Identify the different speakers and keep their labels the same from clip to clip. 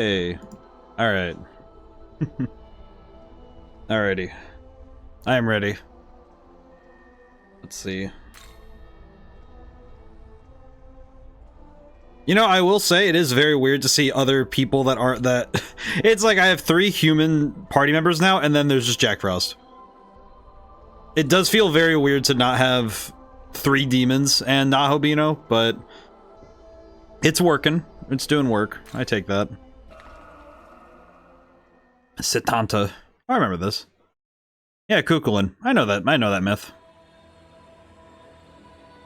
Speaker 1: Hey. Alright. Alrighty. I am ready. Let's see. You know, I will say it is very weird to see other people that aren't that... It's like I have 3 human party members now, and then there's just Jack Frost. It does feel very weird to not have 3 demons and Nahobino, but... It's working. It's doing work. I take that. Sitanta. I remember this. Yeah, Kukulin. I know that myth.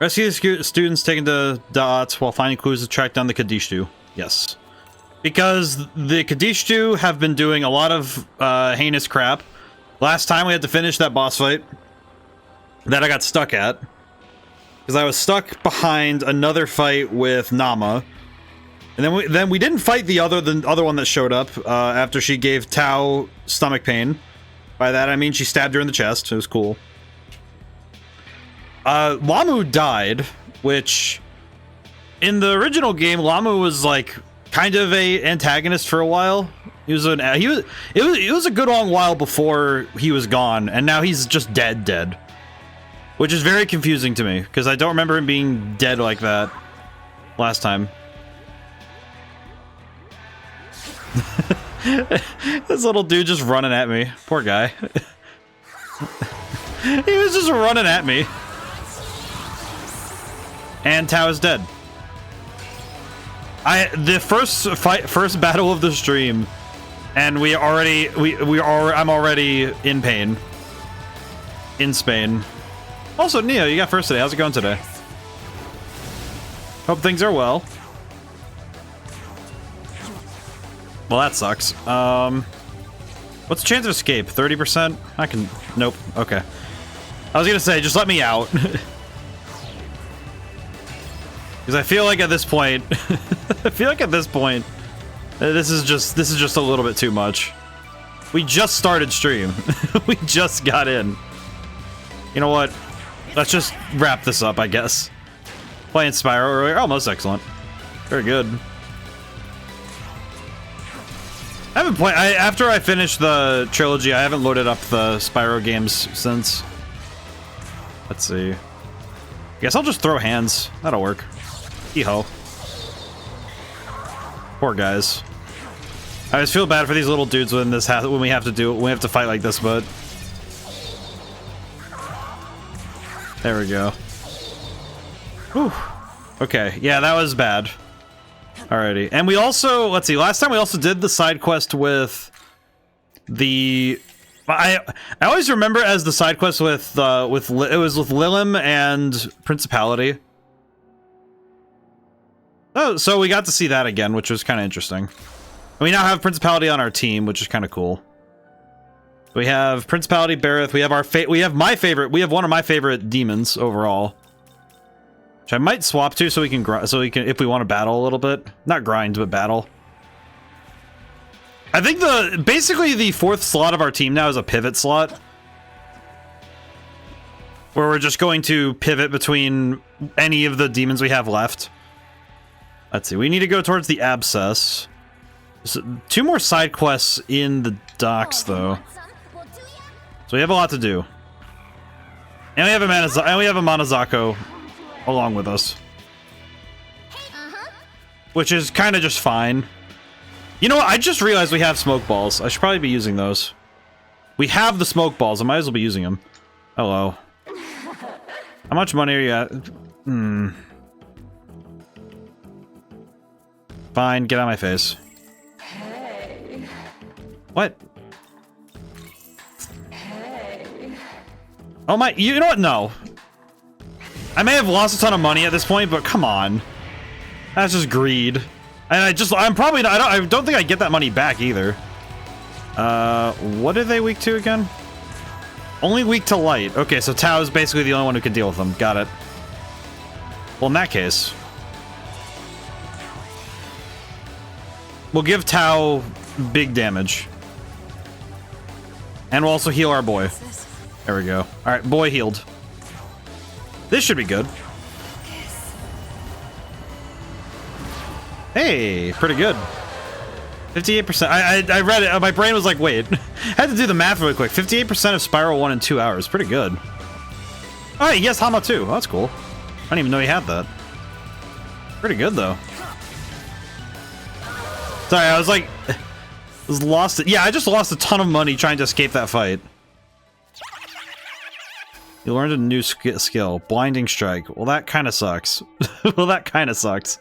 Speaker 1: Rescue the students taken to Da'at while finding clues to track down the Kadishtu. Yes. Because the Kadishtu have been doing a lot of heinous crap. Last time we had to finish that boss fight that I got stuck at. Because I was stuck behind another fight with Nama. And then we didn't fight the other one that showed up after she gave Tao stomach pain. By that I mean she stabbed her in the chest. It was cool. Lamu died, which in the original game Lamu was like kind of a antagonist for a while. It was a good long while before he was gone, and now he's just dead. Which is very confusing to me because I don't remember him being dead like that last time. This little dude just running at me. Poor guy. He was just running at me. And Tao is dead. The first battle of the stream, and I'm already in pain. In Spain. Also, Neo, you got first today. How's it going today? Hope things are well. Well, that sucks. What's the chance of escape? 30%? I can... Nope. Okay. I was gonna say, just let me out. Because I feel like at this point... this is just a little bit too much. We just started stream. We just got in. You know what? Let's just wrap this up, I guess. Playing Spyro earlier. Oh, most excellent. Very good. I haven't played... after I finished the trilogy, I haven't loaded up the Spyro games since. Let's see. I guess I'll just throw hands. That'll work. Hee-ho. Poor guys. I always feel bad for these little dudes when we have to fight like this, but... There we go. Whew. Okay, yeah, that was bad. Alrighty, and we also, let's see, last time we also did the side quest with the... I always remember as the side quest with it was with Lilim and Principality. Oh, so we got to see that again, which was kind of interesting. And we now have Principality on our team, which is kind of cool. We have Principality, Bareth. We have one of my favorite demons overall, which I might swap to so we can if we want to battle a little bit, not grind but battle. I think basically the 4th slot of our team now is a pivot slot, where we're just going to pivot between any of the demons we have left. Let's see. We need to go towards the Abscess. So, 2 more side quests in the docks though. So we have a lot to do. And we have a Manazako along with us. Which is kind of just fine. You know what? I just realized we have smoke balls. I should probably be using those. We have the smoke balls. I might as well be using them. Hello. How much money are you at? Fine, get out of my face.
Speaker 2: Hey.
Speaker 1: What? Oh my, you know what? No. I may have lost a ton of money at this point, but come on. That's just greed. And I'm probably not, I don't think I get that money back either. What are they weak to again? Only weak to light. Okay, so Tao is basically the only one who can deal with them. Got it. Well, in that case, we'll give Tao big damage. And we'll also heal our boy. There we go. Alright, boy healed. This should be good. Hey, pretty good. 58%. I read it. My brain was like, wait. I had to do the math really quick. 58% of Spiral 1 in 2 hours. Pretty good. All right, yes, Hama too. Oh, that's cool. I didn't even know he had that. Pretty good though. Sorry, I was like, lost it. Yeah, I just lost a ton of money trying to escape that fight. You learned a new skill, Blinding Strike. Well, that kind of sucks. Well, that kind of sucks.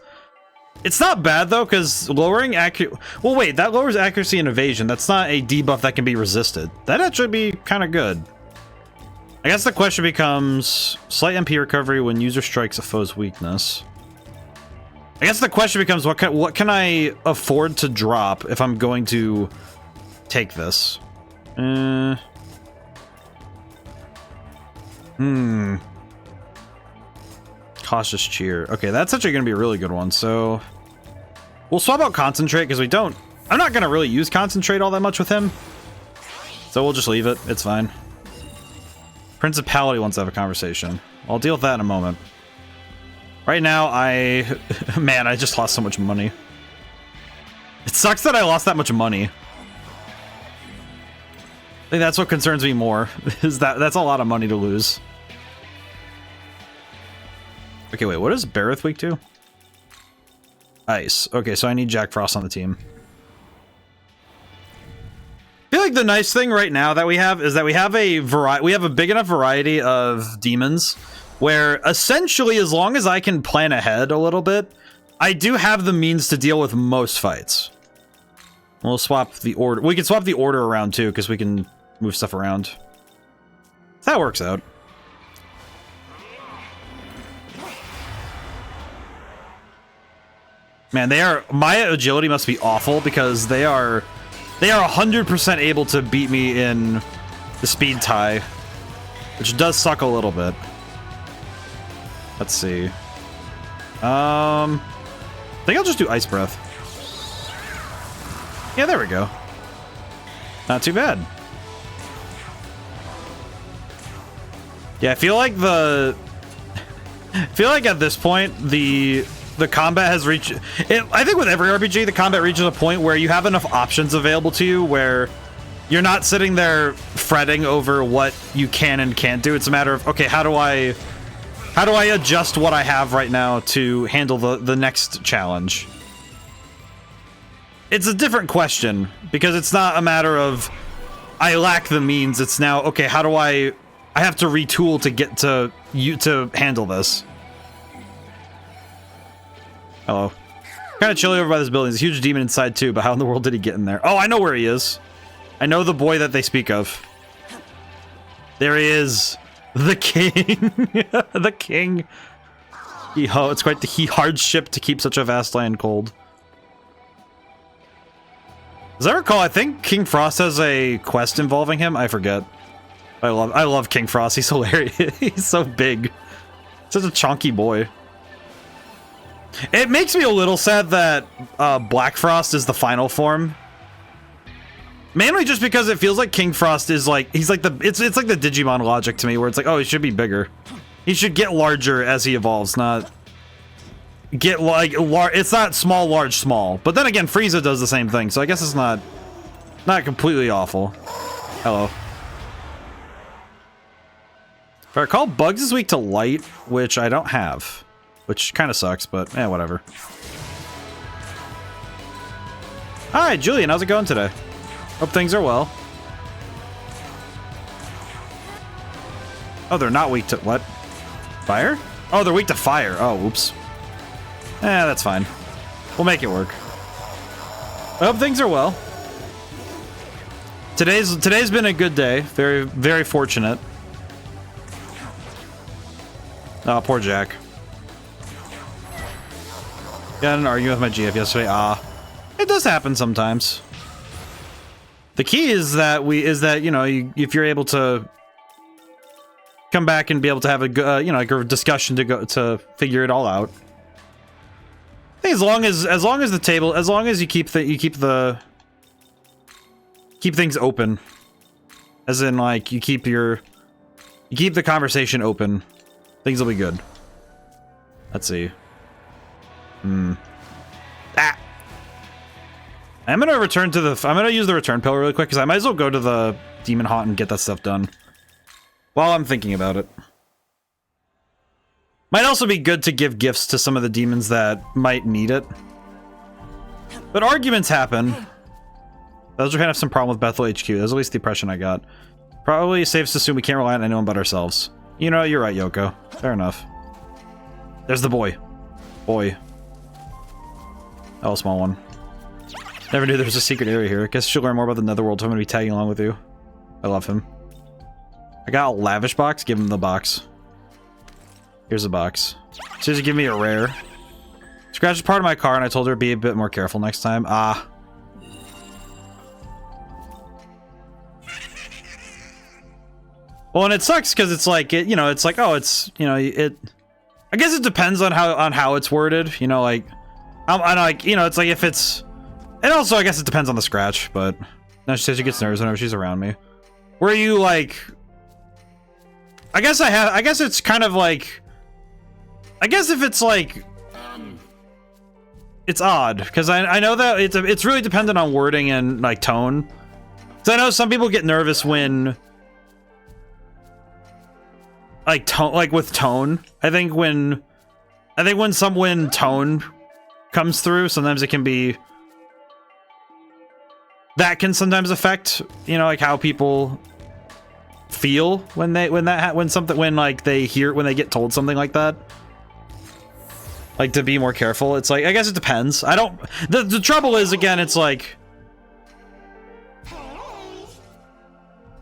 Speaker 1: It's not bad though, because lowering accuracy. Well, wait, that lowers accuracy and evasion. That's not a debuff that can be resisted. That'd actually be kind of good. I guess the question becomes slight MP recovery when user strikes a foe's weakness. I guess the question becomes what can I afford to drop if I'm going to take this? Cautious Cheer. Okay, that's actually going to be a really good one. So we'll swap out Concentrate because I'm not going to really use Concentrate all that much with him. So we'll just leave it. It's fine. Principality wants to have a conversation. I'll deal with that in a moment. Right now, man, I just lost so much money. It sucks that I lost that much money. I think that's what concerns me more, is that's a lot of money to lose. Okay, wait, what is Bareth weak to? Ice. Okay, so I need Jack Frost on the team. I feel like the nice thing right now that we have is that we have a big enough variety of demons where essentially as long as I can plan ahead a little bit, I do have the means to deal with most fights. We'll swap the order. We can swap the order around too because we can move stuff around. That works out. Man, my agility must be awful because they are 100% able to beat me in the speed tie, which does suck a little bit. Let's see. I think I'll just do Ice Breath. Yeah, there we go. Not too bad. Yeah, I feel like at this point the combat has reached I think with every RPG the combat reaches a point where you have enough options available to you where you're not sitting there fretting over what you can and can't do. It's a matter of, okay, how do I adjust what I have right now to handle the next challenge? It's a different question because it's not a matter of I lack the means. It's now, okay, how do I have to retool to get to handle this. Hello. Kind of chilly over by this building. There's a huge demon inside too, but how in the world did he get in there? Oh, I know where he is. I know the boy that they speak of. There he is. The king. The king. It's quite the hardship to keep such a vast land cold. As I recall, I think King Frost has a quest involving him. I forget. I love King Frost. He's hilarious. He's so big. Such a chunky boy. It makes me a little sad that Black Frost is the final form. Mainly just because it feels like King Frost is like it's like the Digimon logic to me, where it's like, oh, he should be bigger. He should get larger as he evolves, not get like it's not small, large, small. But then again, Frieza does the same thing, so I guess it's not completely awful. Hello. If I recall, Bugs is weak to light, which I don't have. Which kind of sucks, but whatever. Hi, Julian, how's it going today? Hope things are well. Oh, they're not weak to what? Fire? Oh, they're weak to fire. Oh, oops. That's fine. We'll make it work. I hope things are well. Today's been a good day. Very, very fortunate. Oh, poor Jack. Got in an argument with my GF yesterday. It does happen sometimes. The key is that you know, if you're able to come back and be able to have a you know, like a discussion to figure it all out. I think as long as the table, as long as you keep things open, as in like you keep the conversation open, things will be good. Let's see. I'm gonna return to the. I'm gonna use the return pill really quick because I might as well go to the demon haunt and get that stuff done. While I'm thinking about it, might also be good to give gifts to some of the demons that might need it. But arguments happen. Those are gonna have some problem with Bethel HQ. That's at least the impression I got. Probably safe to assume we can't rely on anyone but ourselves. You know, you're right, Yoko. Fair enough. There's the boy. Boy. Oh, small one. Never knew there was a secret area here. Guess you'll learn more about the Netherworld, so I'm gonna be tagging along with you. I love him. I got a lavish box. Give him the box. Here's a box. She says give me a rare. Scratched part of my car, and I told her to be a bit more careful next time. Ah. Well, and it sucks because it's like it, you know, it's like, oh, it's, you know, it. I guess it depends on how it's worded. You know, like, I like, you know, it's like if it's, and also I guess it depends on the scratch. But no, she says she gets nervous whenever she's around me. Were you like? I guess it's kind of like. I guess if it's like. It's odd because I know that it's really dependent on wording and like tone. So I know some people get nervous when. Like tone, like with tone. I think when tone comes through, sometimes it can be. That can sometimes affect, you know, like how people feel when they when they get told something like that. Like to be more careful. It's like I guess it depends. I don't. The trouble is again, it's like.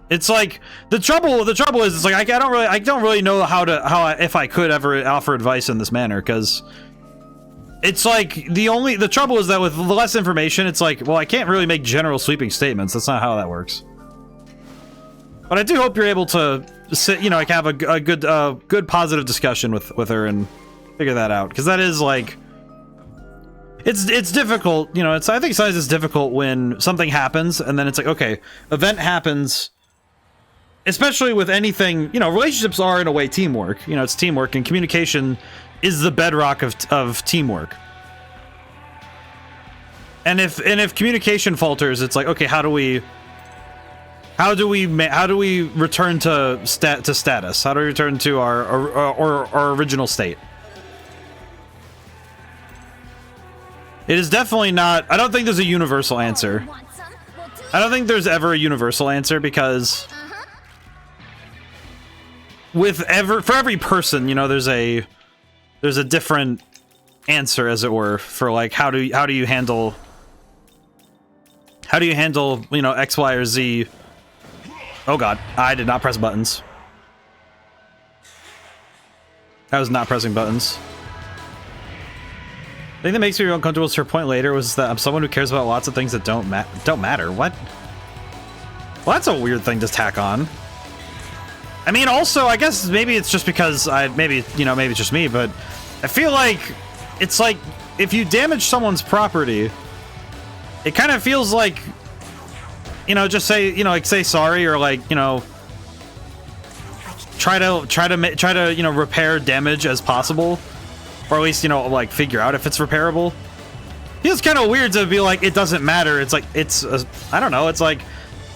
Speaker 1: It's like the trouble is it's like I don't really know if I could ever offer advice in this manner because it's like the trouble is that with less information it's like, well, I can't really make general sweeping statements. That's not how that works. But I do hope you're able to sit, you know, like have a good positive discussion with her and figure that out because that is like it's difficult, you know. I think sometimes it's difficult when something happens and then it's like, okay, event happens. Especially with anything, you know, relationships are in a way teamwork. You know, it's teamwork, and communication is the bedrock of teamwork. And if communication falters, it's like, okay, how do we return to status? How do we return to our original state? It is definitely not. I don't think there's a universal answer. I don't think there's ever a universal answer because. For every person, you know, there's a different answer, as it were, for like how do you handle you know X, Y, or Z. Oh God, I did not press buttons. I was not pressing buttons. The thing that makes me uncomfortable to her point later was that I'm someone who cares about lots of things that don't matter. What? Well, that's a weird thing to tack on. I mean, also, I guess maybe it's just because maybe it's just me, but I feel like it's like if you damage someone's property, it kind of feels like, you know, just say, you know, like say sorry or like, you know, try to you know repair damage as possible, or at least, you know, like figure out if it's repairable. Feels kind of weird to be like it doesn't matter. It's like I don't know. It's like.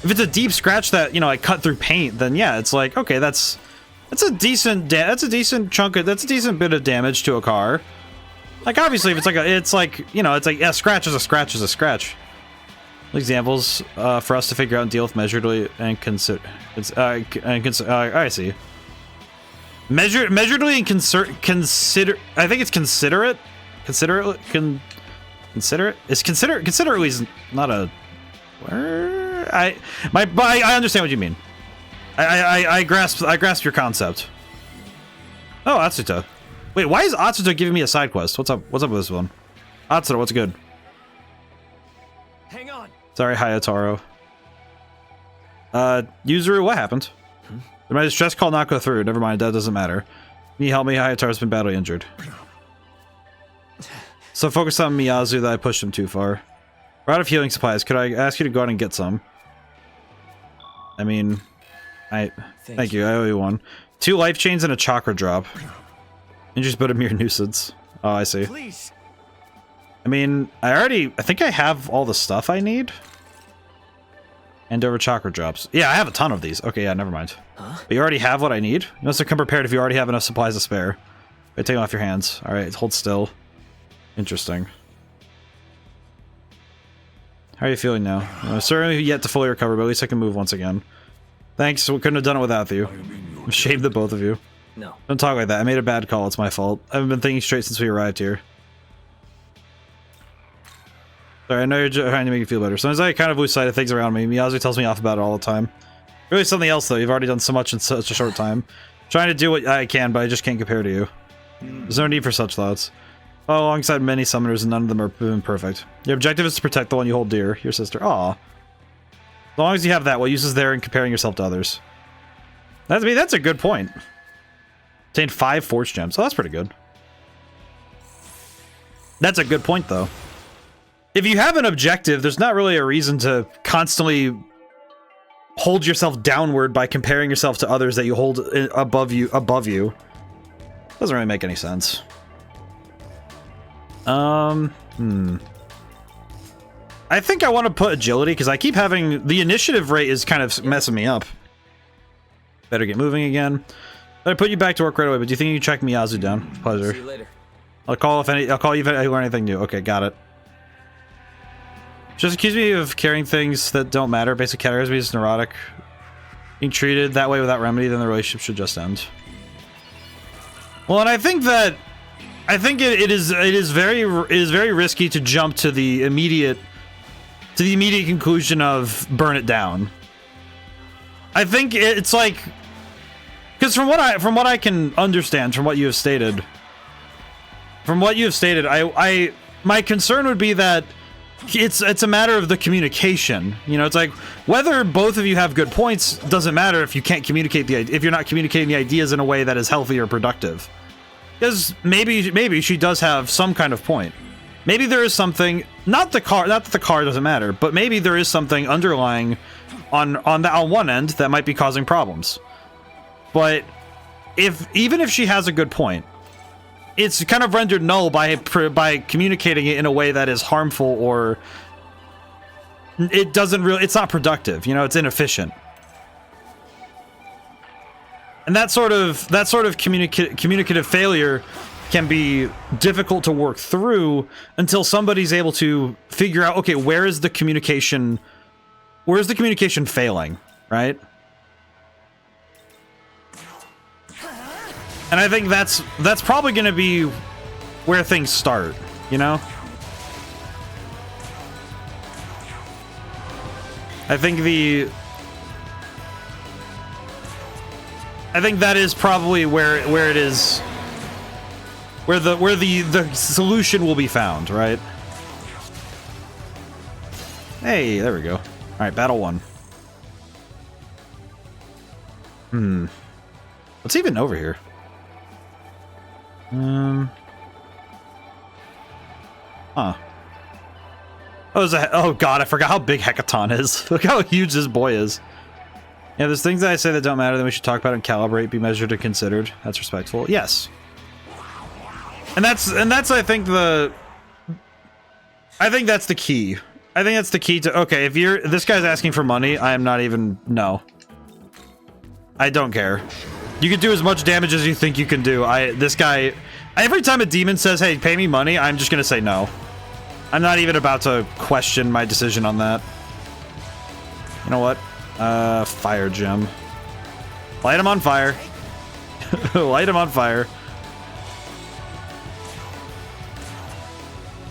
Speaker 1: If it's a deep scratch that, you know, I cut through paint, then yeah, it's like, okay, that's a decent chunk of, that's a decent bit of damage to a car. Like obviously, if it's like you know, it's like a scratch is a scratch is a scratch. Examples for us to figure out and deal with measuredly and consider. I see. Measuredly and consider. I think it's considerate. Considerate. Is considerately is not a word. I understand what you mean. I grasp your concept. Oh, Atsuta. Wait, why is Atsuta giving me a side quest? What's up with this one? Atsuta, what's good?
Speaker 3: Hang on.
Speaker 1: Sorry, Hayataro. Yuzuru, what happened? Did my distress call not go through? Never mind, that doesn't matter. Can you help me? Hayataro's been badly injured. So focused on Miyazu that I pushed him too far. We're out of healing supplies. Could I ask you to go out and get some? I mean, thank you. I owe you one. 2 life chains and a chakra drop. Injuries but a mere nuisance. Oh, I see.
Speaker 3: Please.
Speaker 1: I mean, I think I have all the stuff I need. And over chakra drops. Yeah, I have a ton of these. Okay, yeah, never mind.
Speaker 3: Huh?
Speaker 1: But you already have what I need? You must have come prepared if you already have enough supplies to spare. Wait, take them off your hands. Alright, hold still. Interesting. How are you feeling now? Certainly yet to fully recover, but at least I can move once again. Thanks, we couldn't have done it without you. I'm ashamed of both of you.
Speaker 3: No.
Speaker 1: Don't talk like that. I made a bad call. It's my fault. I haven't been thinking straight since we arrived here. Sorry, I know you're trying to make you feel better. Sometimes I kind of lose sight of things around me. Miyazu tells me off about it all the time. Really something else, though. You've already done so much in such a short time. I'm trying to do what I can, but I just can't compare to you. There's no need for such thoughts. Oh, alongside many summoners, and none of them are perfect. Your objective is to protect the one you hold dear, your sister. Aw. As long as you have that, what use is there in comparing yourself to others? I mean, that's a good point. Obtained 5 force gems. Oh, that's pretty good. That's a good point, though. If you have an objective, there's not really a reason to constantly hold yourself downward by comparing yourself to others that you hold above you. Doesn't really make any sense. I think I want to put agility because I keep having the initiative rate is kind of messing me up. Better get moving again. I put you back to work right away, but do you think you can track Miyazu down? Pleasure.
Speaker 3: See you later.
Speaker 1: I'll call you if I learn anything new. Okay, got it. Just accuse me of carrying things that don't matter. Basic categories me as neurotic. Being treated that way without remedy, then the relationship should just end. Well, and I think it is very risky to jump to the immediate conclusion of burn it down. I think it's like, because from what I can understand from what you have stated, my concern would be that it's a matter of the communication. You know, it's like whether both of you have good points doesn't matter if you can't communicate if you're not communicating the ideas in a way that is healthy or productive. Because maybe she does have some kind of point. Maybe there is something, not that the car doesn't matter, but maybe there is something underlying on one end that might be causing problems. But even if she has a good point, it's kind of rendered null by communicating it in a way that is harmful, or it's not productive, you know, it's inefficient. And that sort of communicative failure can be difficult to work through until somebody's able to figure out, okay, where is the communication failing, right? And I think that's probably going to be where things start, you know? I think that is probably where it is, where the solution will be found, right? Hey, there we go. All right, battle 1. What's even over here? Huh. Oh god, I forgot how big Hecaton is. Look how huge this boy is. Yeah, there's things that I say that don't matter, then we should talk about and calibrate, be measured and considered. That's respectful. Yes. And that's I think that's the key. I think that's the key to, okay, if this guy's asking for money, I am not even, no. I don't care. You can do as much damage as you think you can do. This guy, every time a demon says, hey, pay me money, I'm just gonna say no. I'm not even about to question my decision on that. You know what? Fire gem. Light him on fire. Light him on fire.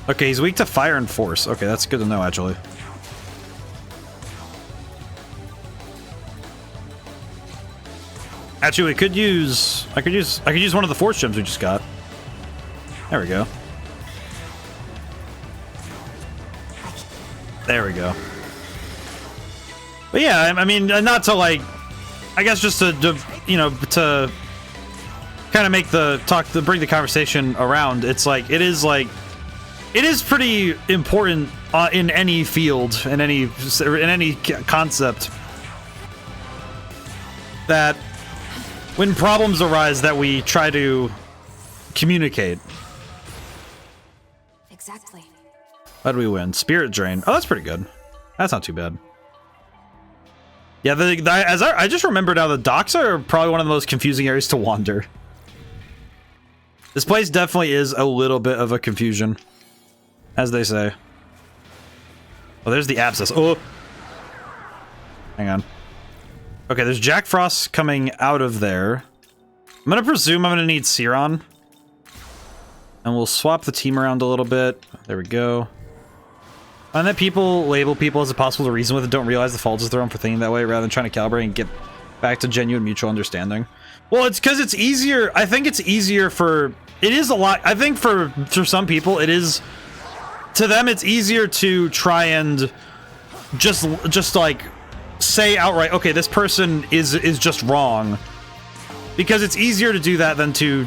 Speaker 1: Okay, he's weak to fire and force. Okay, that's good to know, actually. Actually, we could use... I could use one of the force gems we just got. There we go. There we go. But yeah, I mean, not to like... I guess just to you know, to kind of make bring the conversation around, it's like, it is pretty important in any field, in any concept, that when problems arise that we try to communicate.
Speaker 2: Exactly.
Speaker 1: How did we win? Spirit Drain. Oh, that's pretty good. That's not too bad. Yeah, I just remember now, the docks are probably one of the most confusing areas to wander. This place definitely is a little bit of a confusion, as they say. Oh, there's the abscess. Oh! Hang on. Okay, there's Jack Frost coming out of there. I'm gonna presume I'm gonna need Siron. And we'll swap the team around a little bit. There we go. And that people label people as impossible to reason with and don't realize the fault is their own for thinking that way rather than trying to calibrate and get back to genuine mutual understanding. Well, it's because it's easier. I think it's easier for... It is a lot... I think for some people, it is... To them, it's easier to try and just like say outright, okay, this person is just wrong. Because it's easier to do that than to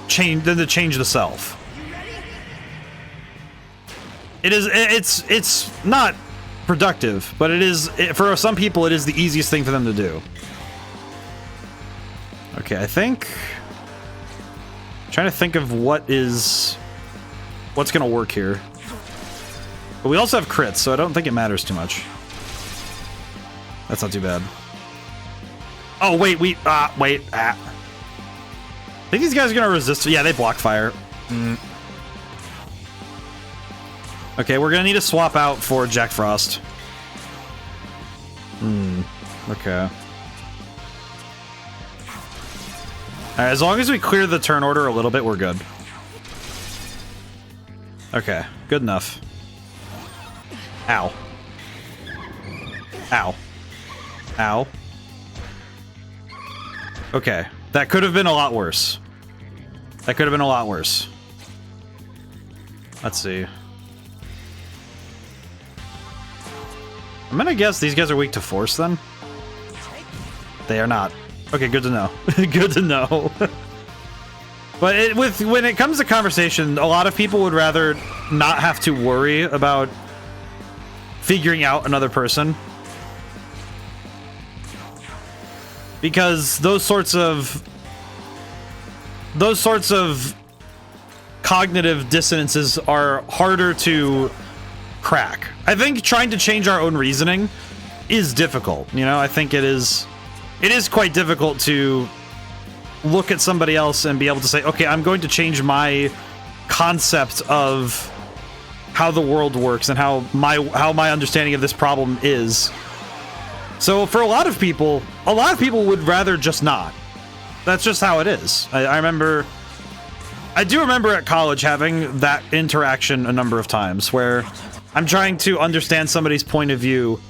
Speaker 1: change the self. It's not productive, but for some people it is the easiest thing for them to do. Okay, I think trying to think of what's gonna work here. But we also have crits, so I don't think it matters too much. That's not too bad. Oh wait, I think these guys are gonna resist. Yeah, they block fire. Okay, we're gonna need to swap out for Jack Frost. Okay. Alright, as long as we clear the turn order a little bit, we're good. Okay, good enough. Ow. Ow. Ow. Okay, that could have been a lot worse. That could have been a lot worse. Let's see. I'm gonna guess these guys are weak to force then? They are not. Okay, good to know. Good to know. But when it comes to conversation, a lot of people would rather not have to worry about figuring out another person. Because those sorts of cognitive dissonances are harder to crack. I think trying to change our own reasoning is difficult. You know, I think it is quite difficult to look at somebody else and be able to say, okay, I'm going to change my concept of how the world works and how my understanding of this problem is. So for a lot of people would rather just not. That's just how it is. I do remember at college having that interaction a number of times where I'm trying to understand somebody's point of view,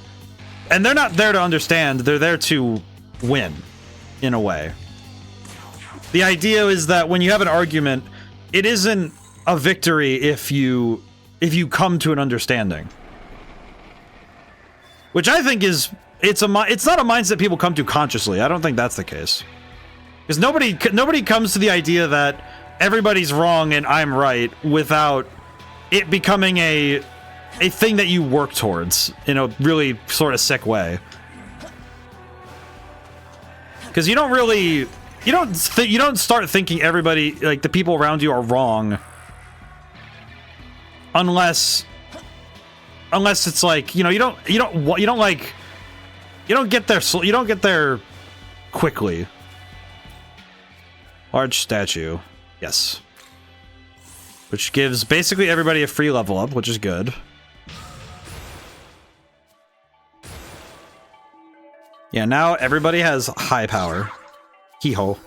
Speaker 1: and they're not there to understand, they're there to win, in a way. The idea is that when you have an argument, it isn't a victory if you come to an understanding. Which I think it's not a mindset people come to consciously. I don't think that's the case. Because nobody comes to the idea that everybody's wrong and I'm right without it becoming a thing that you work towards in a really sort of sick way. Because you don't start thinking everybody, like the people around you, are wrong unless it's like, you know, you don't get there quickly. Large statue. Yes. Which gives basically everybody a free level up, which is good. Yeah, now everybody has high power. Hee-ho.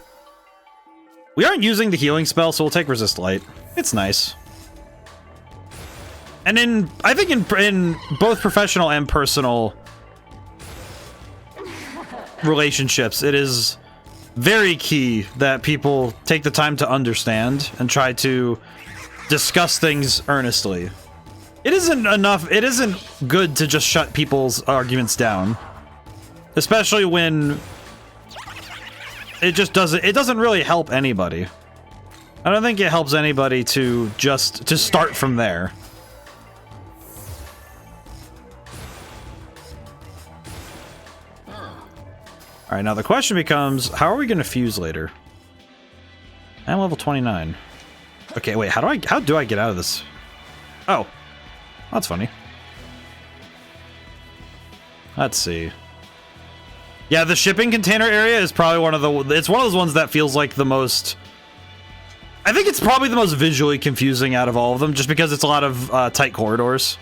Speaker 1: We aren't using the healing spell, so we'll take Resist Light. It's nice. And I think in both professional and personal relationships, it is very key that people take the time to understand and try to discuss things earnestly. It isn't good to just shut people's arguments down. Especially when it doesn't really help anybody. I don't think it helps anybody to start from there. Alright, now the question becomes, how are we gonna fuse later? I'm level 29. Okay, wait, how do I get out of this? Oh. That's funny. Let's see. Yeah, the shipping container area is probably one of the... It's one of those ones that feels like the most... I think it's probably the most visually confusing out of all of them, just because it's a lot of tight corridors.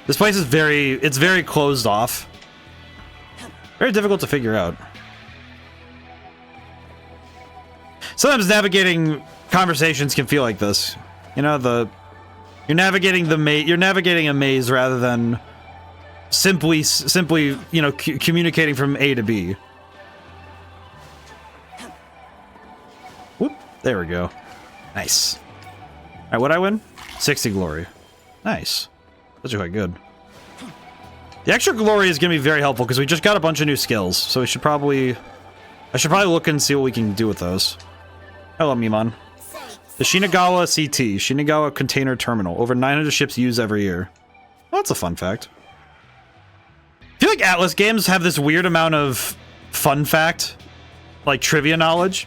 Speaker 1: This place is it's very closed off. Very difficult to figure out. Sometimes navigating conversations can feel like this. You know, you're navigating a maze rather than simply, you know, communicating from A to B. Whoop, there we go. Nice. All right, what'd I win? 60 glory. Nice. Those are quite good. The extra glory is going to be very helpful because we just got a bunch of new skills, so I should probably look and see what we can do with those. Hello, Mimon. The Shinagawa CT, Shinagawa Container Terminal. Over 900 ships used every year. Well, that's a fun fact. I feel like Atlas games have this weird amount of fun fact, like trivia knowledge.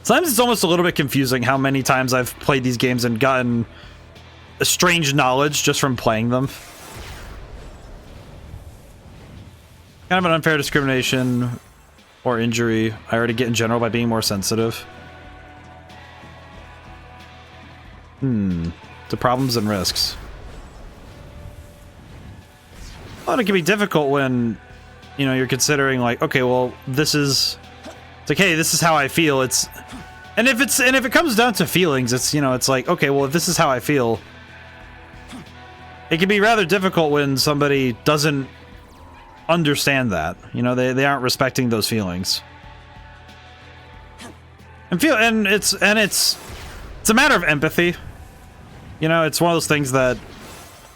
Speaker 1: Sometimes it's almost a little bit confusing how many times I've played these games and gotten a strange knowledge just from playing them. Kind of an unfair discrimination or injury I already get in general by being more sensitive. To problems and risks. Well, it can be difficult when, you know, you're considering like, okay, well, this is... It's like, hey, this is how I feel. And if it comes down to feelings, it's, you know, it's like, okay, well, if this is how I feel, it can be rather difficult when somebody doesn't understand that. You know, they aren't respecting those feelings. And it's a matter of empathy. You know, it's one of those things that,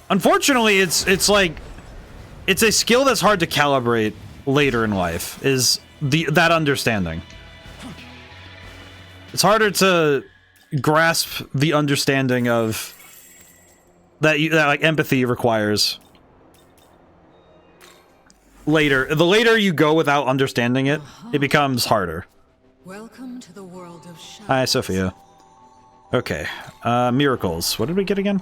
Speaker 1: unfortunately, it's like, it's a skill that's hard to calibrate later in life, is that understanding. It's harder to grasp the understanding of that like empathy requires later. The later you go without understanding it, it becomes harder.
Speaker 2: Welcome to the world of shadows.
Speaker 1: Hi, Sophia. Okay. Miracles. What did we get again?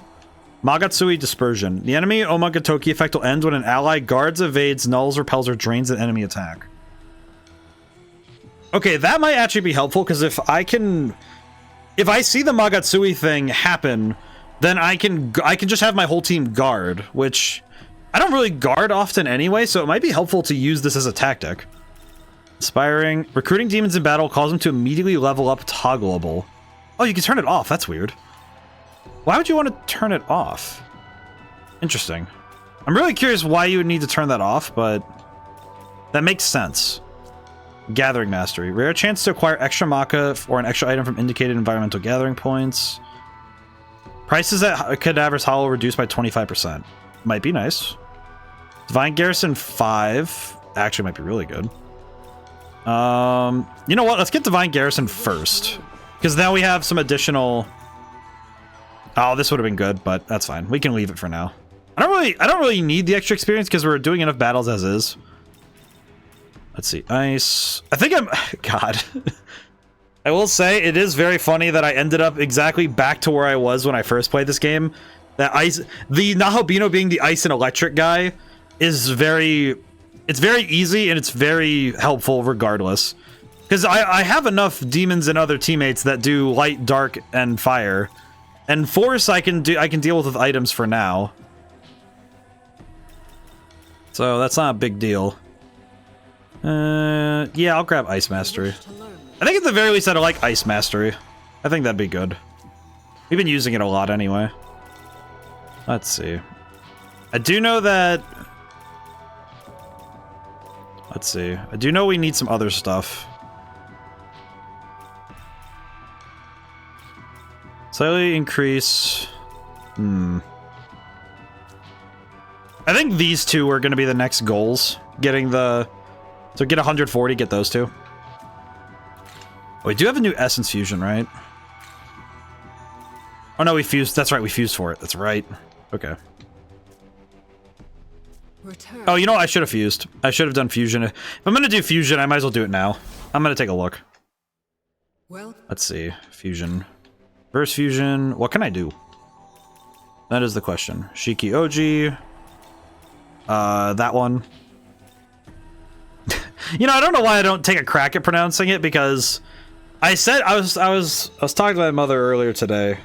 Speaker 1: Magatsui Dispersion. The enemy Omagatoki effect will end when an ally guards, evades, nulls, repels, or drains an enemy attack. Okay, that might actually be helpful, because if I see the Magatsui thing happen, then I can just have my whole team guard, which I don't really guard often anyway, so it might be helpful to use this as a tactic. Inspiring. Recruiting demons in battle calls them to immediately level up toggleable. Oh, you can turn it off. That's weird. Why would you want to turn it off? Interesting. I'm really curious why you would need to turn that off, but that makes sense. Gathering Mastery. Rare chance to acquire extra Maka or an extra item from indicated environmental gathering points. Prices at Cadaver's Hollow reduced by 25%. Might be nice. Divine Garrison 5. Actually might be really good. You know what? Let's get Divine Garrison first. Because now we have some additional... Oh, this would have been good, but that's fine. We can leave it for now. I don't really need the extra experience because we're doing enough battles as is. Let's see. Ice. I think I'm... God. I will say, it is very funny that I ended up exactly back to where I was when I first played this game. That ice... The Nahobino being the ice and electric guy is very... It's very easy and it's very helpful regardless. Because I have enough demons and other teammates that do light, dark, and fire. And force I can deal with items for now. So that's not a big deal. Yeah, I'll grab Ice Mastery. I think at the very least I'd like Ice Mastery. I think that'd be good. We've been using it a lot anyway. Let's see. I do know that... Let's see. I do know we need some other stuff. Slightly increase... I think these two are going to be the next goals. Getting the... So get 140, get those two. Oh, we do have a new Essence Fusion, right? Oh no, we fused. That's right, we fused for it. That's right. Okay.
Speaker 2: Return.
Speaker 1: Oh, you know what? I should have fused. I should have done fusion. If I'm going to do fusion, I might as well do it now. I'm going to take a look.
Speaker 2: Well,
Speaker 1: Let's see. Fusion. Verse fusion. What can I do? That is the question. Shiki Oji. That one. You know, I don't know why I don't take a crack at pronouncing it, because I said I was talking to my mother earlier today,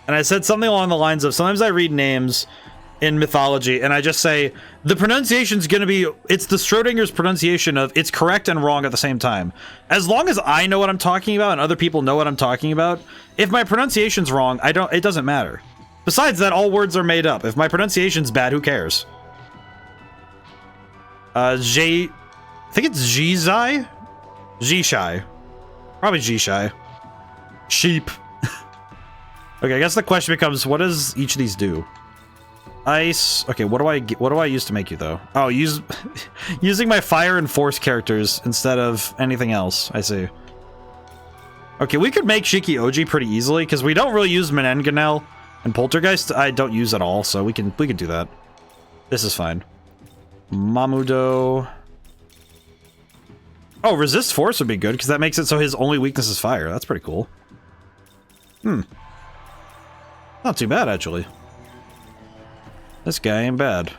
Speaker 1: and I said something along the lines of, sometimes I read names in mythology and I just say the pronunciation's gonna be, it's the Schrodinger's pronunciation of it's correct and wrong at the same time. As long as I know what I'm talking about and other people know what I'm talking about, if my pronunciation's wrong, it doesn't matter. Besides that, all words are made up. If my pronunciation's bad, who cares? I think it's Jizai? Jishai. Probably Jishai. Sheep. Okay, I guess the question becomes, what does each of these do? Ice. Okay, what do I use to make you, though? Oh, using my fire and force characters instead of anything else. I see. Okay, we could make Shiki Oji pretty easily, because we don't really use Menenganel, and Poltergeist I don't use at all, so we can do that. This is fine. Mamudo. Oh, resist force would be good, because that makes it so his only weakness is fire. That's pretty cool. Not too bad, actually. This guy ain't bad.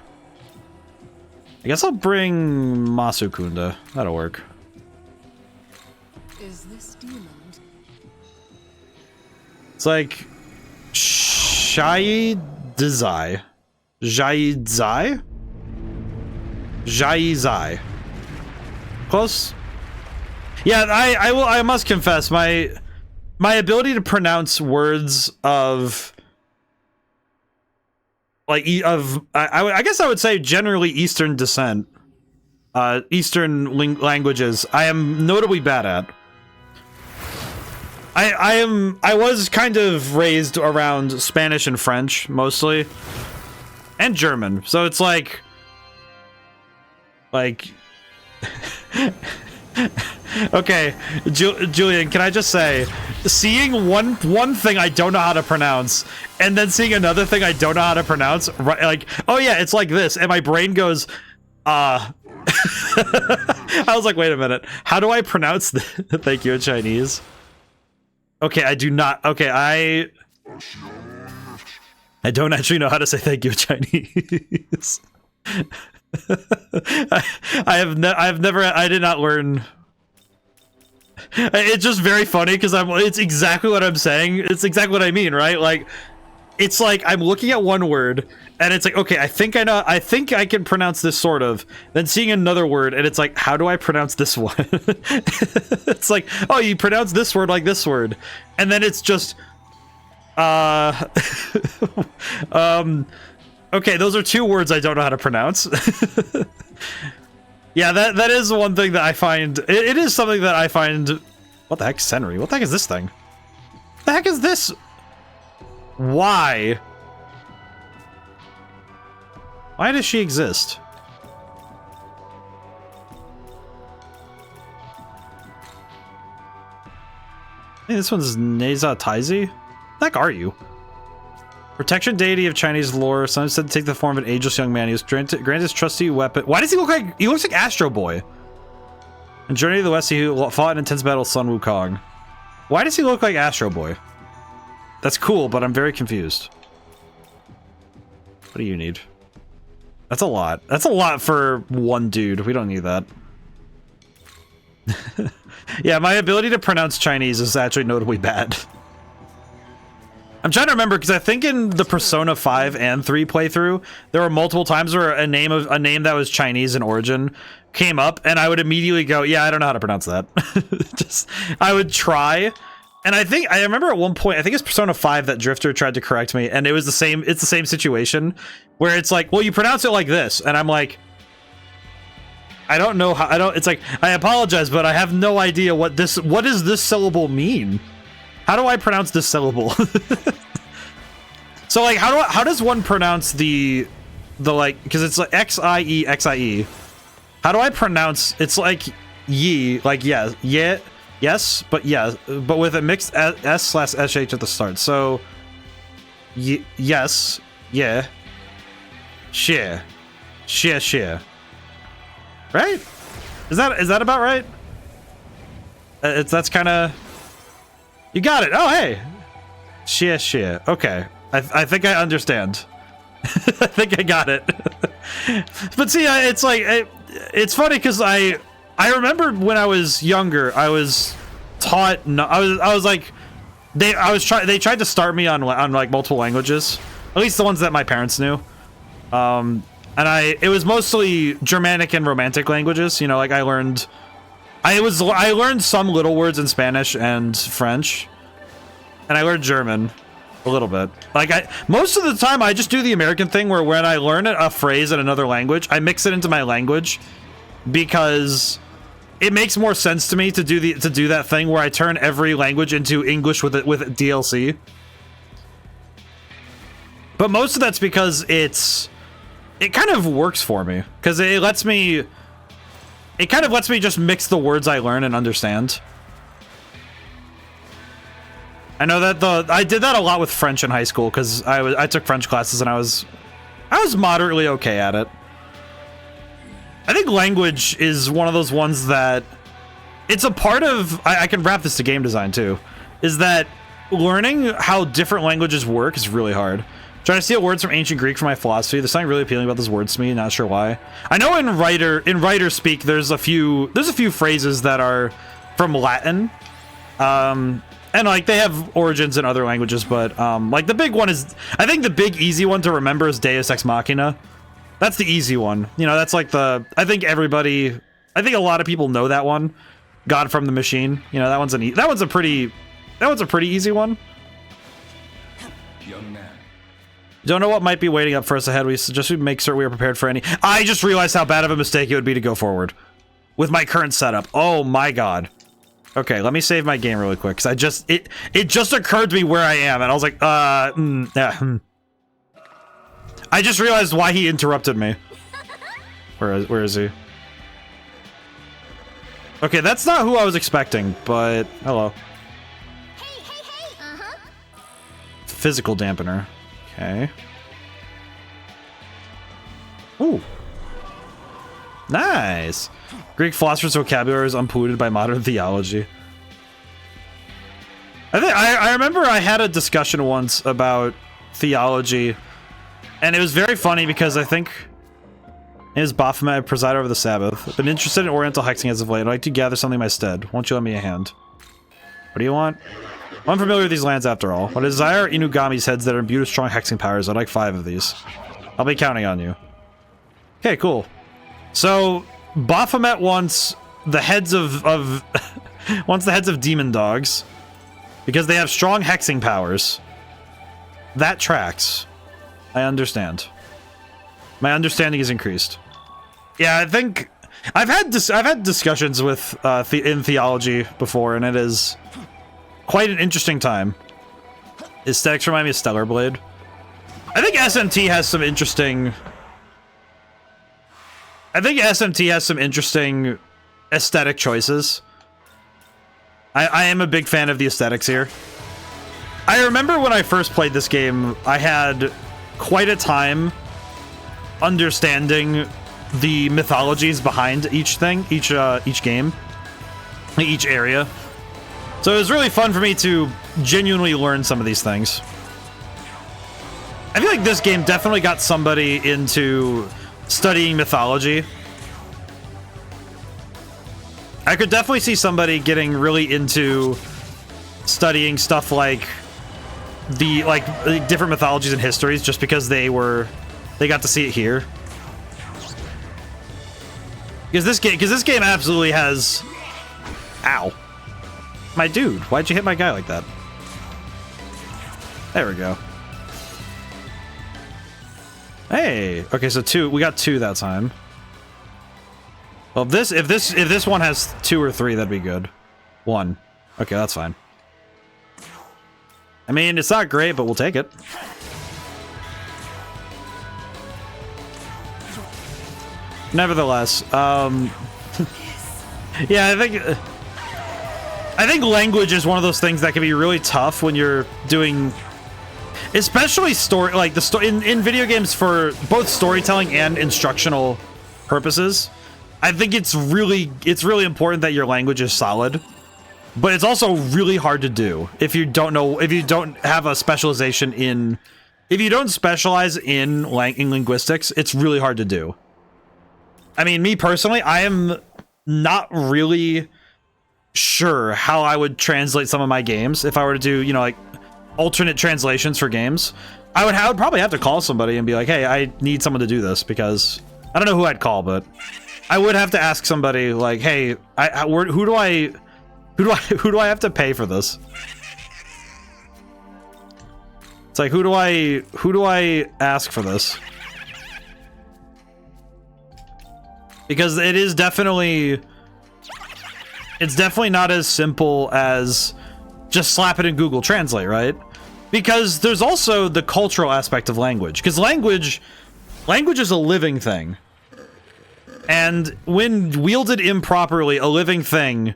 Speaker 1: I guess I'll bring Masukunda. That'll work.
Speaker 2: Is this demon?
Speaker 1: It's like Shai-Dzai. Jai-Dzai? Jai-Zai. Close? Yeah, I must confess, my ability to pronounce words of like I guess I would say generally Eastern descent, Eastern languages, I am notably bad at. I was kind of raised around Spanish and French mostly, and German, so it's like okay, Julian, can I just say, seeing one thing I don't know how to pronounce, and then seeing another thing I don't know how to pronounce, right, like, oh yeah, it's like this, and my brain goes, I was like, wait a minute, how do I pronounce this? Thank you in Chinese. Okay, I do not, okay, I don't actually know how to say thank you in Chinese. I did not learn. It's just very funny because it's exactly what I'm saying. It's exactly what I mean, right? Like, it's like I'm looking at one word and it's like, okay, I think I can pronounce this sort of, then seeing another word and it's like, how do I pronounce this one? It's like, oh, you pronounce this word like this word, and then it's just okay, those are two words I don't know how to pronounce. Yeah, that is one thing that I find. It is something that I find. What the heck, Senri? What the heck is this thing? What the heck is this? Why? Why does she exist? I think this one's Neza Taizi. What the heck are you? Protection deity of Chinese lore. Some said to take the form of an ageless young man. He was granted his trusty weapon. Why does he look like? He looks like Astro Boy. In Journey to the West, he fought in intense battle with Sun Wukong. Why does he look like Astro Boy? That's cool, but I'm very confused. What do you need? That's a lot. That's a lot for one dude. We don't need that. Yeah, my ability to pronounce Chinese is actually notably bad. I'm trying to remember because I think in the Persona 5 and 3 playthrough, there were multiple times where a name that was Chinese in origin came up, and I would immediately go, "Yeah, I don't know how to pronounce that." Just I would try, and I remember at one point, I think it's Persona 5 that Drifter tried to correct me, and it was the same. It's the same situation where it's like, "Well, you pronounce it like this," and I'm like, "I don't know how." It's like, I apologize, but I have no idea what does this syllable mean? How do I pronounce this syllable? So like, how does one pronounce the like, because it's like XIE XIE. How do I pronounce? It's like ye, like yes, but with a mixed S/SH at the start. So yes, yeah, share. Right? Is that about right? That's kind of. You got it. Oh, hey. Shit. Okay. I think I understand. I think I got it. But see, it's like it's funny because I remember when I was younger, I was taught. No, I was like they tried to start me on like multiple languages, at least the ones that my parents knew. And it was mostly Germanic and Romantic languages. You know, like I learned some little words in Spanish and French, and I learned German a little bit. Like most of the time I just do the American thing where when I learn a phrase in another language, I mix it into my language because it makes more sense to me to do that thing where I turn every language into English with DLC. But most of that's because it kind of works for me because it kind of lets me just mix the words I learn and understand. I know that I did that a lot with French in high school because I took French classes and I was moderately okay at it. I think language is one of those ones that it's a part of. I can wrap this to game design too. Is that learning how different languages work is really hard. Trying to steal words from ancient Greek for my philosophy. There's something really appealing about those words to me. Not sure why. I know in writer speak, there's a few phrases that are from Latin. And like they have origins in other languages, but like the big one is, I think the big easy one to remember is Deus Ex Machina. That's the easy one. You know, that's like I think a lot of people know that one. God from the Machine. You know, that one's a pretty easy one.
Speaker 3: Young man.
Speaker 1: Don't know what might be waiting up for us ahead. We suggest we make sure we are prepared for any. I just realized how bad of a mistake it would be to go forward with my current setup. Oh my god. Okay, let me save my game really quick because it just occurred to me where I am and I was like, yeah. I just realized why he interrupted me. Where is he? Okay, that's not who I was expecting, but hello.
Speaker 4: Hey.
Speaker 1: Physical dampener. Okay. Ooh. Nice. Greek philosophers' vocabulary is unpolluted by modern theology. I remember I had a discussion once about theology, and it was very funny because I think is Baphomet, I preside over the Sabbath. I've been interested in Oriental hexing as of late. I'd like to gather something in my stead. Won't you lend me a hand? What do you want? I'm familiar with these lands after all. What I desire are Inugami's heads that are imbued with strong hexing powers. I'd like 5 of these. I'll be counting on you. Okay, cool. So Baphomet wants the heads of wants the heads of demon dogs because they have strong hexing powers. That tracks. I understand. My understanding is increased. Yeah, I think I've had discussions with in theology before, and it is quite an interesting time. Aesthetics remind me of Stellar Blade. I think SMT has some interesting. Aesthetic choices. I am a big fan of the aesthetics here. I remember when I first played this game, I had quite a time understanding the mythologies behind each thing, each game, each area. So it was really fun for me to genuinely learn some of these things. I feel like this game definitely got somebody into studying mythology. I could definitely see somebody getting really into studying stuff like different mythologies and histories just because they got to see it here. Because this game absolutely has. Ow. My dude, why'd you hit my guy like that? There we go. Hey, okay, so 2. We got 2 that time. Well, if this one has 2 or 3, that'd be good. 1. Okay, that's fine. I mean, it's not great, but we'll take it. Nevertheless, yeah, I think language is one of those things that can be really tough when you're doing, especially in video games for both storytelling and instructional purposes. I think it's really important that your language is solid. but it's also really hard to do if you don't know, if you don't have a specialization in, if you don't specialize in linguistics, it's really hard to do. I mean, me personally, I am not really sure how I would translate some of my games if I were to do, you know, like alternate translations for games. I would probably have to call somebody and be like, hey, I need someone to do this, because I don't know who I'd call, but I would have to ask somebody like, hey, who do I have to pay for this? It's like, who do I ask for this? Because it is definitely, it's definitely not as simple as just slap it in Google Translate, right? Because there's also the cultural aspect of language. Because language is a living thing. And when wielded improperly, a living thing...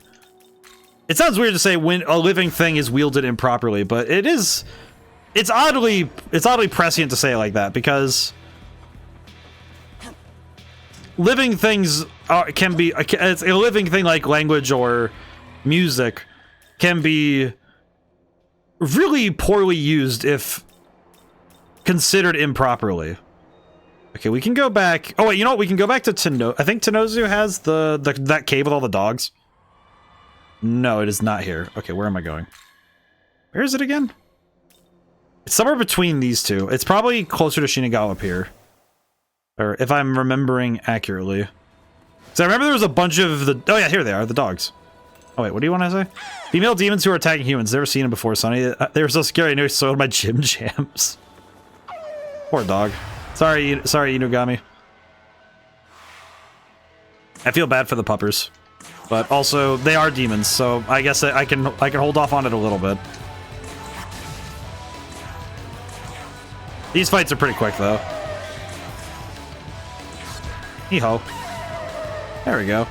Speaker 1: It sounds weird to say when a living thing is wielded improperly, but it is... It's oddly prescient to say it like that, because... living things can be... It's a living thing like language or music can be really poorly used if considered improperly. Okay, we can go back. Oh wait, you know what? We can go back to Teno. I think Tenozu has that cave with all the dogs. No, it is not here. Okay, where am I going? Where is it again? It's somewhere between these two. It's probably closer to Shinagawa Pier, or if I'm remembering accurately. So I remember there was a bunch of the. Oh yeah, here they are, the dogs. Oh wait, what do you want to say? Female demons who are attacking humans. Never seen them before, Sonny. They were so scary. I nearly soiled my gym jams. Poor dog. Sorry, Inugami. I feel bad for the puppers, but also they are demons, so I guess I can hold off on it a little bit. These fights are pretty quick though. Hee-ho. There we go.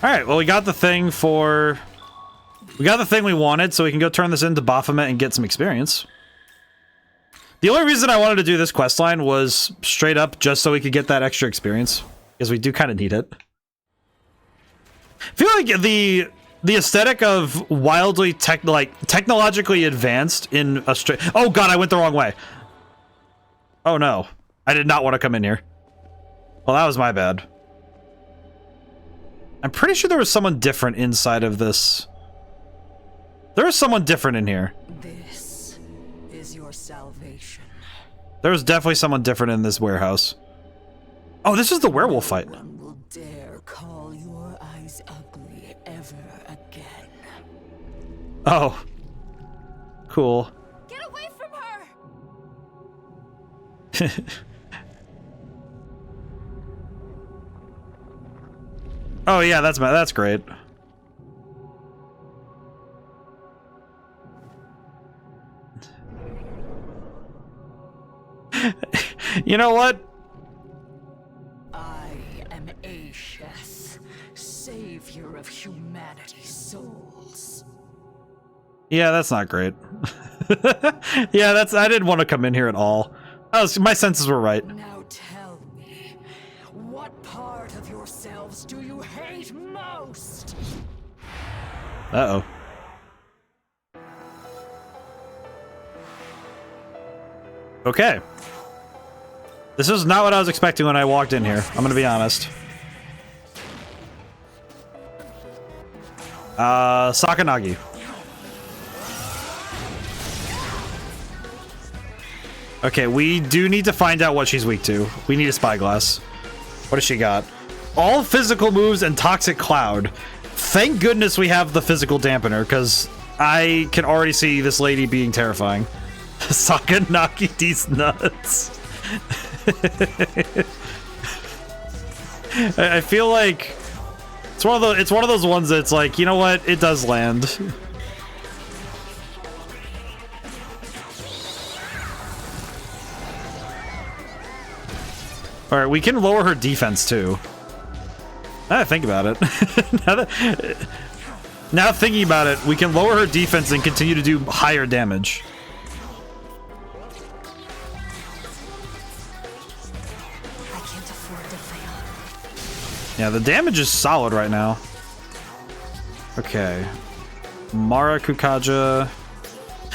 Speaker 1: Alright, well we got the thing we wanted, so we can go turn this into Baphomet and get some experience. The only reason I wanted to do this questline was straight up just so we could get that extra experience, because we do kind of need it. I feel like the aesthetic of wildly technologically advanced in a straight... Oh god, I went the wrong way. Oh no. I did not want to come in here. Well, that was my bad. I'm pretty sure there was someone different inside of this. There is someone different in here.
Speaker 2: This is your salvation.
Speaker 1: There was definitely someone different in this warehouse. Oh, this is the werewolf fight.
Speaker 2: No one will dare call your eyes ugly ever again.
Speaker 1: Oh. Cool.
Speaker 2: Get away from her!
Speaker 1: Oh yeah, that's great. You know what?
Speaker 2: I am Ashes, savior of humanity's souls.
Speaker 1: Yeah, that's not great. Yeah, I didn't want to come in here at all. My senses were right.
Speaker 2: Now tell me, what part of yourselves do you hate most?
Speaker 1: Uh-oh. Okay. This is not what I was expecting when I walked in here. I'm gonna be honest. Sakanagi. Okay, we do need to find out what she's weak to. We need a spyglass. What does she got? All physical moves and toxic cloud. Thank goodness we have the physical dampener, because I can already see this lady being terrifying. Sakanagi these nuts. I feel like it's one of those ones that's like, you know what? It does land. All right, we can lower her defense too. Now that I think about it, now thinking about it, we can lower her defense and continue to do higher damage.
Speaker 2: To fail.
Speaker 1: Yeah, the damage is solid right now. Okay. Mara Kukaja.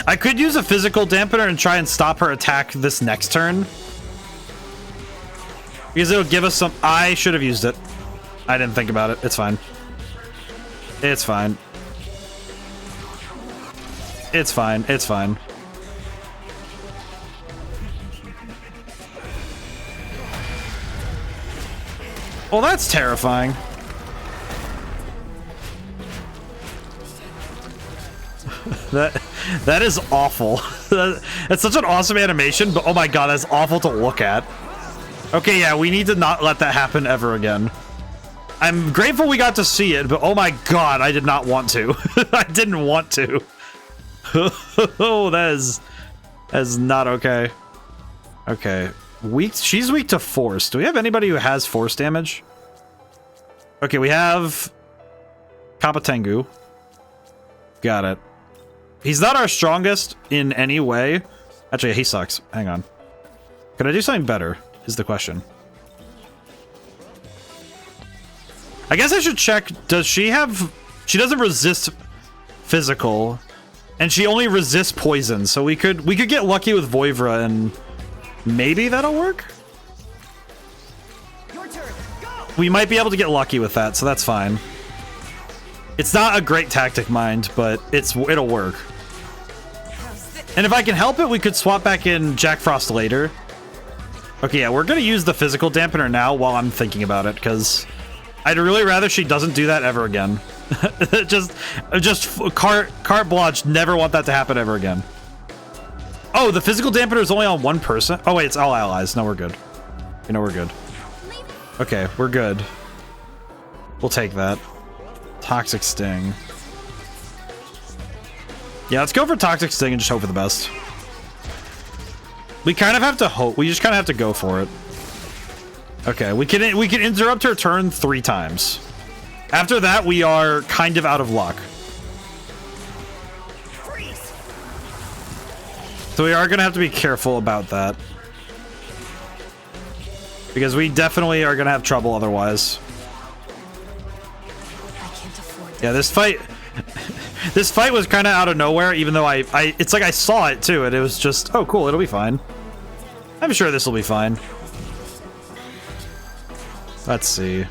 Speaker 1: I could use a physical dampener and try and stop her attack this next turn. Because it'll give us some... I should have used it. I didn't think about it. It's fine. It's fine. It's fine. It's fine. Well, that's terrifying. That is awful. That's such an awesome animation, but oh my god, that's awful to look at. Okay, yeah, we need to not let that happen ever again. I'm grateful we got to see it, but oh my god, I did not want to. I didn't want to. Oh, that is not okay. Okay. Weak. She's weak to force. Do we have anybody who has force damage? Okay, we have Kapatengu. Got it. He's not our strongest in any way. Actually, he sucks. Hang on. Can I do something better? Is the question. I guess I should check. Does she have... She doesn't resist physical. And she only resists poison. So we could get lucky with Voivra and maybe that'll work?
Speaker 2: Your turn. Go!
Speaker 1: We might be able to get lucky with that, so that's fine. It's not a great tactic, mind, but it'll work. And if I can help it, we could swap back in Jack Frost later. Okay, yeah, we're gonna use the physical dampener now while I'm thinking about it, because I'd really rather she doesn't do that ever again. just carte blanche, never want that to happen ever again. Oh, the physical dampener is only on one person? Oh wait, it's all allies. No, we're good. You know, we're good. Okay, we're good. We'll take that. Toxic Sting. Yeah, let's go for Toxic Sting and just hope for the best. We kind of have to hope. We just kind of have to go for it. Okay, we can interrupt her turn 3 times. After that, we are kind of out of luck.
Speaker 2: Freeze.
Speaker 1: So we are going to have to be careful about that. Because we definitely are going to have trouble otherwise.
Speaker 2: I can't afford that.
Speaker 1: Yeah, this fight... This fight was kind of out of nowhere, even though it's like I saw it too, and it was just, oh cool, it'll be fine. I'm sure this will be fine. Let's see.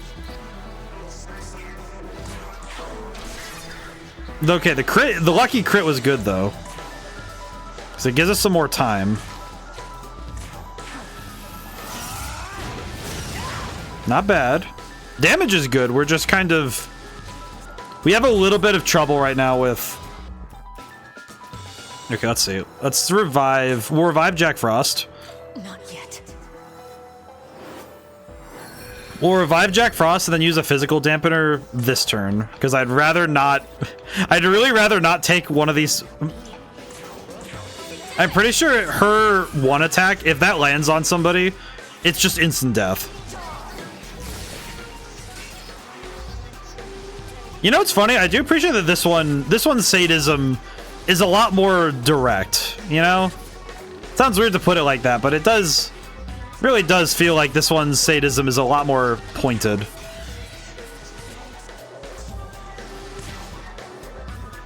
Speaker 1: Okay, the lucky crit was good though. Because it gives us some more time. Not bad. Damage is good, we're just kind of... We have a little bit of trouble right now with... Okay, let's see. Let's revive... We'll revive Jack Frost.
Speaker 2: Not yet.
Speaker 1: We'll revive Jack Frost and then use a physical dampener this turn. Because I'd rather not... I'd really rather not take one of these... I'm pretty sure her one attack, if that lands on somebody, it's just instant death. You know what's funny? I do appreciate that this one's sadism is a lot more direct, you know? Sounds weird to put it like that, but it really does feel like this one's sadism is a lot more pointed.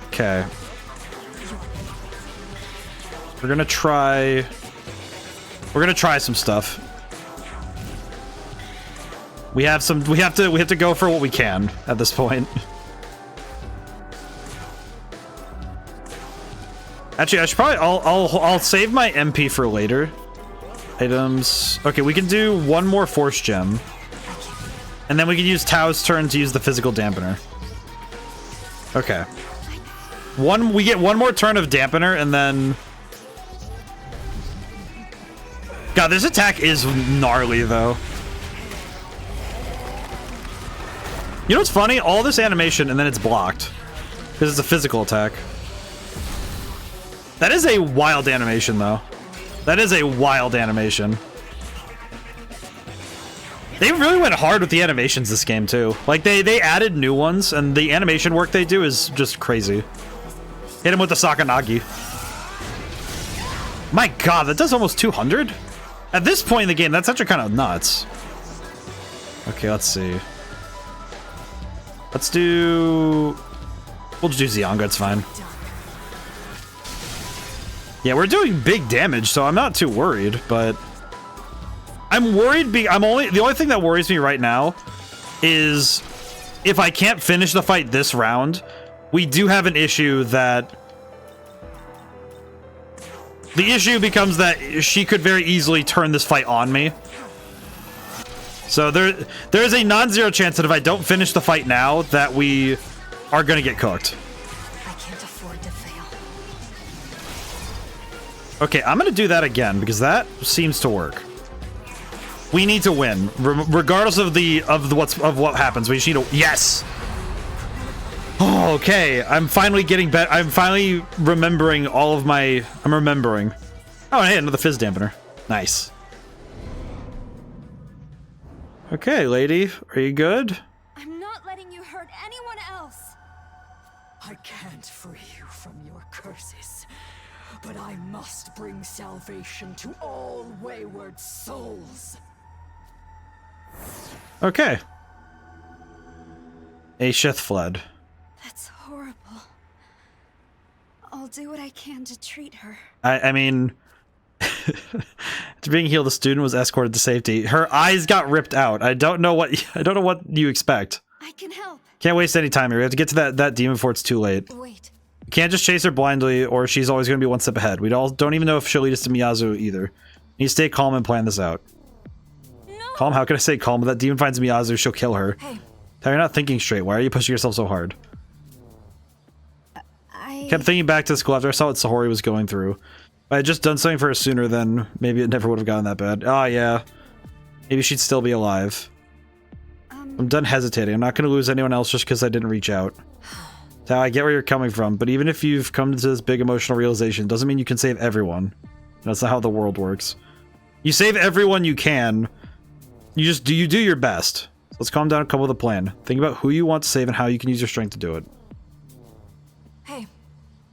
Speaker 1: Okay. We're gonna try some stuff. We have to go for what we can at this point. Actually, I should probably I'll save my MP for later. Items. Okay, we can do one more force gem. And then we can use Tao's turn to use the physical dampener. Okay. We get one more turn of dampener and then... God, this attack is gnarly though. You know what's funny? All this animation and then it's blocked. Because it's a physical attack. That is a wild animation, though. That is a wild animation. They really went hard with the animations this game, too. Like, they added new ones, and the animation work they do is just crazy. Hit him with the Sakanagi. My god, that does almost 200? At this point in the game, that's actually kind of nuts. Okay, let's see. Let's do... We'll just do Zyanga, it's fine. Yeah, we're doing big damage, so I'm not too worried, but I'm worried. The only thing that worries me right now is if I can't finish the fight this round, we do have an issue that the issue becomes that she could very easily turn this fight on me. So there's a non-zero chance that if I don't finish the fight now, that we are gonna get cooked.
Speaker 2: I can't afford to fail.
Speaker 1: Okay, I'm gonna do that again because that seems to work. We need to win, regardless of what happens. We just need to. Yes. Oh, okay. I'm finally getting better. I'm finally remembering all of my. I'm remembering. Oh, hey, another fizz dampener. Nice. Okay, lady, are you good?
Speaker 3: I'm not letting you hurt anyone else.
Speaker 2: I can't free you from your curses, but I must bring salvation to all wayward souls.
Speaker 1: Okay. Asheth fled.
Speaker 3: That's horrible. I'll do what I can to treat her.
Speaker 1: I mean, to being healed, the student was escorted to safety. Her eyes got ripped out. I don't know what you expect.
Speaker 3: I can help.
Speaker 1: Can't waste any time here. We have to get to that demon before it's too late.
Speaker 3: Wait.
Speaker 1: You can't just chase her blindly, or she's always going to be one step ahead. We don't even know if she'll lead us to Miyazu either. You need to stay calm and plan this out.
Speaker 3: No.
Speaker 1: Calm? How can I say calm? If that demon finds Miyazu, she'll kill her.
Speaker 3: Hey.
Speaker 1: You're not thinking straight. Why are you pushing yourself so hard?
Speaker 3: I
Speaker 1: Kept thinking back to the school after I saw what Sahori was going through. If I had just done something for her sooner, then maybe it never would have gotten that bad. Oh, yeah. Maybe she'd still be alive. I'm done hesitating. I'm not going to lose anyone else just because I didn't reach out. Now, I get where you're coming from, but even if you've come to this big emotional realization, doesn't mean you can save everyone. That's not how the world works. You save everyone you can. You do your best. So let's calm down and come up with a plan. Think about who you want to save and how you can use your strength to do it.
Speaker 3: Hey.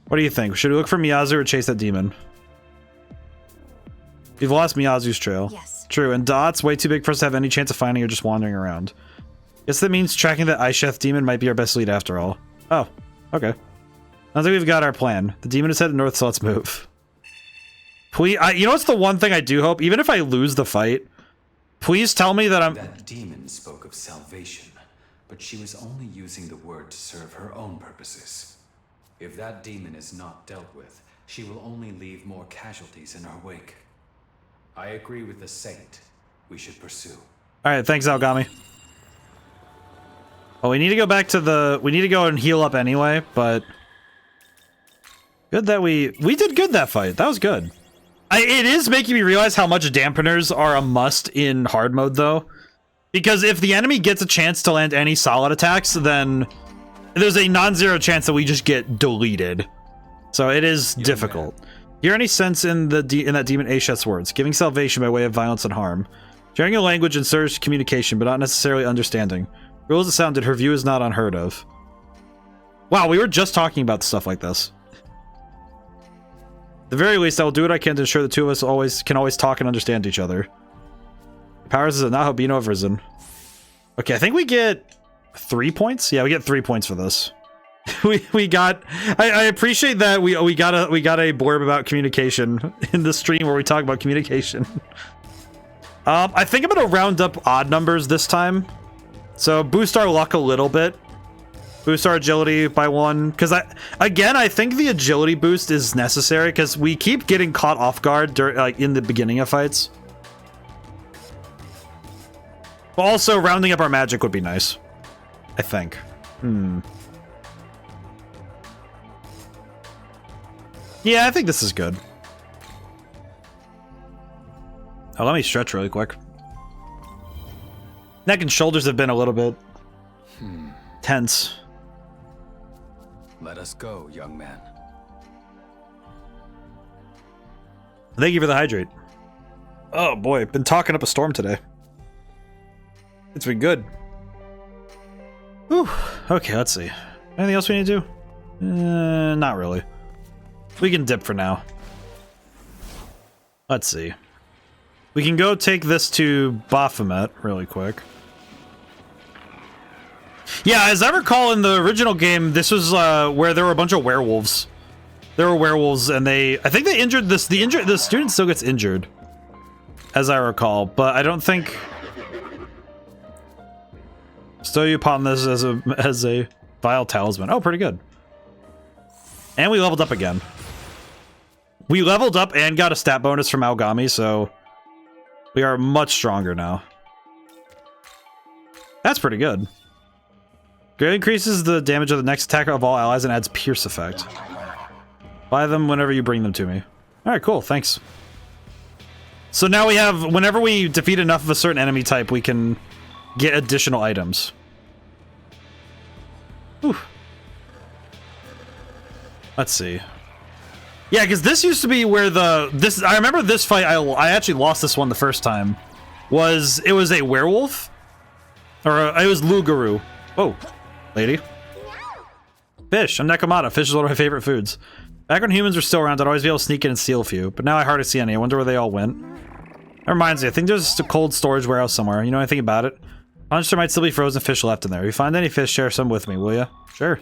Speaker 1: What do you think? Should we look for Miyazu or chase that demon? We've lost Miyazu's trail.
Speaker 3: Yes.
Speaker 1: True, and Dot's way too big for us to have any chance of finding her just wandering around. Guess that means tracking that Asheth demon might be our best lead after all. Oh, okay. I think we've got our plan. The demon is headed north, so let's move. Please, you know what's the one thing I do hope? Even if I lose the fight, please tell me that I'm...
Speaker 4: That demon spoke of salvation, but she was only using the word to serve her own purposes. If that demon is not dealt with, she will only leave more casualties in her wake. I agree with the saint. We should pursue.
Speaker 1: Alright, thanks, Algami. Well, we need to go back to the... We need to go and heal up anyway, but... Good that we did good that fight. That was good. It is making me realize how much dampeners are a must in hard mode, though. Because if the enemy gets a chance to land any solid attacks, then there's a non-zero chance that we just get deleted. So it is difficult. Hear any sense in that demon Asheth's words? Giving salvation by way of violence and harm. Sharing a language ensures communication, but not necessarily understanding. Real as it sounded, her view is not unheard of. Wow, we were just talking about stuff like this. At the very least, I will do what I can to ensure the two of us can always talk and understand each other. Powers of Nahabino have risen. Okay, I think we get 3 points? Yeah, we get 3 points for this. we got... I appreciate that we got a blurb about communication in the stream where we talk about communication. I think I'm gonna round up odd numbers this time. So boost our luck a little bit. Boost our agility by 1. Because I think the agility boost is necessary because we keep getting caught off guard in the beginning of fights. But also rounding up our magic would be nice. I think. Yeah, I think this is good. Oh, let me stretch really quick. Neck and shoulders have been a little bit tense.
Speaker 4: Let us go, young man.
Speaker 1: Thank you for the hydrate. Oh boy, been talking up a storm today. It's been good. Whew. Okay, let's see. Anything else we need to do? Not really. We can dip for now. Let's see. We can go take this to Baphomet really quick. Yeah, as I recall in the original game, this was where there were a bunch of werewolves. There were werewolves, and I think they injured this. The student still gets injured, as I recall, but I don't think. Stow you upon this as a vile talisman. Oh, pretty good. And we leveled up again. We leveled up and got a stat bonus from Megami, so we are much stronger now. That's pretty good. Greatly increases the damage of the next attack of all allies and adds pierce effect. Buy them whenever you bring them to me. Alright, cool, thanks. So now we have, whenever we defeat enough of a certain enemy type, we can get additional items. Whew. Let's see. Yeah, because this used to be where I remember this fight, I actually lost this one the first time. It was a werewolf? Or it was Lugaru. Oh, lady. Fish. I'm Nekomata. Fish is one of my favorite foods. Back when humans were still around, I'd always be able to sneak in and steal a few. But now I hardly see any. I wonder where they all went. That reminds me, I think there's just a cold storage warehouse somewhere. You know anything about it? There might still be frozen fish left in there. If you find any fish, share some with me, will ya? Sure.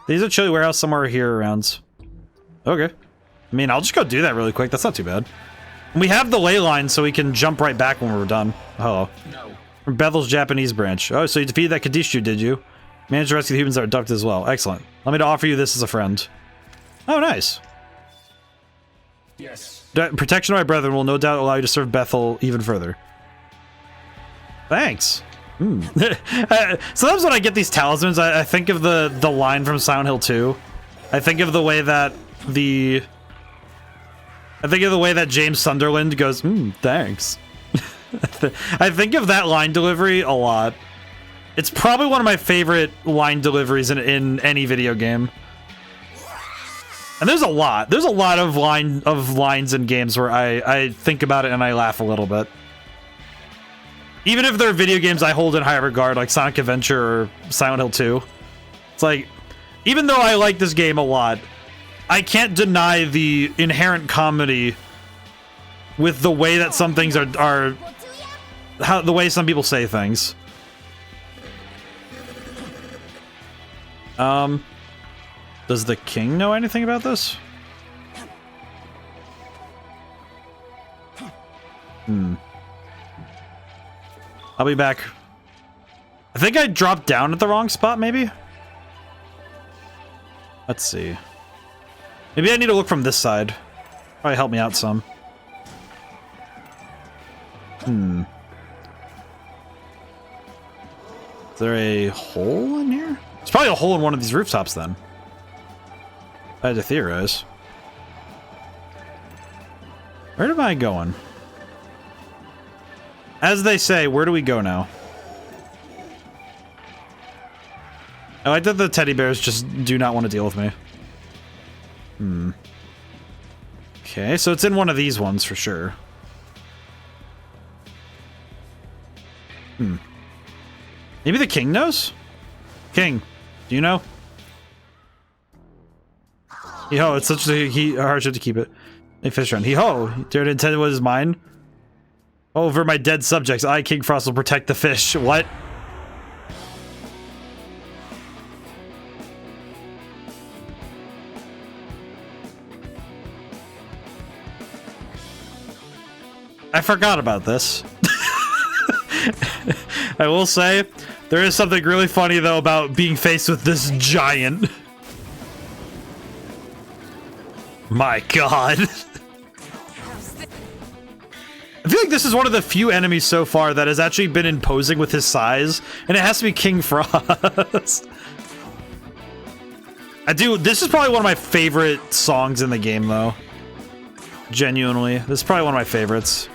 Speaker 1: There's a chilly warehouse somewhere here around. Okay. I mean, I'll just go do that really quick. That's not too bad. And we have the ley line, so we can jump right back when we're done. Oh. No. From Bethel's Japanese branch. Oh, so you defeated that Kadishu, did you? Managed to rescue the humans that are abducted as well. Excellent. Let me to offer you this as a friend. Oh, nice.
Speaker 4: Yes.
Speaker 1: Protection of my brethren will no doubt allow you to serve Bethel even further. Thanks. Sometimes when I get these talismans, I think of the line from Silent Hill 2. I think of the way that James Sunderland goes, thanks. I think of that line delivery a lot. It's probably one of my favorite line deliveries in any video game. And there's a lot. There's a lot of lines in games where I think about it and I laugh a little bit. Even if they're video games I hold in high regard, like Sonic Adventure or Silent Hill 2. It's like, even though I like this game a lot, I can't deny the inherent comedy with the way that some things are the way some people say things. Does the king know anything about this? I'll be back. I think I dropped down at the wrong spot, maybe? Let's see. Maybe I need to look from this side. Probably help me out some. Is there a hole in here? There's probably a hole in one of these rooftops, then. I had to theorize. Where am I going? As they say, where do we go now? I like that the teddy bears just do not want to deal with me. Okay, so it's in one of these ones for sure. Maybe the king knows? King, do you know? Hee-ho, it's such a hardship to keep it. A fish run. Hee-ho, dared intended what is mine? Over my dead subjects, I, King Frost, will protect the fish. What? I forgot about this. I will say, there is something really funny, though, about being faced with this giant. My god. I feel like this is one of the few enemies so far that has actually been imposing with his size, and it has to be King Frost. This is probably one of my favorite songs in the game, though. Genuinely. This is probably one of my favorites.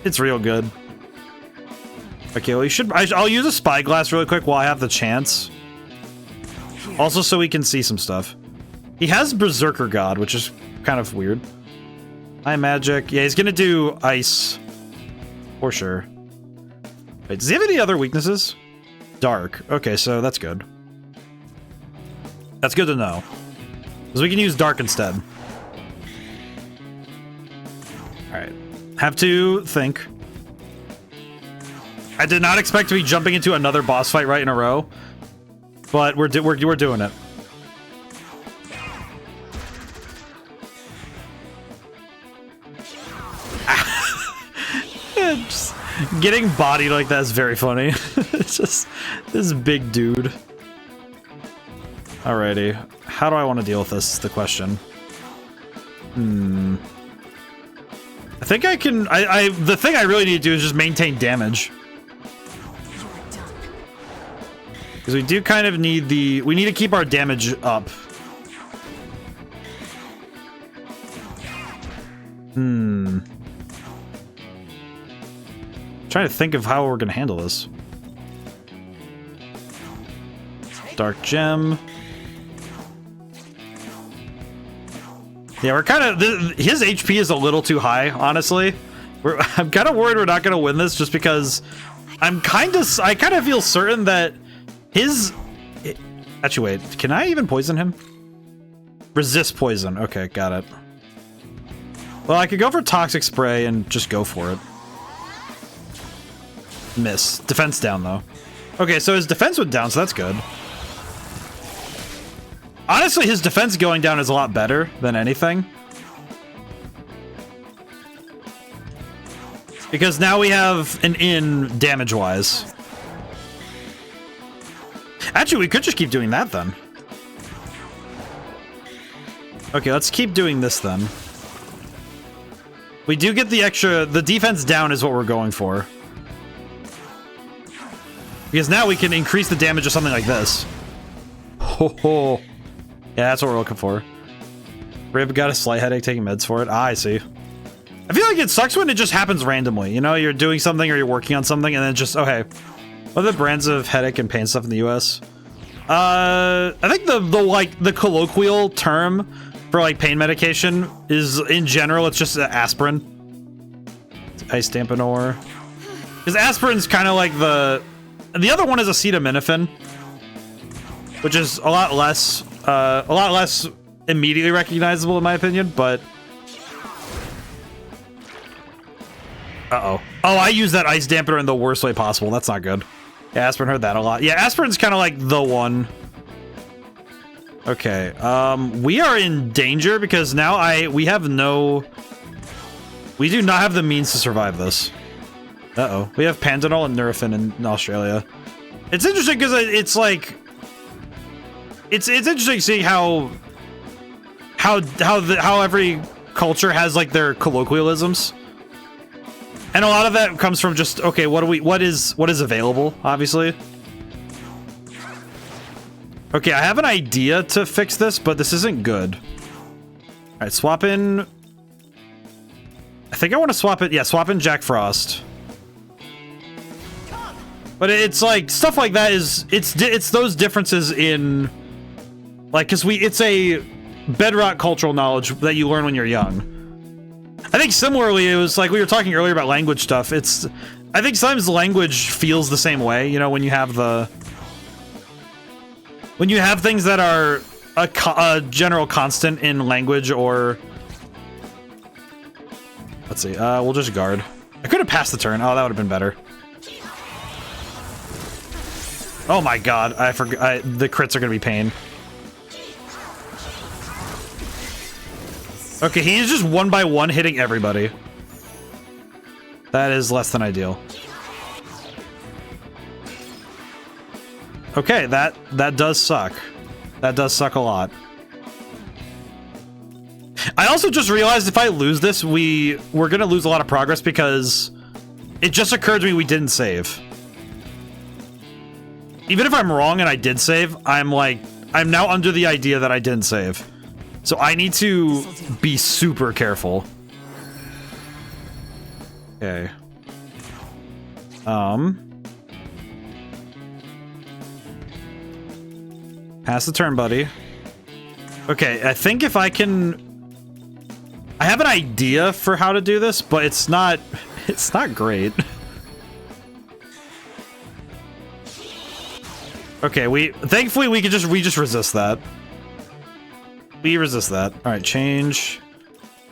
Speaker 1: It's real good. Okay, well, I'll use a spyglass really quick while I have the chance. Also, so we can see some stuff. He has Berserker God, which is kind of weird. High magic. Yeah, he's gonna do ice. For sure. Wait, does he have any other weaknesses? Dark. Okay, so that's good. That's good to know. Because we can use dark instead. Alright. Have to think. I did not expect to be jumping into another boss fight right in a row, but we're doing it. Just getting bodied like that is very funny. It's just this big dude. Alrighty, how do I want to deal with this? Is the question. I think I can. The thing I really need to do is just maintain damage. Because we do kind of need the... We need to keep our damage up. Trying to think of how we're going to handle this. Dark Gem. Yeah, we're kind of... His HP is a little too high, honestly. I'm kind of worried we're not going to win this just because I kind of feel certain that his... Actually, wait. Can I even poison him? Resist poison. Okay, got it. Well, I could go for Toxic Spray and just go for it. Miss. Defense down, though. Okay, so his defense went down, so that's good. Honestly, his defense going down is a lot better than anything. Because now we have an in damage-wise. Actually, we could just keep doing that, then. Okay, let's keep doing this, then. We do get the extra... The defense down is what we're going for. Because now we can increase the damage of something like this. Ho ho. Yeah, that's what we're looking for. Rib got a slight headache taking meds for it. Ah, I see. I feel like it sucks when it just happens randomly. You know, you're doing something or you're working on something and then just, okay. What are the brands of headache and pain stuff in the US? I think the colloquial term for like pain medication is in general, it's just aspirin. Ice Dampenor. Because aspirin's kind of like the other one is acetaminophen, which is a lot less immediately recognizable in my opinion, but uh-oh. Oh, I use that ice dampener in the worst way possible. That's not good. Yeah, aspirin heard that a lot. Yeah, aspirin's kind of like the one. Okay, we are in danger because now we do not have the means to survive this. Uh-oh. We have Panadol and Nurofen in Australia. It's interesting because it's like... It's interesting seeing how every culture has like their colloquialisms. And a lot of that comes from just, okay, what is available, obviously. Okay, I have an idea to fix this, but this isn't good. All right, swap in... I think I want to swap it. Yeah, swap in Jack Frost. But it's like, stuff like that is... It's those differences in... Like, because it's a bedrock cultural knowledge that you learn when you're young. I think similarly, it was like we were talking earlier about language stuff. I think sometimes language feels the same way, you know, when you have things that are a general constant in language or... Let's see, we'll just guard. I could have passed the turn. Oh, that would have been better. Oh my god, I forgot. The crits are going to be pain. Okay, he's just one by one hitting everybody. That is less than ideal. Okay, that does suck. That does suck a lot. I also just realized if I lose this, we're gonna lose a lot of progress because it just occurred to me we didn't save. Even if I'm wrong and I did save, I'm now under the idea that I didn't save. So I need to be super careful. Okay. Pass the turn, buddy. Okay, I think if I can... I have an idea for how to do this, but it's not great. Okay, thankfully we just resist that. We resist that. All right, change.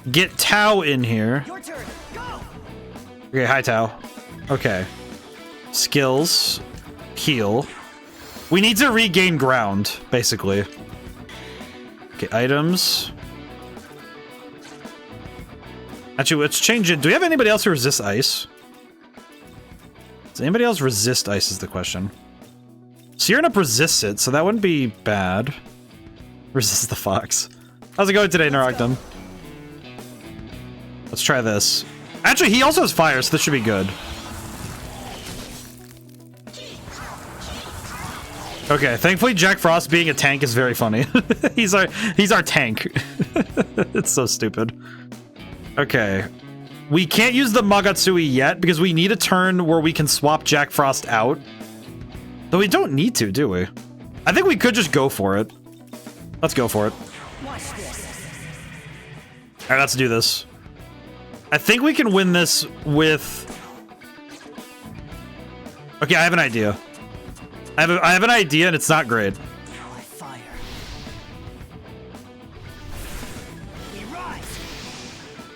Speaker 1: Get Tao in here.
Speaker 2: Your turn. Go.
Speaker 1: Okay, hi Tao. Okay. skills, heal. We need to regain ground, basically. Okay, items. Actually, let's change it. Do we have anybody else who resists ice? Does anybody else resist ice is the question. Cyrenup resists it, so that wouldn't be bad. Resists the fox. How's it going today, Narogdom? Let's try this. Actually, he also has fire, so this should be good. Okay, thankfully Jack Frost being a tank is very funny. he's our tank. It's so stupid. Okay. We can't use the Magatsui yet because we need a turn where we can swap Jack Frost out. Though we don't need to, do we? I think we could just go for it. Let's go for it. Alright, let's do this. I think we can win this with... Okay, I have an idea. I have an idea and it's not great.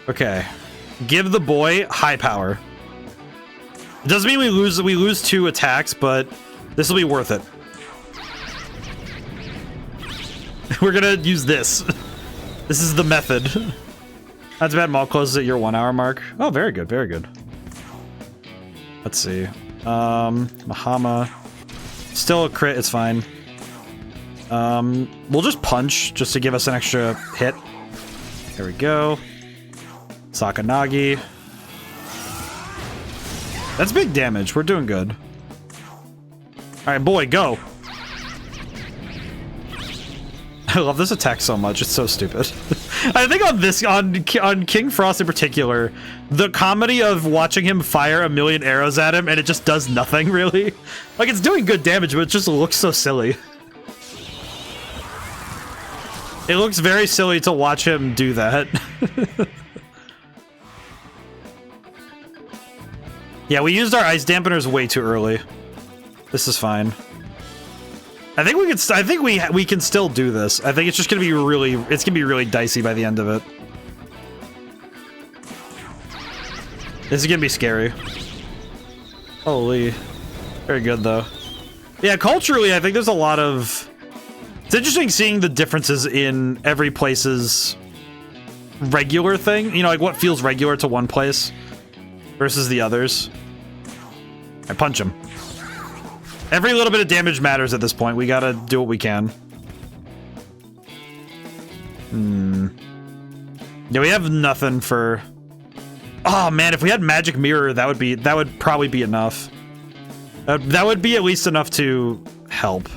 Speaker 1: Okay. Give the boy high power. It doesn't mean we lose 2 attacks, but this will be worth it. We're gonna use this. This is the method. That's bad. Mall closes at your 1 hour mark. Oh, very good, very good. Let's see. Mahama. Still a crit, it's fine. We'll just punch just to give us an extra hit. There we go. Sakanagi. That's big damage. We're doing good. Alright, boy, go. I love this attack so much. It's so stupid. I think on King Frost in particular, the comedy of watching him fire a million arrows at him and it just does nothing, really. Like, it's doing good damage, but it just looks so silly. It looks very silly to watch him do that. Yeah, we used our ice dampeners way too early. This is fine. I think we can. I think we can still do this. I think it's just gonna be really. It's gonna be really dicey by the end of it. This is gonna be scary. Holy, very good though. Yeah, culturally, I think there's a lot of. It's interesting seeing the differences in every place's regular thing. You know, like what feels regular to one place versus the others. I punch him. Every little bit of damage matters at this point. We gotta do what we can. Yeah, we have nothing for... Oh man, if we had Magic Mirror, that would probably be enough. That would be at least enough to help.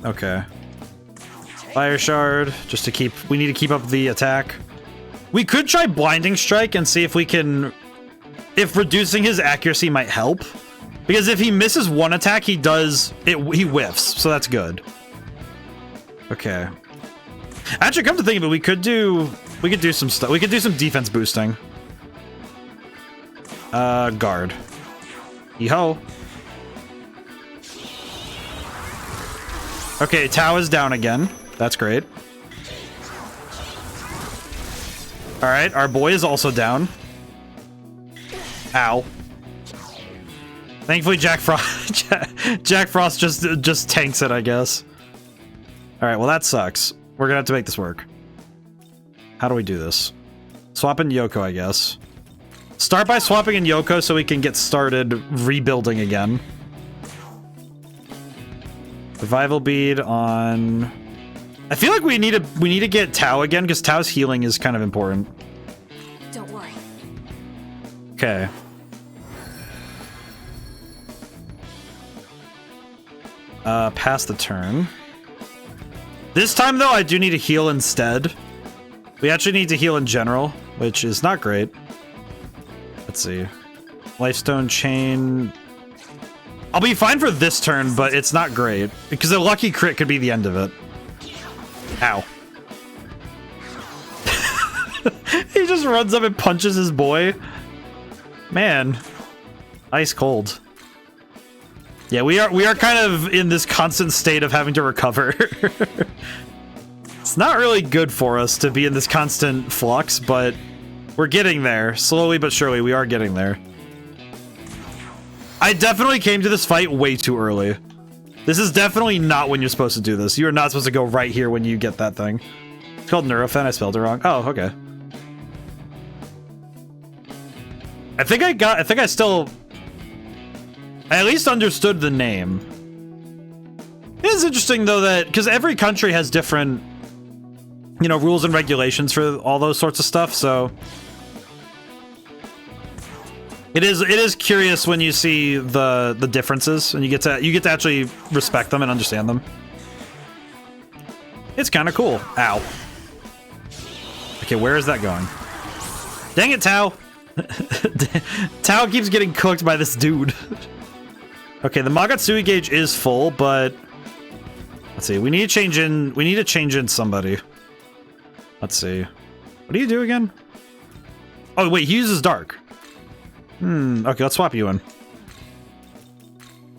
Speaker 1: Okay. Fire Shard, just to keep... We need to keep up the attack. We could try Blinding Strike and see if we can... If reducing his accuracy might help. Because if he misses one attack, he whiffs, so that's good. Okay. Actually, come to think of it, we could do some stuff. We could do some defense boosting. Guard. Yeehaw. Okay, Tao is down again. That's great. Alright, our boy is also down. Ow. Thankfully, Jack Frost just tanks it, I guess. Alright, well that sucks. We're gonna have to make this work. How do we do this? Swap in Yoko, I guess. Start by swapping in Yoko so we can get started rebuilding again. Revival bead on... I feel like we need to get Tao again because Tao's healing is kind of important.
Speaker 3: Don't worry.
Speaker 1: Okay. Pass the turn. This time, though, I do need to heal instead. We actually need to heal in general, which is not great. Let's see. Lifestone Chain. I'll be fine for this turn, but it's not great. Because a lucky crit could be the end of it. Ow. He just runs up and punches his boy. Man. Ice cold. Yeah, we are kind of in this constant state of having to recover. It's not really good for us to be in this constant flux, but We're getting there. Slowly but surely, we are getting there. I definitely came to this fight way too early. This is definitely not when you're supposed to do this. You are not supposed to go right here when you get that thing. It's called Neurofen. I spelled it wrong. Oh, okay. I at least understood the name. It is interesting though that, because every country has different, you know, rules and regulations for all those sorts of stuff, so it is curious when you see the differences and you get to actually respect them and understand them. It's kind of cool. Ow. Okay, where is that going? Dang it, Tao. Tao keeps getting cooked by this dude. Okay, the Magatsui gauge is full, but let's see. We need to change in somebody. Let's see. What do you do again? Oh wait, he uses dark. Okay, let's swap you in.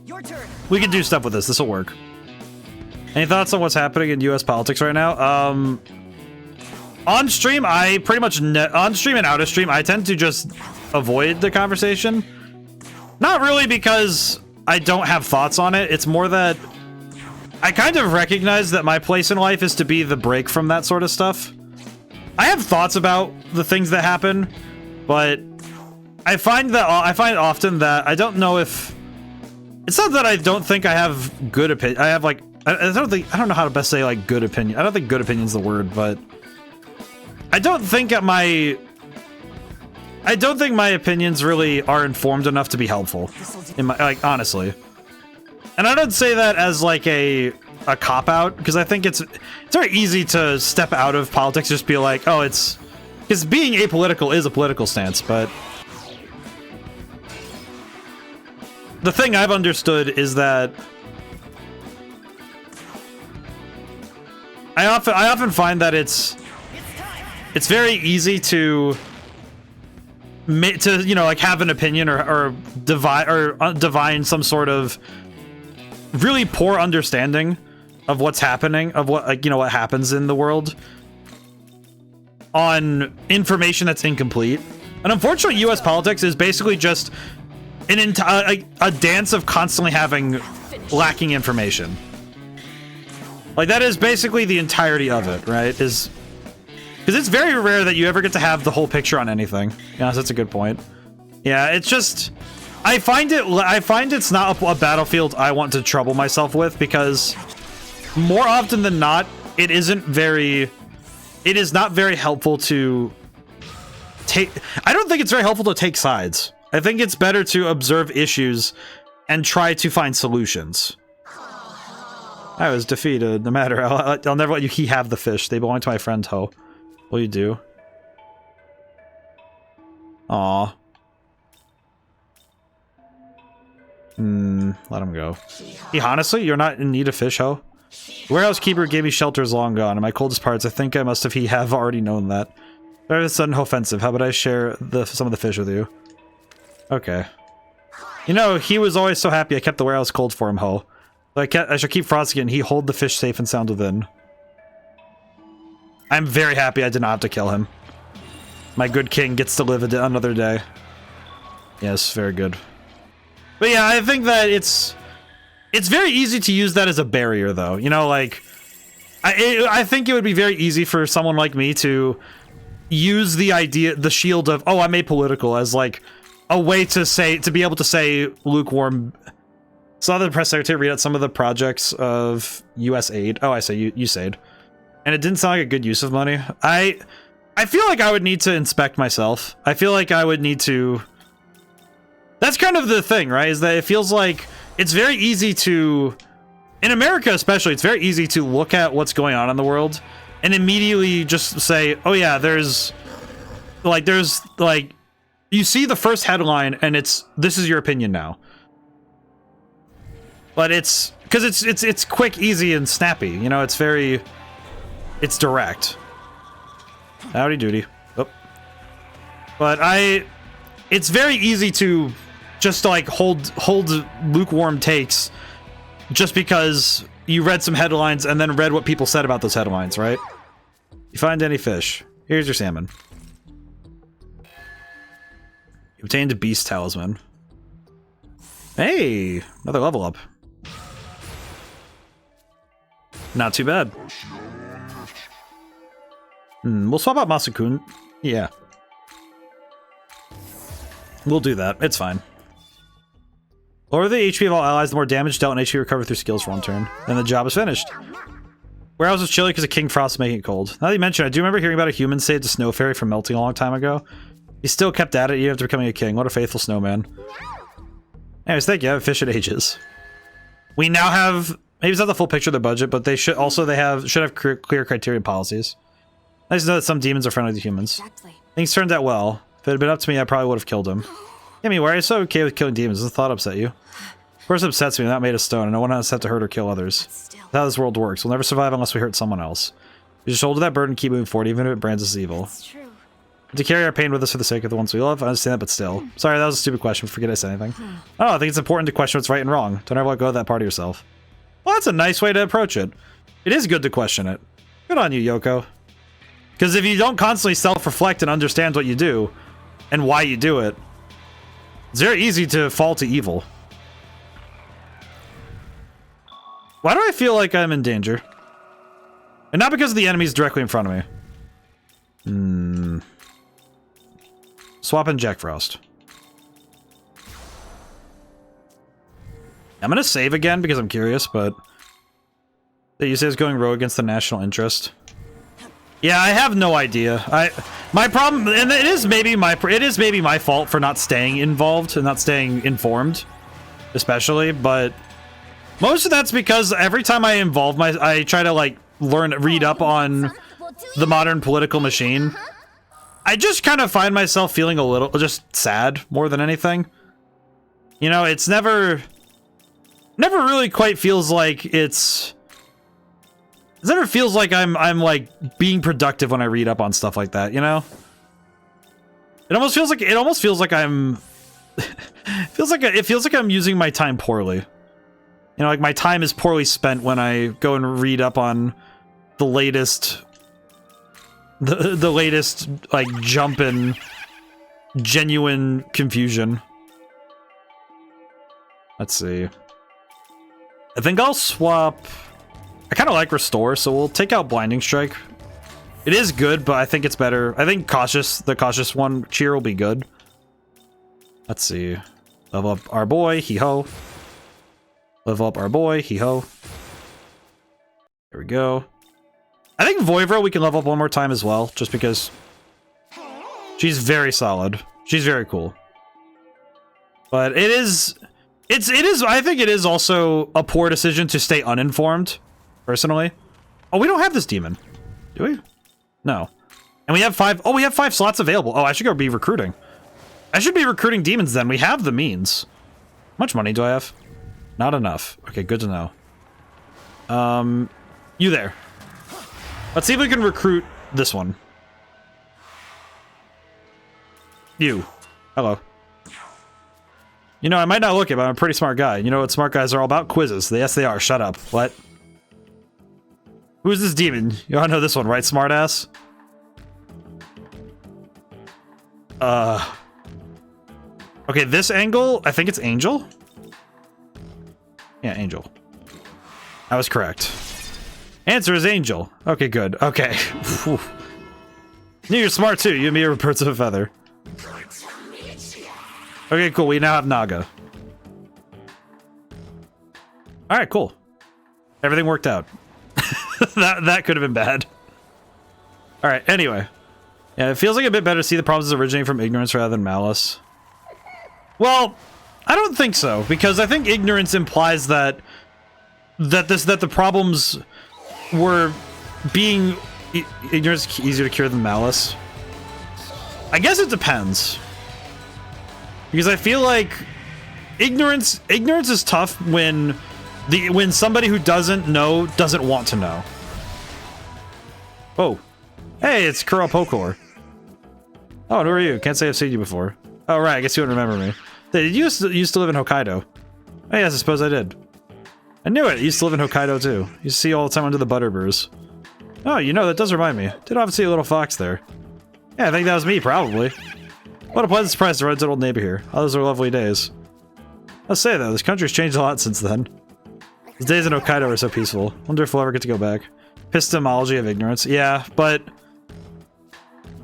Speaker 2: Your turn.
Speaker 1: We can do stuff with this. This will work. Any thoughts on what's happening in US politics right now? On stream, I pretty much on stream and out of stream, I tend to just avoid the conversation. Not really because I don't have thoughts on it. It's more that I kind of recognize that my place in life is to be the break from that sort of stuff. I have thoughts about the things that happen, but I find often that I don't know if it's not that I don't think I have good opinion. I have like I don't know how to best say like good opinion. I don't think good opinion's the word, but I don't think my opinions really are informed enough to be helpful. In my, like, honestly. And I don't say that as like a cop-out, because I think it's very easy to step out of politics, just be like, oh, it's because being apolitical is a political stance, but the thing I've understood is that I often find that it's very easy to you know, like have an opinion or divine some sort of really poor understanding of what's happening, of what, like, you know, what happens in the world on information that's incomplete. And unfortunately, US politics is basically just a dance of constantly having lacking information. Like, that is basically the entirety of it, right? Is because it's very rare that you ever get to have the whole picture on anything. Yeah, that's a good point. Yeah, it's just I find it's not a battlefield I want to trouble myself with, because more often than not, it is not very helpful to take. I don't think it's very helpful to take sides. I think it's better to observe issues and try to find solutions. I was defeated. No matter, I'll never let you have the fish. They belong to my friend Ho. What do you do? Aw. Let him go. Hey, honestly, you're not in need of fish, Ho. The warehouse keeper gave me shelter is long gone, and my coldest parts, I think I must have already known that. Rather than sudden offensive, how about I share some of the fish with you? Okay. You know, he was always so happy I kept the warehouse cold for him, Ho. I shall keep frosty and he hold the fish safe and sound within. I'm very happy I did not have to kill him. My good king gets to live another day. Yes, very good. But yeah, I think that it's very easy to use that as a barrier, though. You know, like, I think it would be very easy for someone like me to use the shield of, oh, I'm apolitical, as like a way to be able to say lukewarm. Saw the press secretary read out some of the projects of US aid. Oh, I say USAID. And it didn't sound like a good use of money. I feel like I would need to inspect myself. I feel like I would need to... That's kind of the thing, right? Is that it feels like it's very easy to... In America especially, it's very easy to look at what's going on in the world and immediately just say, oh yeah, there's you see the first headline and this is your opinion now. But it's because it's quick, easy, and snappy. You know, it's direct. Howdy doody. Oh. But it's very easy to just like hold lukewarm takes just because you read some headlines and then read what people said about those headlines, right? You find any fish? Here's your salmon. You obtained a beast talisman. Hey, another level up. Not too bad. We'll swap out Masakun. Yeah. We'll do that. It's fine. Lower the HP of all allies, the more damage dealt and HP recovered through skills for one turn. Then the job is finished. Warehouse was chilly because of King Frost making it cold. Now that you mention it, I do remember hearing about a human saved a snow fairy from melting a long time ago. He still kept at it even after becoming a king. What a faithful snowman. Anyways, thank you. I haven't fished in ages. We now have... Maybe it's not the full picture of their budget, but they should also should have clear criteria policies. Nice to know that some demons are friendly to humans.
Speaker 3: Exactly.
Speaker 1: Things turned out well. If it had been up to me, I probably would have killed him. Yeah, I mean, why are you so okay with killing demons? Does the thought upset you? Of course it upsets me, I'm not made of stone, and no one has had to hurt or kill others. That's how this world works. We'll never survive unless we hurt someone else. We just shoulder that burden and keep moving forward, even if it brands us as evil.
Speaker 3: That's true.
Speaker 1: To carry our pain with us for the sake of the ones we love, I understand that, but still. Sorry, that was a stupid question. Forget I said anything. Oh, I think it's important to question what's right and wrong. Don't ever let go of that part of yourself. Well, that's a nice way to approach it. It is good to question it. Good on you, Yoko. Because if you don't constantly self-reflect and understand what you do, and why you do it, it's very easy to fall to evil. Why do I feel like I'm in danger? And not because the enemy's directly in front of me. Swap in Jack Frost. I'm gonna save again because I'm curious, but you say it's going rogue against the national interest. Yeah, I have no idea. My problem, and it is maybe my fault for not staying involved and not staying informed, especially. But most of that's because every time I I try to like read up on the modern political machine. I just kind of find myself feeling a little just sad more than anything. You know, it's never really quite feels like it never feels like I'm like being productive when I read up on stuff like that, you know? It almost feels like I'm it feels like I'm using my time poorly. You know, like my time is poorly spent when I go and read up on the latest like jump in genuine confusion. Let's see. I think I'll swap. I kind of like Restore, so we'll take out Blinding Strike. It is good, but I think it's better. I think the cautious one, Cheer, will be good. Let's see. Level up our boy, hee-ho. Level up our boy, hee-ho. There we go. I think Voivra we can level up one more time as well, just because she's very solid. She's very cool. But I think it is also a poor decision to stay uninformed, personally. Oh, we don't have this demon. Do we? No. And we have 5 slots available. Oh, I should go be recruiting. I should be recruiting demons then. We have the means. How much money do I have? Not enough. Okay, good to know. You there. Let's see if we can recruit this one. You. Hello. You know, I might not look it, but I'm a pretty smart guy. You know what smart guys are all about? Quizzes. Yes, they are. Shut up. What? Who's this demon? You all know this one, right, smartass? Okay, this angle, I think it's Angel? Yeah, Angel. I was correct. Answer is Angel. Okay, good. Okay. You're smart too. You and me are birds of a feather. Okay, cool. We now have Naga. Alright, cool. Everything worked out. that could have been bad. Alright, anyway. Yeah, it feels like a bit better to see the problems originating from ignorance rather than malice. Well, I don't think so, because I think ignorance implies that the problems were being... Ignorance is easier to cure than malice. I guess it depends. Because I feel like ignorance is tough when somebody who doesn't know doesn't want to know. Oh. Hey, it's Kurapokor. Oh, and who are you? Can't say I've seen you before. Oh, right, I guess you wouldn't remember me. Did you used to live in Hokkaido? Oh, yes, I suppose I did. I knew it. I used to live in Hokkaido, too. You see you all the time under the Butterburs. Oh, you know, that does remind me. Did obviously see a little fox there. Yeah, I think that was me, probably. What a pleasant surprise to run into an old neighbor here. Oh, those are lovely days. I'll say though, this country's changed a lot since then. These days in Hokkaido are so peaceful. Wonder if we'll ever get to go back. Epistemology of ignorance. Yeah, but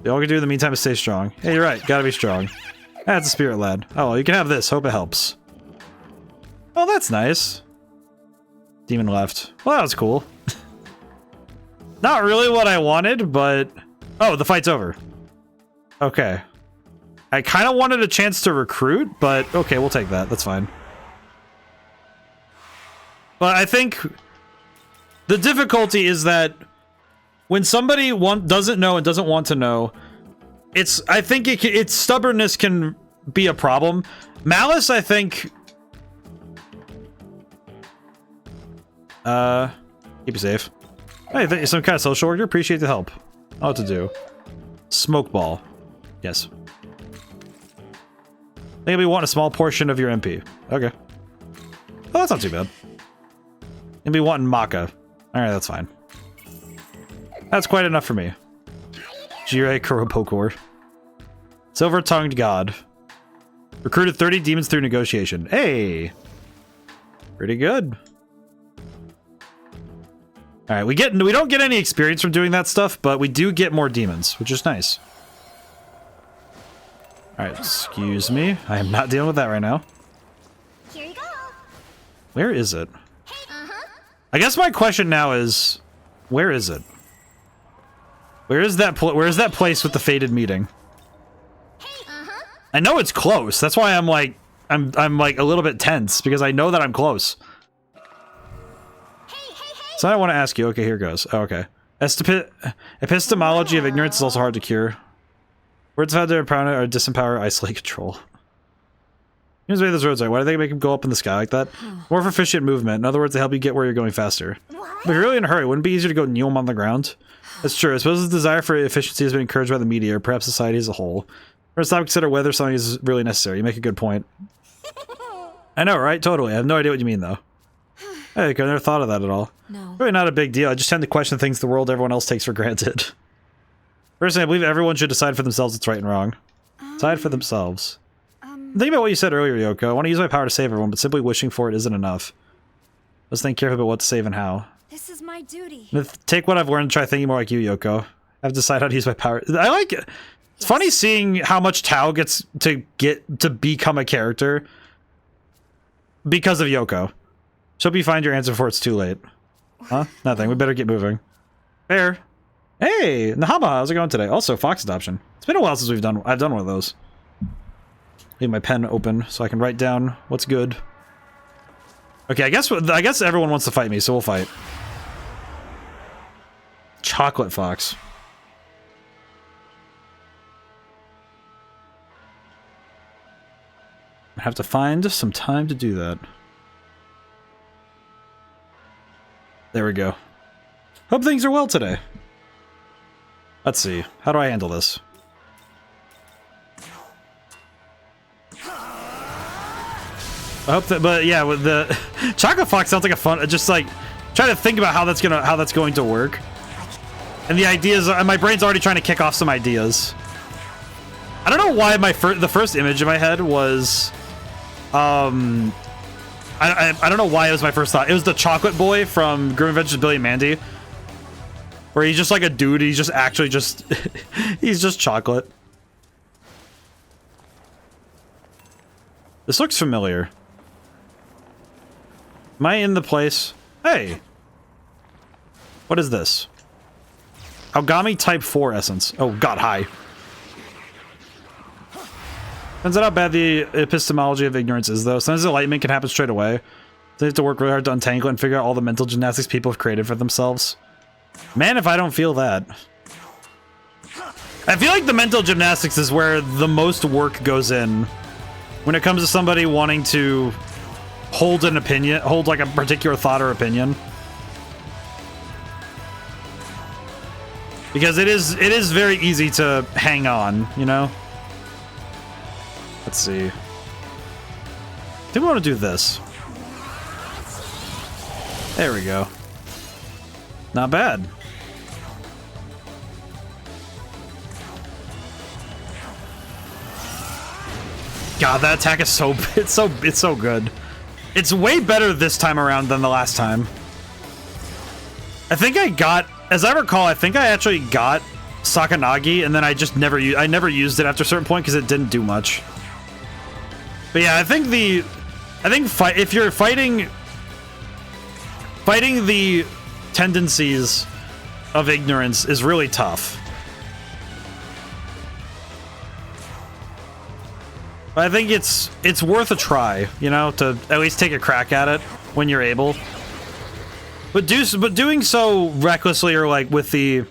Speaker 1: all we can do in the meantime is stay strong. Hey, you're right. Gotta be strong. That's a spirit, lad. Oh, well, you can have this. Hope it helps. Oh, that's nice. Demon left. Well, that was cool. Not really what I wanted, but... Oh, the fight's over. Okay. I kind of wanted a chance to recruit, but okay, we'll take that. That's fine. But I think the difficulty is that when somebody doesn't know and doesn't want to know, I think its stubbornness can be a problem. Malice, I think... keep you safe. Hey, some kind of social worker. Appreciate the help. I know what to do. Smoke ball. Yes. Maybe want a small portion of your MP. Okay. Oh, that's not too bad. Maybe wanting Maka. Alright, that's fine. That's quite enough for me. Jirei Kurapokor. Silver-tongued god. Recruited 30 demons through negotiation. Hey! Pretty good. Alright, we don't get any experience from doing that stuff, but we do get more demons, which is nice. Alright, excuse me. I am not dealing with that right now.
Speaker 3: Here you go.
Speaker 1: Where is it? I guess my question now is, where is it? Where is that place with the fated meeting? I know it's close. That's why I'm like a little bit tense, because I know that I'm close. So I want to ask you. Okay, here goes. Oh, okay. Epistemology of ignorance is also hard to cure. Words of how to empower or disempower, isolate, control. Here's the way those roads are. Why do they make them go up in the sky like that? More for efficient movement. In other words, they help you get where you're going faster. But if you're really in a hurry, wouldn't it be easier to go kneel on the ground? That's true. I suppose the desire for efficiency has been encouraged by the media, or perhaps society as a whole. First time to consider whether something is really necessary. You make a good point. I know, right? Totally. I have no idea what you mean, though. Hey, I never thought of that at all.
Speaker 3: No.
Speaker 1: Really not a big deal. I just tend to question things the world everyone else takes for granted. Personally, I believe everyone should decide for themselves what's right and wrong. Decide for themselves. Think about what you said earlier, Yoko. I want to use my power to save everyone, but simply wishing for it isn't enough. Let's think carefully about what to save and how.
Speaker 3: This is my duty.
Speaker 1: Take what I've learned and try thinking more like you, Yoko. I have to decide how to use my power. I like it. It's funny seeing how much Tao gets to become a character because of Yoko. So hope you find your answer before it's too late. Huh? Nothing. We better get moving. Fair. Hey, Nahama, how's it going today? Also, fox adoption. It's been a while since I've done one of those. Leave my pen open so I can write down what's good. Okay, I guess everyone wants to fight me, so we'll fight. Chocolate fox. I have to find some time to do that. There we go. Hope things are well today. Let's see. How do I handle this? I hope that, but yeah, with the chocolate fox sounds like a fun. Just like trying to think about how that's going to work, and the ideas. My brain's already trying to kick off some ideas. I don't know why the first image in my head was, I don't know why it was my first thought. It was the chocolate boy from Grim Adventures of Billy and Mandy, where he's just like a dude. He's just actually just he's just chocolate. This looks familiar. Am I in the place? Hey! What is this? Algami Type 4 Essence. Oh god, hi. Depends on how bad the epistemology of ignorance is, though. Sometimes enlightenment can happen straight away. They have to work really hard to untangle and figure out all the mental gymnastics people have created for themselves. Man, if I don't feel that. I feel like the mental gymnastics is where the most work goes in when it comes to somebody wanting to hold an opinion, hold like a particular thought or opinion. Because it is very easy to hang on, you know? Let's see. I think we want to do this. There we go. Not bad. God, that attack is it's so good. It's way better this time around than the last time. I think I got, as I recall, I think I actually got Sakanagi, and then I just never used it after a certain point because it didn't do much. But yeah, I think if you're fighting the tendencies of ignorance is really tough. But I think it's worth a try, you know, to at least take a crack at it when you're able. But doing so recklessly, or like with the,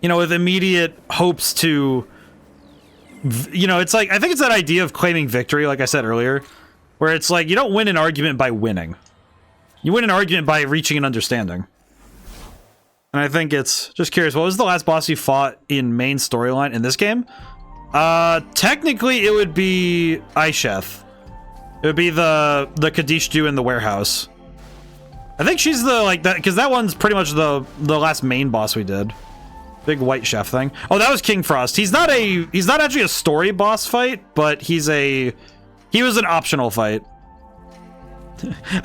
Speaker 1: you know, with immediate hopes to, you know, it's like, I think it's that idea of claiming victory, like I said earlier, where it's like you don't win an argument by winning. You win an argument by reaching an understanding. And I think it's just curious, what was the last boss you fought in main storyline in this game? Technically it would be Aisheth. It would be the Kadishtu in the warehouse. I think she's the, like, that, because that one's pretty much the last main boss we did. Big white chef thing. Oh, that was King Frost. He's not actually a story boss fight, but he was an optional fight.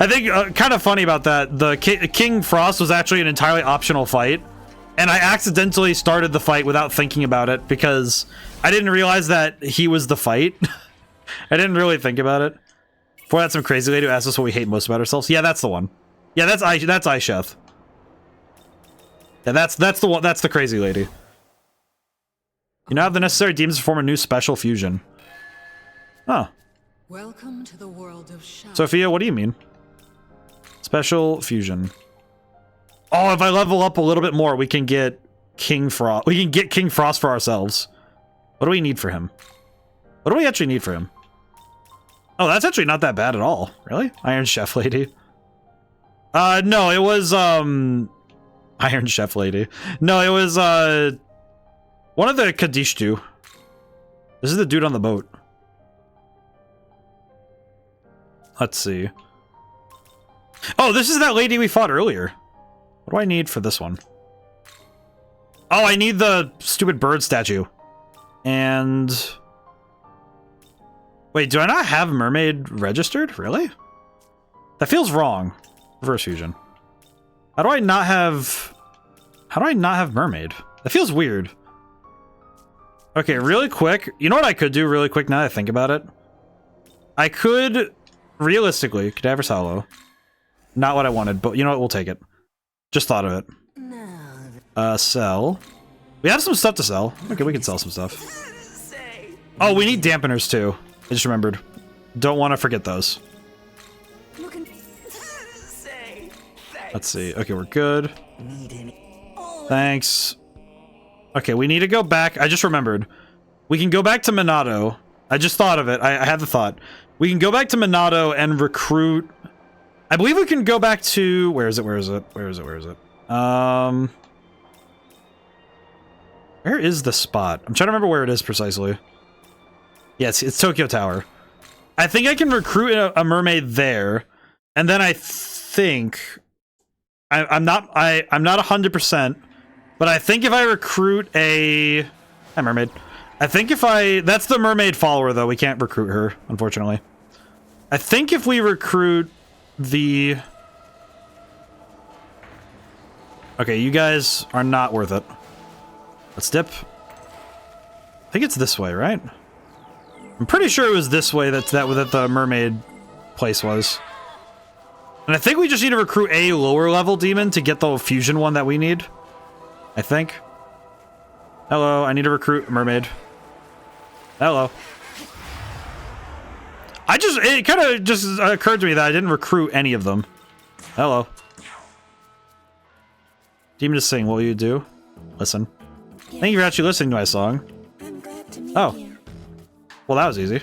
Speaker 1: I think kind of funny about that, the King Frost was actually an entirely optional fight, and I accidentally started the fight without thinking about it because I didn't realize that he was the fight. I didn't really think about it. Before that, some crazy lady who asked us what we hate most about ourselves. Yeah, that's the one. Yeah, that's Aisheth. Yeah, that's the one. That's the crazy lady. You now have the necessary demons to form a new special fusion. Oh.
Speaker 2: Welcome to the world of shadow.
Speaker 1: Sophia, what do you mean? Special fusion. Oh, if I level up a little bit more, we can get King Frost. We can get King Frost for ourselves. What do we need for him? What do we actually need for him? Oh, that's actually not that bad at all. Really? Iron Chef Lady. No, it was, Iron Chef Lady. No, it was, one of the Kadishtu. This is the dude on the boat. Let's see. Oh, this is that lady we fought earlier. What do I need for this one? Oh, I need the stupid bird statue. And... wait, do I not have mermaid registered? Really? That feels wrong. Reverse fusion. How do I not have mermaid? That feels weird. Okay, really quick. You know what I could do really quick now that I think about it? I could, realistically, Cadaver's Hollow. Not what I wanted, but you know what? We'll take it. Just thought of it. Sell. We have some stuff to sell. Okay, we can sell some stuff. Oh, we need dampeners too. I just remembered. Don't want to forget those. Let's see. Okay, we're good. Thanks. Okay, we need to go back. I just remembered. We can go back to Minato. I just thought of it. I had the thought. We can go back to Minato and recruit... I believe we can go back to... Where is it? Where is it? Where is it? Where is it? Where is the spot? I'm trying to remember where it is precisely. Yeah, it's Tokyo Tower. I think I can recruit a mermaid there, and then I think... I'm not 100%, but I think if I recruit a... Hi, mermaid. I think if I... That's the mermaid follower, though. We can't recruit her, unfortunately. I think if we recruit the... Okay, you guys are not worth it. Let's dip. I think it's this way, right? I'm pretty sure it was this way that the mermaid place was. And I think we just need to recruit a lower level demon to get the fusion one that we need. I think. Hello, I need to recruit a mermaid. Hello. It kind of just occurred to me that I didn't recruit any of them. Hello. Demon to sing, what will you do? Listen. Thank you for actually listening to my song. Oh. Well, that was easy.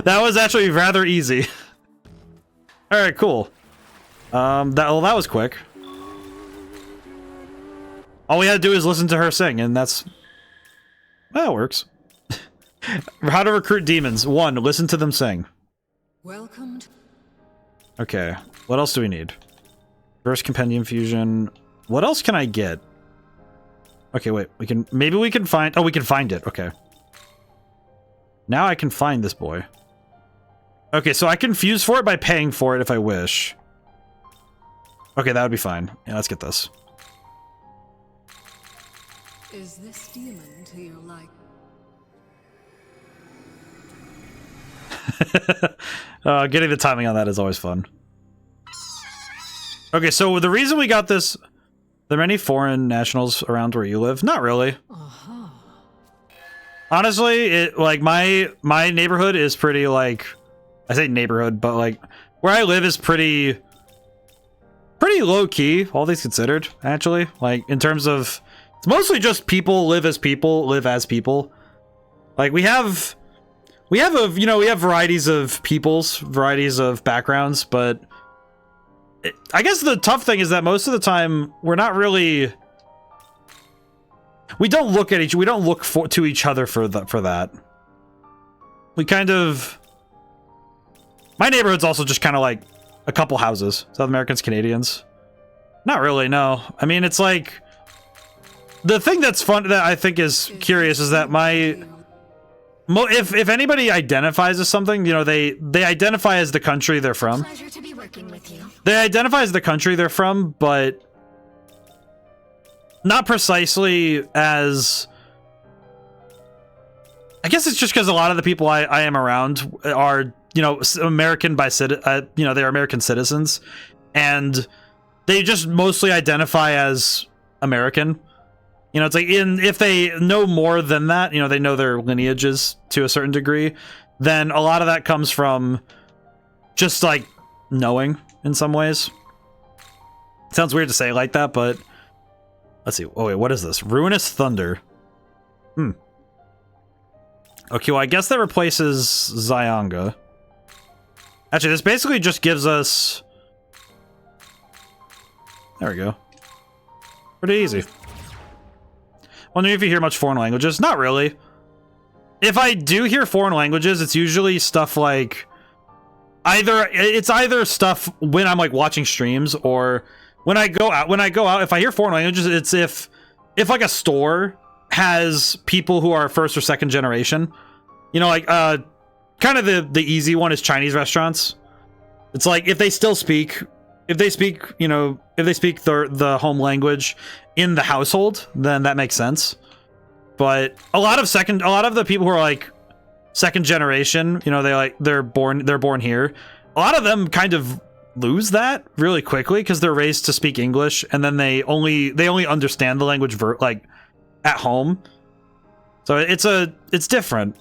Speaker 1: That was actually rather easy. Alright, cool. That was quick. All we had to do is listen to her sing, and that's... That works. How to recruit demons. 1, listen to them sing.
Speaker 2: Welcome to...
Speaker 1: Okay, what else do we need? First compendium fusion. What else can I get? Okay, wait, maybe we can find... Oh, we can find it, okay. Now I can find this boy. Okay, so I can fuse for it by paying for it if I wish. Okay, that would be fine. Yeah, let's get this.
Speaker 2: Is this demon to your like?
Speaker 1: Getting the timing on that is always fun. Okay, so the reason we got this... There many foreign nationals around where you live? Not really. Honestly, it like my neighborhood is pretty like... I say neighborhood, but like where I live is pretty low-key, all things considered, actually. Like in terms of... It's mostly just people live as people. Like we have varieties of peoples, varieties of backgrounds, but I guess the tough thing is that most of the time we're not really, we don't look to each other for that. We kind of, my neighborhood's also just kind of like a couple houses. South Americans, Canadians. Not really, no. I mean, it's like, the thing that's fun, that I think is curious, is that if anybody identifies as something, you know, they identify as the country they're from.
Speaker 3: Pleasure to be working with you.
Speaker 1: They identify as the country they're from, but not precisely as... I guess it's just because a lot of the people I am around are, you know, American by you know, they're American citizens, and they just mostly identify as American. You know, it's like if they know more than that, you know, they know their lineages to a certain degree, then a lot of that comes from just like knowing in some ways. Sounds weird to say it like that, but let's see. Oh wait, what is this? Ruinous Thunder. Okay, well I guess that replaces Zyanga. Actually, this basically just gives us... There we go. Pretty easy. Wondering if you hear much foreign languages? Not really. If I do hear foreign languages, it's usually stuff like it's either stuff when I'm like watching streams, or when I go out. If I hear foreign languages, it's if like a store has people who are first or second generation. You know, like kind of the easy one is Chinese restaurants. It's like if they speak the home language in the household, then that makes sense. But a lot of the people who are like second generation, you know, they're born here. A lot of them kind of lose that really quickly because they're raised to speak English, and then they only understand the language like at home. So it's different.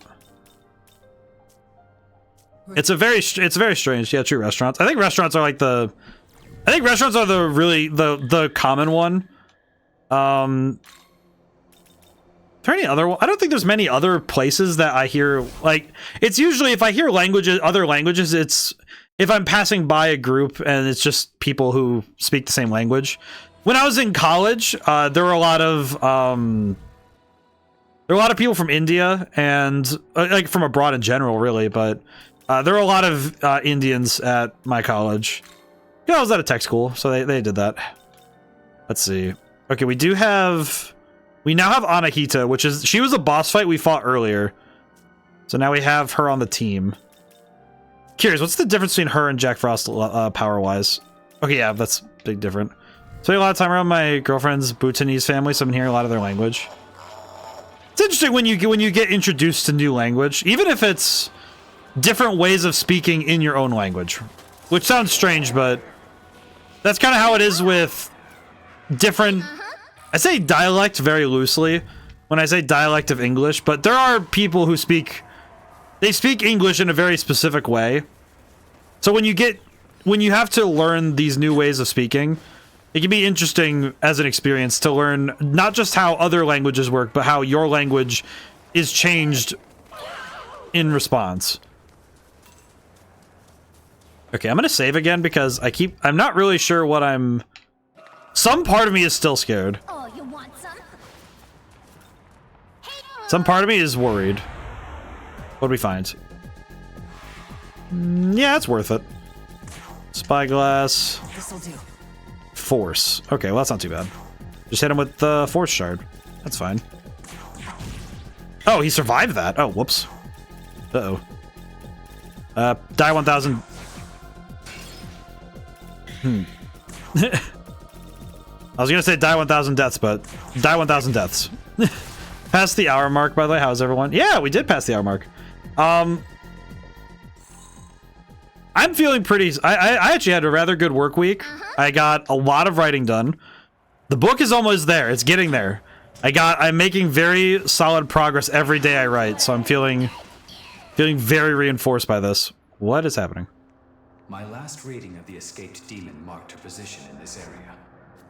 Speaker 1: It's very strange. Yeah, true. Restaurants. I think restaurants are the common one. Is there any other one? I don't think there's many other places that I hear, like, it's usually if I hear other languages, it's if I'm passing by a group and it's just people who speak the same language. When I was in college, there were a lot of people from India and like from abroad in general, really, but there were a lot of Indians at my college. Yeah, I was at a tech school, so they did that. Let's see. Okay, we now have Anahita, she was a boss fight we fought earlier. So now we have her on the team. Curious, what's the difference between her and Jack Frost power-wise? Okay, yeah, that's big different. Spending a lot of time around my girlfriend's Bhutanese family, so I'm hearing a lot of their language. It's interesting when you get introduced to new language, even if it's different ways of speaking in your own language. Which sounds strange, but that's kind of how it is with different... I say dialect very loosely when I say dialect of English, but there are people who speak English in a very specific way. So when you have to learn these new ways of speaking, it can be interesting as an experience to learn not just how other languages work, but how your language is changed in response. Okay, I'm gonna save again because I'm not really sure what some part of me is still scared.
Speaker 3: Oh, you want some?
Speaker 1: Some part of me is worried. What do we find? Yeah, it's worth it. Spyglass.
Speaker 2: This'll do.
Speaker 1: Force. Okay, well that's not too bad. Just hit him with the force shard. That's fine. Oh, he survived that. Oh, whoops. Uh-oh. Die 1000. I was gonna say die 1000 deaths, but die 1000 deaths. Past the hour mark, by the way. How's everyone? Yeah, we did pass the hour mark. I'm feeling pretty... I actually had a rather good work week. I got a lot of writing done. The book is almost there. It's getting there. I'm making very solid progress every day I write, so I'm feeling very reinforced by this. What is happening?
Speaker 4: My last reading of the escaped demon marked her position in this area.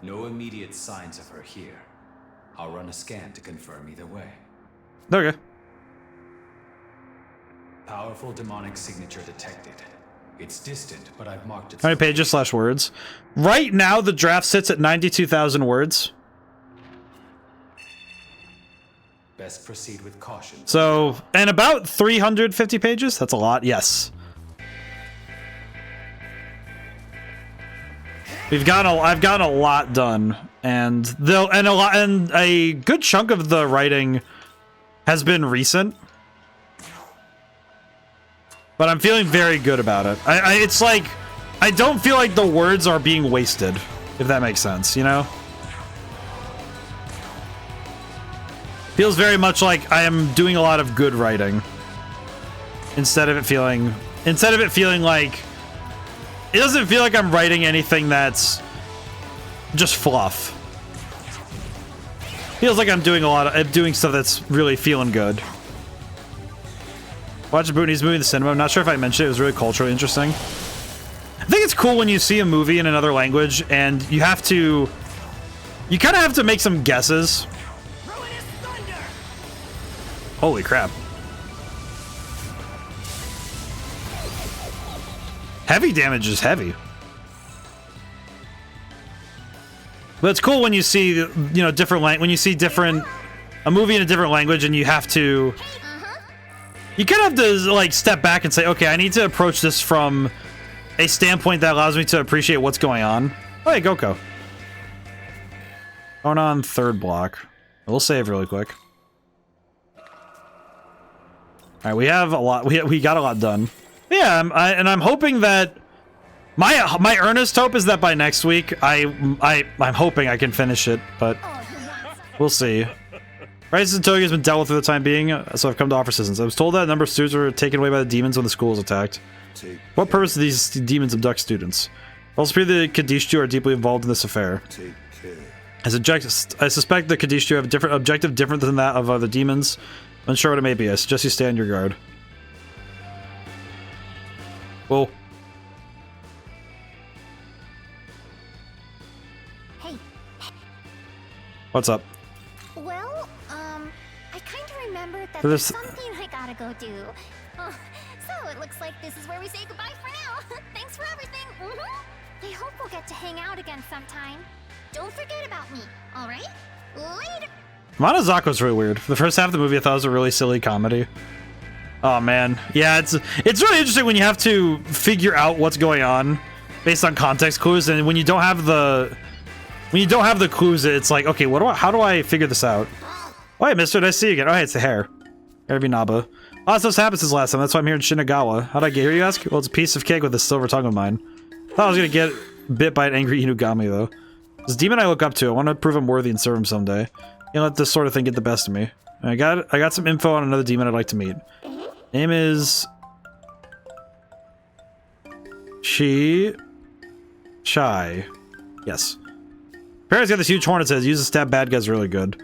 Speaker 4: No immediate signs of her here. I'll run a scan to confirm either way.
Speaker 1: Okay.
Speaker 4: Powerful demonic signature detected. It's distant, but I've marked it.
Speaker 1: How many pages / words? Right now, the draft sits at 92,000 words.
Speaker 4: Best proceed with caution.
Speaker 1: So, and about 350 pages? That's a lot, yes. I've gotten a lot done, and a good chunk of the writing has been recent. But I'm feeling very good about it. It's like, I don't feel like the words are being wasted, if that makes sense, you know? Feels very much like I am doing a lot of good writing. Instead of it feeling like, it doesn't feel like I'm writing anything that's just fluff. Feels like I'm doing stuff that's really feeling good. Watch Bootney's movie in the cinema. I'm not sure if I mentioned it. It was really culturally interesting. I think it's cool when you see a movie in another language and you kind of have to make some guesses. Holy crap. Heavy damage is heavy. But it's cool when you see, you know, a movie in a different language and you have to... You kind of have to, like, step back and say, okay, I need to approach this from a standpoint that allows me to appreciate what's going on. Oh, hey, Goko. Going on third block. We'll save really quick. Alright, we have a lot. We got a lot done. Yeah, I'm hoping that... My earnest hope is that by next week, I'm hoping I can finish it, but we'll see. Crisis in Tokyo has been dealt with for the time being, so I've come to offer assistance. I was told that a number of students were taken away by the demons when the school was attacked. What purpose do these demons abduct students? Also, the Kadishtu are deeply involved in this affair. I suspect the Kadishtu have a different objective different than that of other demons. I'm unsure what it may be. I suggest you stay on your guard. Well.
Speaker 3: Hey.
Speaker 1: What's up?
Speaker 3: Well, I kind of remembered that
Speaker 1: There's
Speaker 3: there's something I gotta go do. So it looks like this is where we say goodbye for now. Thanks for everything. I hope we'll get to hang out again sometime. Don't forget about me, alright? Later!
Speaker 1: Monozako's really weird. For the first half of the movie, I thought it was a really silly comedy. Oh man, yeah, it's really interesting when you have to figure out what's going on based on context clues, and when you don't have the clues, it's like, okay, how do I figure this out? Oh, hey, mister, nice to see you again. Oh, hey, it's the hair. Every Naba. Lots of this happened since last time. That's why I'm here in Shinagawa. How'd I get here, you ask? Well, it's a piece of cake with a silver tongue of mine. Thought I was gonna get bit by an angry Inugami, though. This demon I look up to, I want to prove I'm worthy and serve him someday. Can't let this sort of thing get the best of me. I got some info on another demon I'd like to meet. Name is... Chai. Yes. Parents got this huge horn that says, use to stab bad guys really good.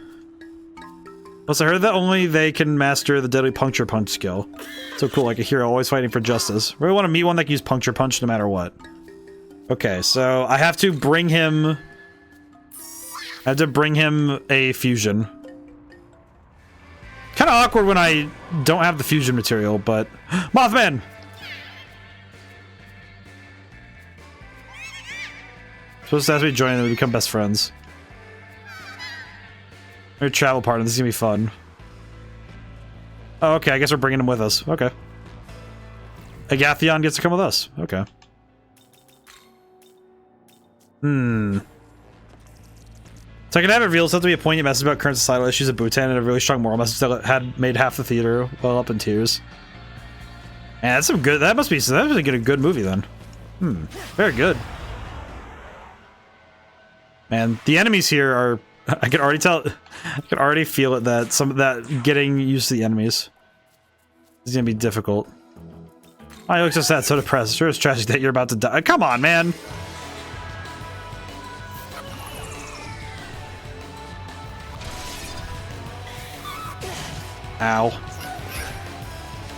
Speaker 1: Plus, I heard that only they can master the deadly puncture punch skill. So cool, like a hero always fighting for justice. Really want to meet one that can use puncture punch no matter what. Okay, so I have to bring him... a fusion. Kind of awkward when I don't have the fusion material, but... Mothman! Supposed to ask me to join and we become best friends. We're a travel partner, this is gonna be fun. Oh, okay, I guess we're bringing him with us. Okay. Agathion gets to come with us. Okay. So I can have it revealed, so to be a poignant message about current societal issues of Bhutan and a really strong moral message that had made half the theater well up in tears. Man, that's some good. That must be a good movie then. Very good. Man, the enemies here are. I can already tell. I can already feel it that some of that getting used to the enemies is gonna be difficult. Oh, you look so sad, so depressed. Sure, it's tragic that you're about to die. Come on, man. Ow.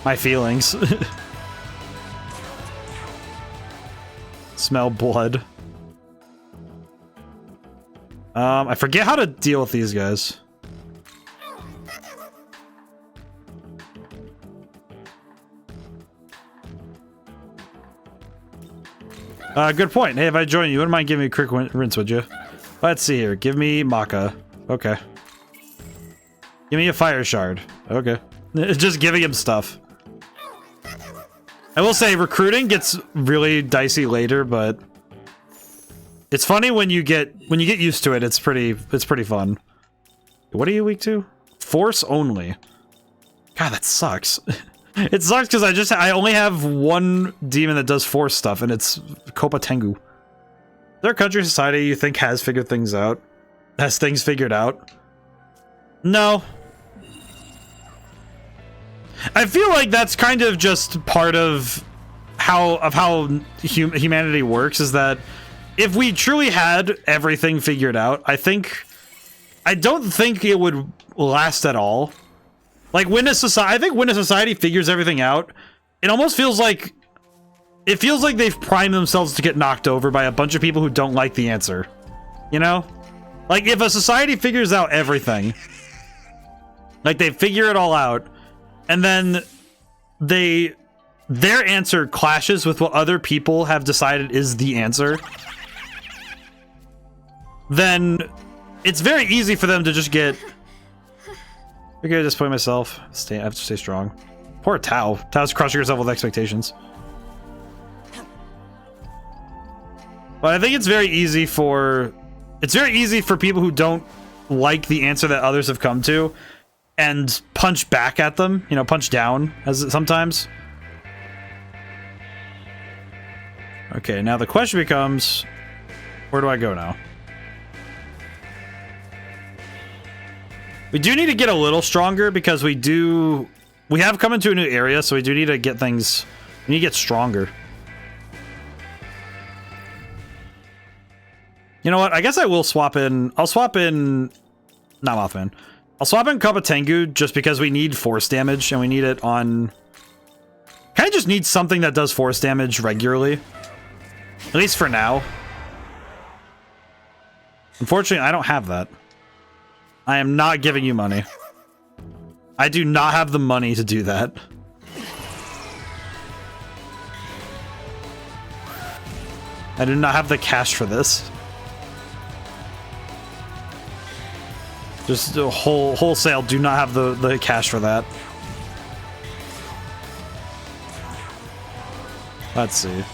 Speaker 1: My feelings. Smell blood. I forget how to deal with these guys. Good point. Hey, if I join you, wouldn't mind giving me a quick rinse, would you? Let's see here. Give me Maka. Okay. Give me a fire shard. Okay. Just giving him stuff. I will say recruiting gets really dicey later, but it's funny when you get used to it. It's pretty fun. What are you weak to? Force only. God, that sucks. It sucks because I only have one demon that does force stuff, and it's Kopa Tengu. Is there a country society you think has figured things out? Has things figured out? No. I feel like that's kind of just part of how humanity works, is that if we truly had everything figured out, I don't think it would last at all. Like when a society figures everything out, it almost feels like they've primed themselves to get knocked over by a bunch of people who don't like the answer. You know? Like if a society figures out everything, like they figure it all out, and then their answer clashes with what other people have decided is the answer, then it's very easy for them to just get... Okay, I disappoint myself. I have to stay strong. Poor Tao. Tao's crushing herself with expectations. But I think it's very easy for people who don't like the answer that others have come to and punch back at them, you know, punch down as sometimes. Okay, now the question becomes, where do I go now? We do need to get a little stronger because we have come into a new area, so we do need to get things, we need to get stronger. You know what? I guess I will swap in, not Mothman. I'll swap in Kopa Tengu just because we need force damage and we need it on... Kind of just need something that does force damage regularly. At least for now. Unfortunately, I don't have that. I am not giving you money. I do not have the money to do that. I do not have the cash for this. Just wholesale, do not have the cash for that. Let's see.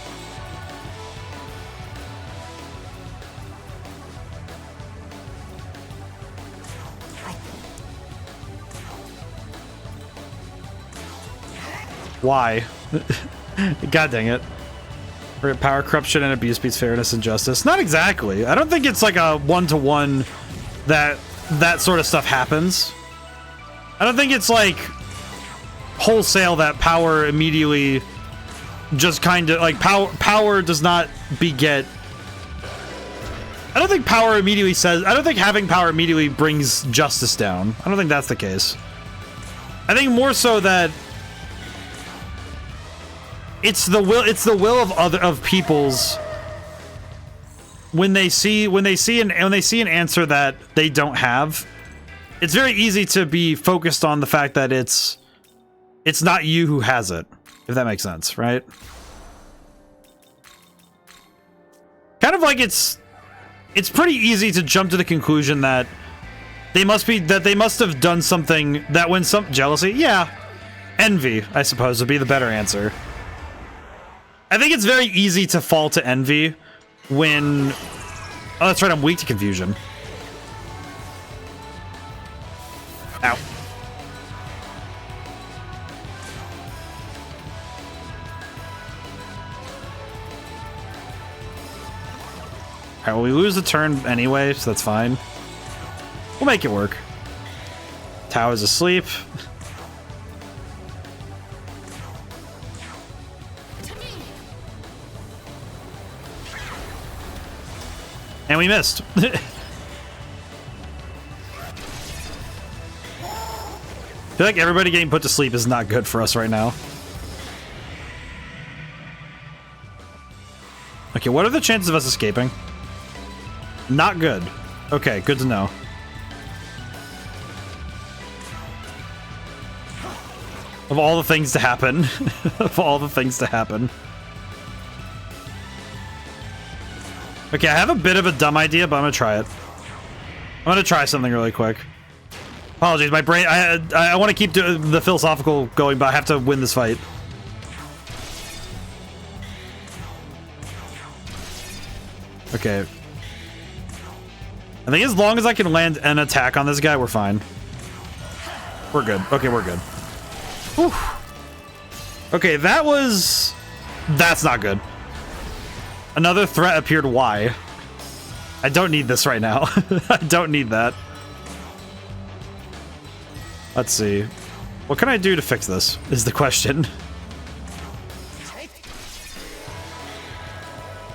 Speaker 1: Why? God dang it. Power corruption and abuse beats fairness and justice. Not exactly. I don't think it's like a one-to-one that sort of stuff happens. I don't think it's like wholesale that power immediately just kind of like power does not beget. I don't think power immediately says, I don't think having power immediately brings justice down. I don't think that's the case. I think more so that it's the will of people's when they see an answer that they don't have. It's very easy to be focused on the fact that it's not you who has it, if that makes sense, right? Kind of like it's pretty easy to jump to the conclusion that they must have done something that when some jealousy, yeah, envy, I suppose would be the better answer. I think it's very easy to fall to envy when... Oh, that's right, I'm weak to confusion. Ow. Alright, well, we lose the turn anyway, so that's fine. We'll make it work. Tao is asleep. And we missed. I feel like everybody getting put to sleep is not good for us right now. Okay, what are the chances of us escaping? Not good. Okay, good to know. Of all the things to happen. Of all the things to happen. Okay, I have a bit of a dumb idea, but I'm gonna try it. I'm gonna try something really quick. Apologies, my brain... I want to keep the philosophical going, but I have to win this fight. Okay. I think as long as I can land an attack on this guy, we're fine. We're good. Okay, we're good. Whew. Okay, that was... That's not good. Another threat appeared. Why? I don't need this right now. I don't need that. Let's see. What can I do to fix this, is the question.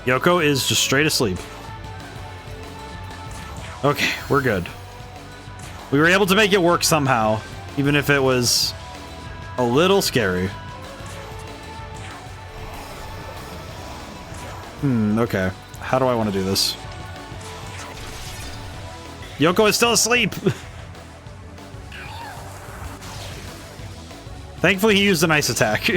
Speaker 1: Yoko is just straight asleep. Okay, we're good. We were able to make it work somehow, even if it was a little scary. Okay. How do I want to do this? Yoko is still asleep! Thankfully, he used a nice attack.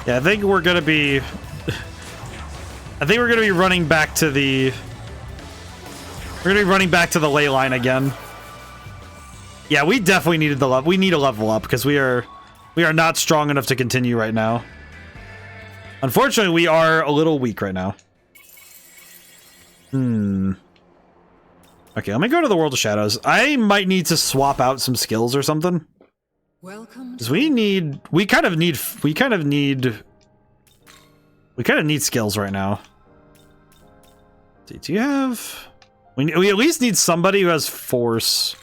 Speaker 1: Yeah, I think we're gonna be... I think we're gonna be running back to the... We're gonna be running back to the ley line again. Yeah, we definitely needed the level. We need a level up because we are not strong enough to continue right now. Unfortunately, we are a little weak right now. Okay, let me go to the World of Shadows. I might need to swap out some skills or something. Because we kind of need skills right now. Do you have... We at least need somebody who has force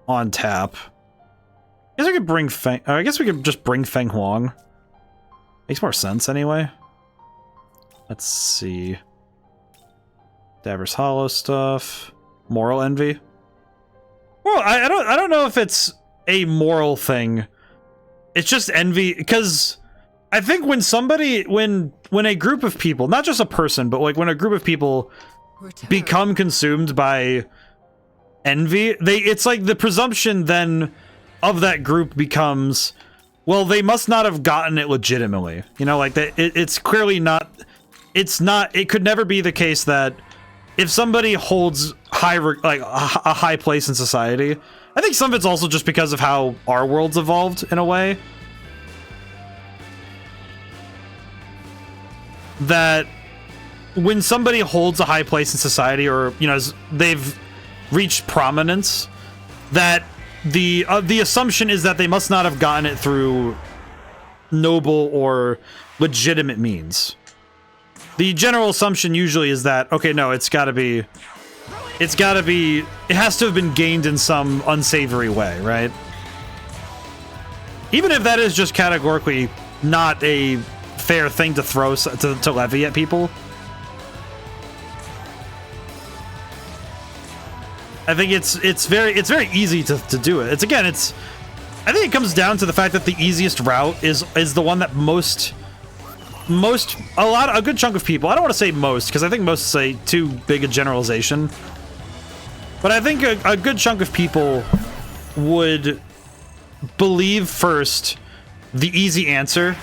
Speaker 1: on tap. I guess we could bring Feng... I guess we could just bring Feng Huang. Makes more sense anyway. Let's see. Daver's Hollow stuff. Moral envy. Well, I don't know if it's a moral thing. It's just envy, because I think when a group of people, not just a person, but like when a group of people become consumed by envy, it's like the presumption then of that group becomes, well, they must not have gotten it legitimately. You know, like that it's clearly not, it could never be the case that if somebody holds a high place in society, I think some of it's also just because of how our world's evolved in a way. That when somebody holds a high place in society, or, you know, they've reached prominence, that the assumption is that they must not have gotten it through noble or legitimate means. The general assumption usually is that, okay, no, it has to have been gained in some unsavory way, right? Even if that is just categorically not a fair thing to throw, to levy at people. I think it's very easy to do it. I think it comes down to the fact that the easiest route is the one that a good chunk of people, I don't want to say most, because I think most say too big a generalization, but I think a good chunk of people would believe first the easy answer,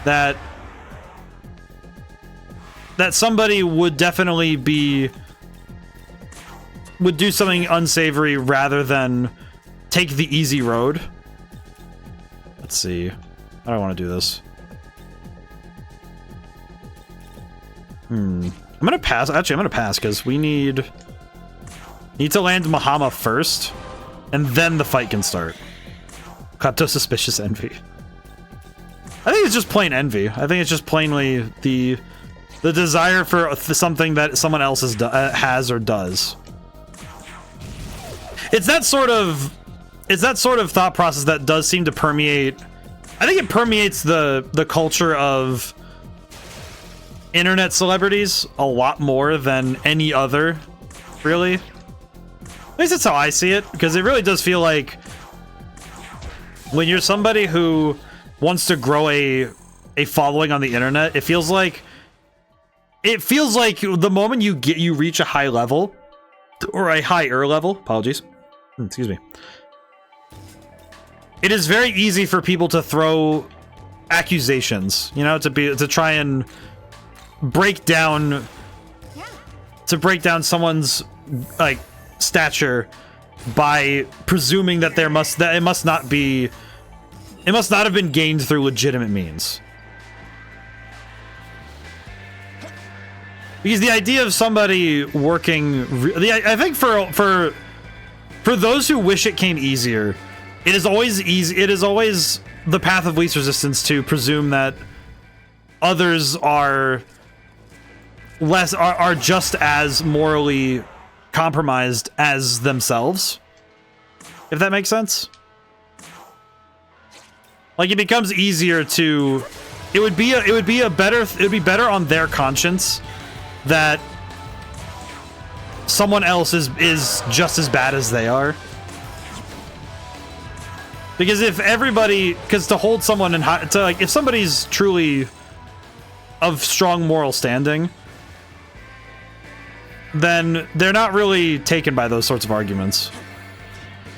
Speaker 1: that somebody would definitely would do something unsavory rather than take the easy road. Let's see. I don't want to do this. I'm gonna pass. Actually, I'm gonna pass because we need to land Mahama first, and then the fight can start. Kato suspicious envy. I think it's just plain envy. I think it's just plainly the desire for something that someone else has or does. It's that sort of thought process that does seem to permeate. I think it permeates the culture of internet celebrities a lot more than any other, really. At least that's how I see it, because it really does feel like when you're somebody who wants to grow a following on the internet, it feels like the moment you reach a high level, or a higher level, apologies, excuse me, it is very easy for people to throw accusations, you know, to try and break down someone's like stature by presuming that it must not have been gained through legitimate means. Because the idea of somebody working, I think for those who wish it came easier, it is always easy. It is always the path of least resistance to presume that others are just as morally compromised as themselves. If that makes sense. Like, it becomes easier to. It would be better on their conscience that someone else is just as bad as they are. Because to hold someone in high, like, if somebody's truly of strong moral standing, then they're not really taken by those sorts of arguments.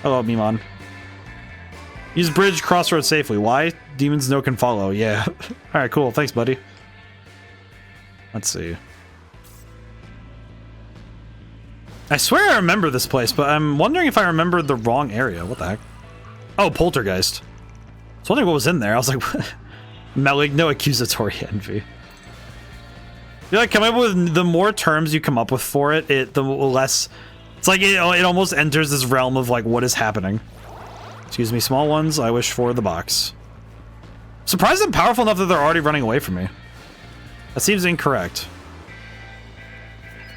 Speaker 1: Hello, Mimon. Use bridge crossroad safely. Why? Demons no can follow. Yeah. Alright, cool. Thanks, buddy. Let's see. I swear I remember this place, but I'm wondering if I remembered the wrong area. What the heck? Oh, Poltergeist. I was wondering what was in there. I was like, no accusatory envy. I feel like coming up with the more terms you come up with for it, the less. It's like it almost enters this realm of like, what is happening? Excuse me, small ones. I wish for the box. Surprised I'm powerful enough that they're already running away from me. That seems incorrect.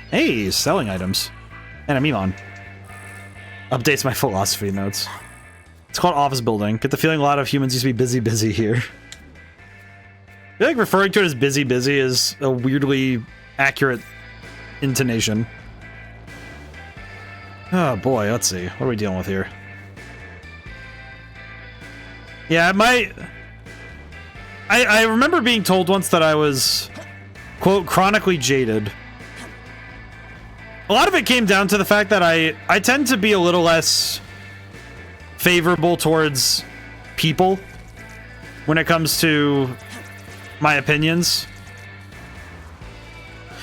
Speaker 1: Hey, selling items. And a Mimon. Updates my philosophy notes. It's called office building. Get the feeling a lot of humans used to be busy here. I feel like referring to it as busy is a weirdly accurate intonation. Oh boy, let's see. What are we dealing with here? Yeah, I remember being told once that I was, quote, chronically jaded. A lot of it came down to the fact that I tend to be a little less favorable towards people when it comes to my opinions.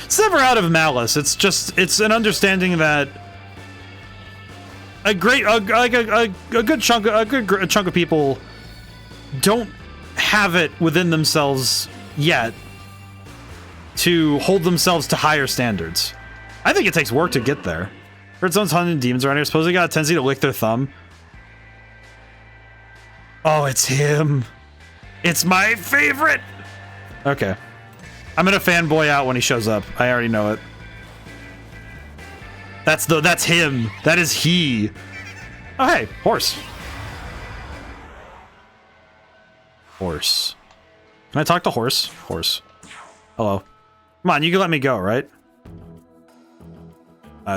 Speaker 1: It's never out of malice. It's an understanding that a good chunk of people don't have it within themselves yet to hold themselves to higher standards. I think it takes work to get there. Heard someone's hunting demons around here. Suppose they got a tendency to lick their thumb. Oh, it's him. It's my favorite. Okay. I'm gonna fanboy out when he shows up. I already know it. That's him. That is he. Oh, hey, horse. Horse. Can I talk to horse? Horse. Hello. Come on, you can let me go, right?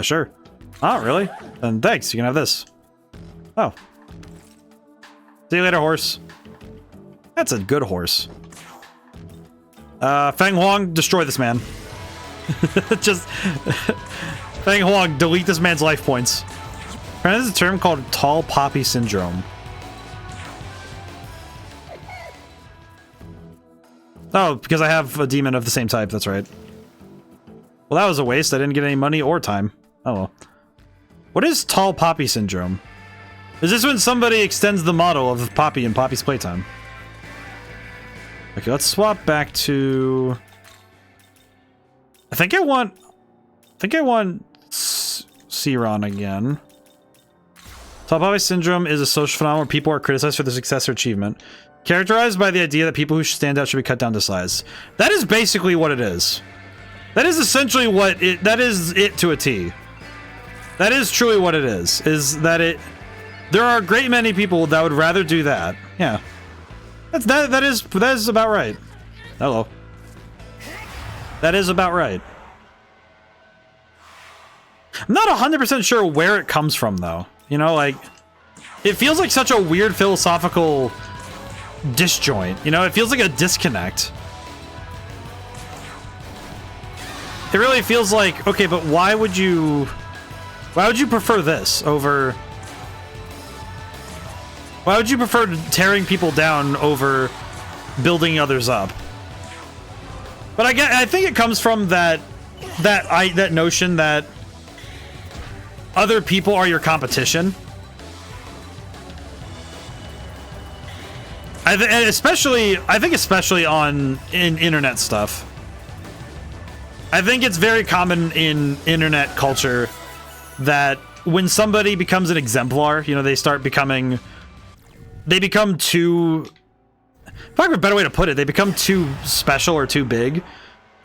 Speaker 1: Sure. Oh, really? Then thanks, you can have this. Oh. See you later, horse. That's a good horse. Feng Huang, destroy this man. Just... Feng Huang, delete this man's life points. There's a term called tall poppy syndrome. Oh, because I have a demon of the same type, that's right. Well, that was a waste. I didn't get any money or time. Oh well. What is tall poppy syndrome? Is this when somebody extends the model of Poppy in Poppy's Playtime? Okay, let's swap back to... I think I want Siron again. Tall poppy syndrome is a social phenomenon where people are criticized for their success or achievement. Characterized by the idea that people who stand out should be cut down to size. That is basically what it is. That is essentially what it, that is it to a T. That is truly what it is that it, there are a great many people that would rather do that. Yeah. That is about right. Hello. That is about right. I'm not 100% sure where it comes from, though. You know, like, it feels like such a weird philosophical disjoint. You know, it feels like a disconnect. It really feels like, okay, but why would you prefer this over... Why would you prefer tearing people down over building others up? But I think it comes from that notion that other people are your competition. I think especially in internet stuff. I think it's very common in internet culture that when somebody becomes an exemplar, you know, they become too, probably a better way to put it, they become too special or too big.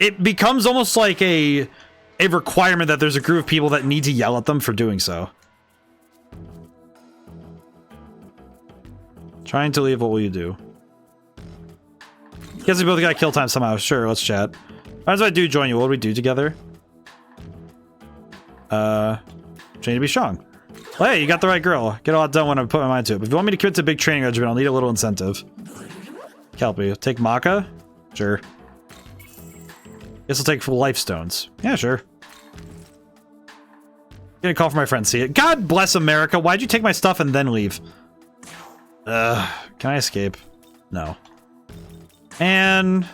Speaker 1: It becomes almost like a requirement that there's a group of people that need to yell at them for doing so. Trying to leave, what will you do? Guess we both got kill time somehow. Sure, let's chat. As I do join you, what would we do together? Training to be strong. Well, hey, you got the right girl. Get a lot done when I put my mind to it. But if you want me to commit to a big training regimen, I'll need a little incentive. Kelpie. Take Maka? Sure. Guess I'll take life stones. Yeah, sure. Get a call from my friend, see it. God bless America. Why'd you take my stuff and then leave? Can I escape? No. And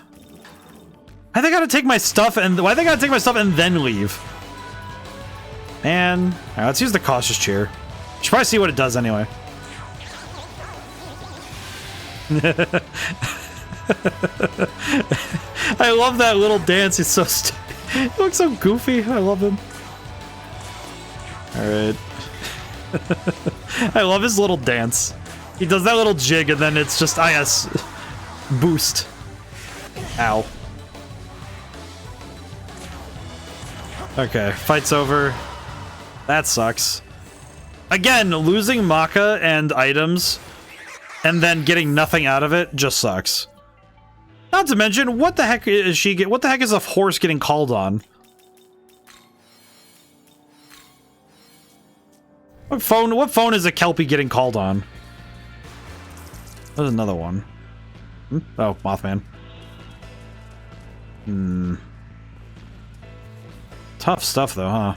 Speaker 1: I think I gotta take my stuff and why think I gotta take my stuff and then leave? And all right, let's use the cautious cheer. Should probably see what it does anyway. I love that little dance. He's so he looks so goofy. I love him. All right. I love his little dance. He does that little jig and then it's just yes, boost. Ow. Okay, fight's over. That sucks. Again, losing Maka and items and then getting nothing out of it just sucks. Not to mention, what the heck is what the heck is a horse getting called on? What phone is a Kelpie getting called on? There's another one. Oh, Mothman. Tough stuff though, huh?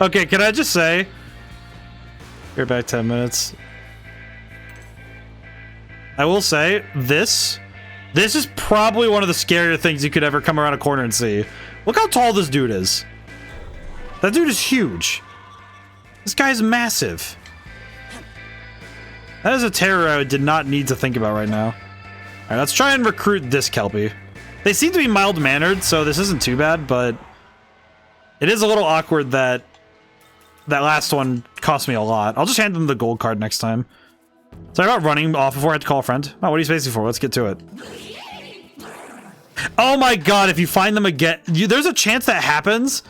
Speaker 1: Okay, can I just say, you're back 10 minutes. I will say, this is probably one of the scarier things you could ever come around a corner and see. Look how tall this dude is. That dude is huge. This guy's massive. That is a terror I did not need to think about right now. Alright, let's try and recruit this Kelpie. They seem to be mild-mannered, so this isn't too bad, but it is a little awkward that that last one cost me a lot. I'll just hand them the gold card next time. Sorry about running off before I had to call a friend. Oh, what are you spacing for? Let's get to it. Oh my god, if you find them again... there's a chance that happens?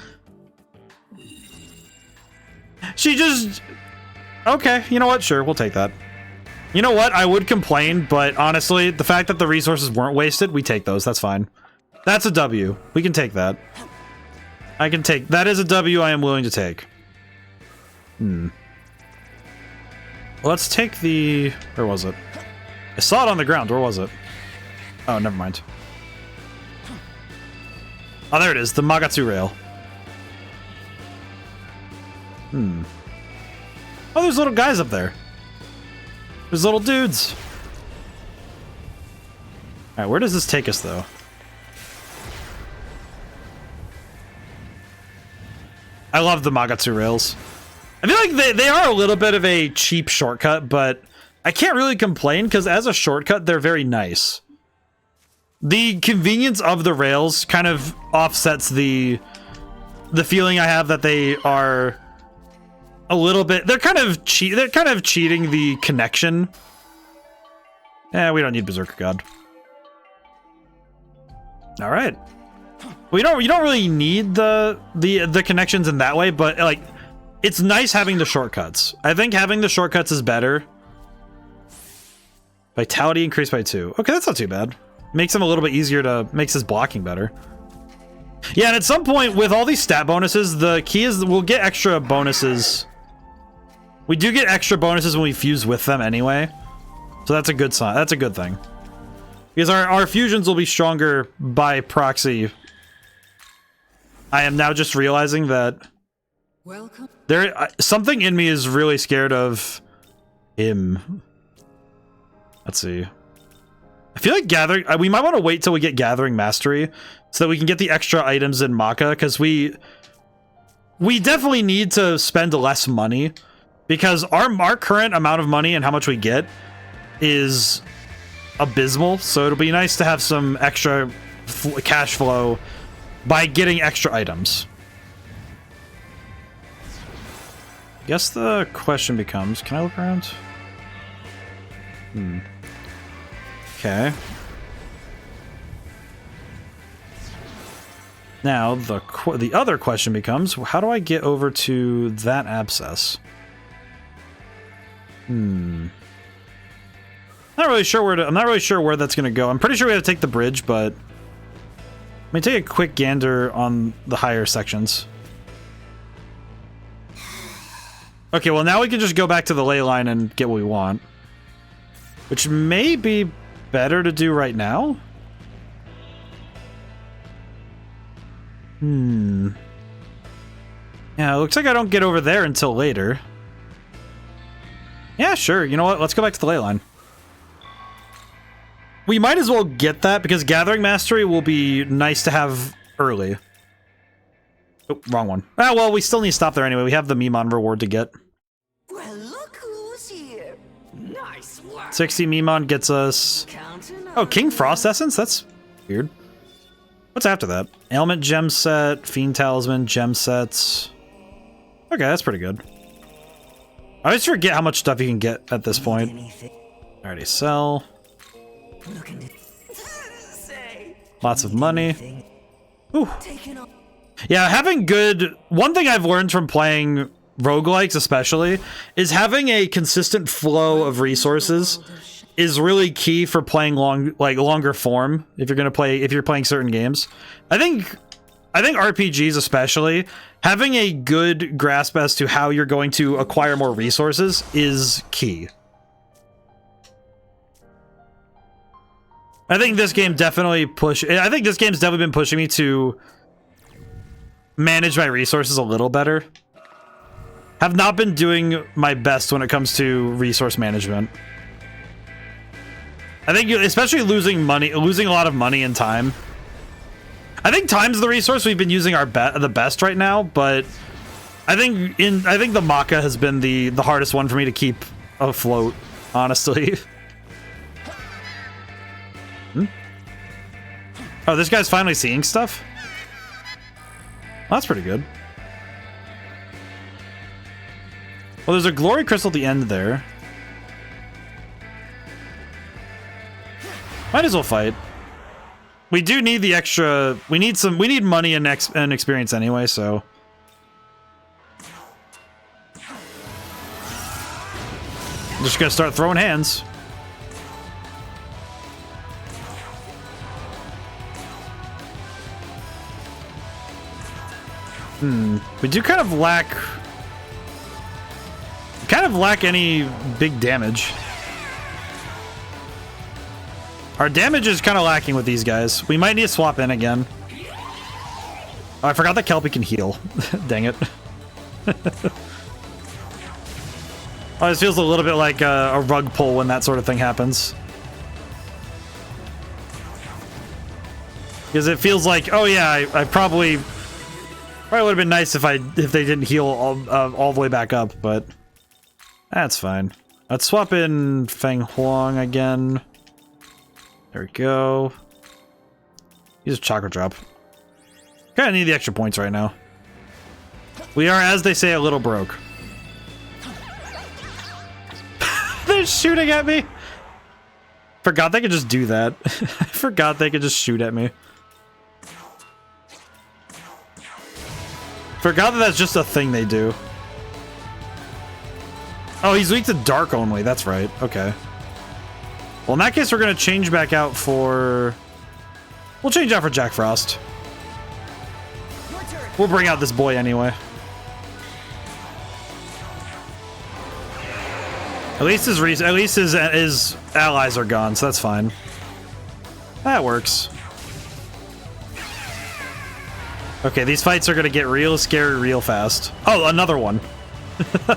Speaker 1: She just... Okay, you know what? Sure, we'll take that. You know what? I would complain, but honestly, the fact that the resources weren't wasted, we take those. That's fine. That's a W. We can take that. I can take... That is a W I am willing to take. Let's take the... Where was it? I saw it on the ground. Where was it? Oh, never mind. Oh, there it is. The Magatsu rail. Oh, there's little guys up there. There's little dudes. Alright, where does this take us, though? I love the Magatsu rails. I feel like they are a little bit of a cheap shortcut, but I can't really complain, because as a shortcut, they're very nice. The convenience of the rails kind of offsets the feeling I have that they are a little bit. They're kind of cheating the connection. Eh, we don't need Berserker God. All right. You don't really need the connections in that way, but like it's nice having the shortcuts. I think having the shortcuts is better. Vitality increased by 2. Okay, that's not too bad. Makes him a little bit easier makes his blocking better. Yeah, and at some point with all these stat bonuses, the key is we'll get extra bonuses. We do get extra bonuses when we fuse with them anyway. So that's a good sign. That's a good thing. Because our fusions will be stronger by proxy. I am now just realizing that
Speaker 2: Welcome.
Speaker 1: something in me is really scared of him. Let's see. I feel like gathering. We might want to wait till we get gathering mastery so that we can get the extra items in Maka, because we definitely need to spend less money, because our current amount of money and how much we get is abysmal. So it'll be nice to have some extra cash flow by getting extra items. Guess the question becomes, can I look around? Okay. Now the other question becomes, how do I get over to that abscess? I'm not really sure where that's gonna go. I'm pretty sure we have to take the bridge, but let me take a quick gander on the higher sections. Okay, well now we can just go back to the ley line and get what we want, which may be better to do right now. Yeah, it looks like I don't get over there until later. Yeah, sure. You know what? Let's go back to the ley line. We might as well get that because Gathering Mastery will be nice to have early. Oh, wrong one. Ah, well, we still need to stop there anyway. We have the Mimon reward to get.
Speaker 2: Well, look who's here. Nice work.
Speaker 1: 60 Mimon gets us... Oh, King Frost Essence? That's weird. What's after that? Ailment Gem Set, Fiend Talisman, Gem Sets. Okay, that's pretty good. I always forget how much stuff you can get at this point. Already sell. Lots of money. Ooh. Yeah, having good... One thing I've learned from playing roguelikes especially is having a consistent flow of resources is really key for playing longer form if you're playing certain games. I think RPGs especially, having a good grasp as to how you're going to acquire more resources is key. I think this game's definitely been pushing me to manage my resources a little better. Have not been doing my best when it comes to resource management. I think especially losing a lot of money and time. I think time's the resource we've been using the best right now, but I think the Maka has been the hardest one for me to keep afloat, honestly. Oh, this guy's finally seeing stuff? Well, that's pretty good. Well, there's a glory crystal at the end there. Might as well fight. We do need the extra... We need money and experience anyway, so... I'm just gonna start throwing hands. We do kind of lack any big damage. Our damage is kind of lacking with these guys. We might need to swap in again. Oh, I forgot that Kelpie can heal. Dang it. Oh, this feels a little bit like a rug pull when that sort of thing happens. Because it feels like, oh yeah, I probably would have been nice if they didn't heal all the way back up, but that's fine. Let's swap in Feng Huang again. There we go. Use a chakra drop. Kinda need the extra points right now. We are, as they say, a little broke. It's shooting at me. Forgot they could just do that. I forgot they could just shoot at me. Forgot that that's just a thing they do. Oh, he's weak to dark only. That's right. Okay. Well, in that case, we're going to change back out for... We'll change out for Jack Frost. We'll bring out this boy anyway. At least his allies are gone, so that's fine. That works. Okay, these fights are gonna get real scary real fast. Oh, another one.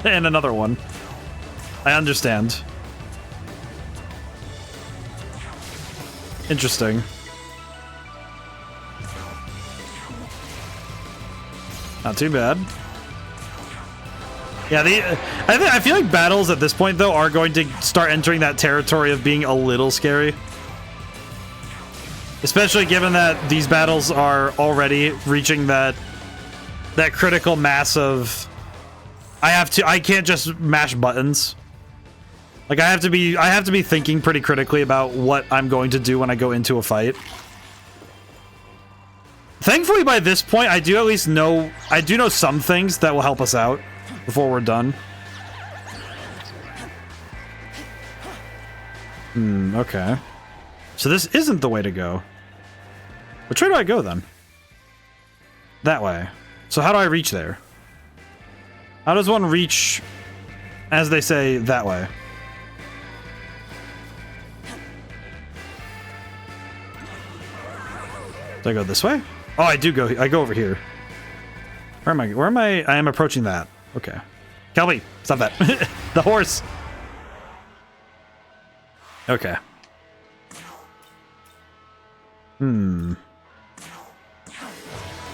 Speaker 1: And another one. I understand. Interesting. Not too bad. Yeah, I feel like battles at this point, though, are going to start entering that territory of being a little scary. Especially given that these battles are already reaching that critical mass of... I can't just mash buttons. Like, I have to be thinking pretty critically about what I'm going to do when I go into a fight. Thankfully, by this point, I do at least know... I do know some things that will help us out before we're done. Okay. So this isn't the way to go. Which way do I go, then? That way. So how do I reach there? How does one reach, as they say, that way? Do I go this way? Oh, I do go. I go over here. Where am I? Where am I? I am approaching that. Okay. Kelby, stop that. The horse. Okay. We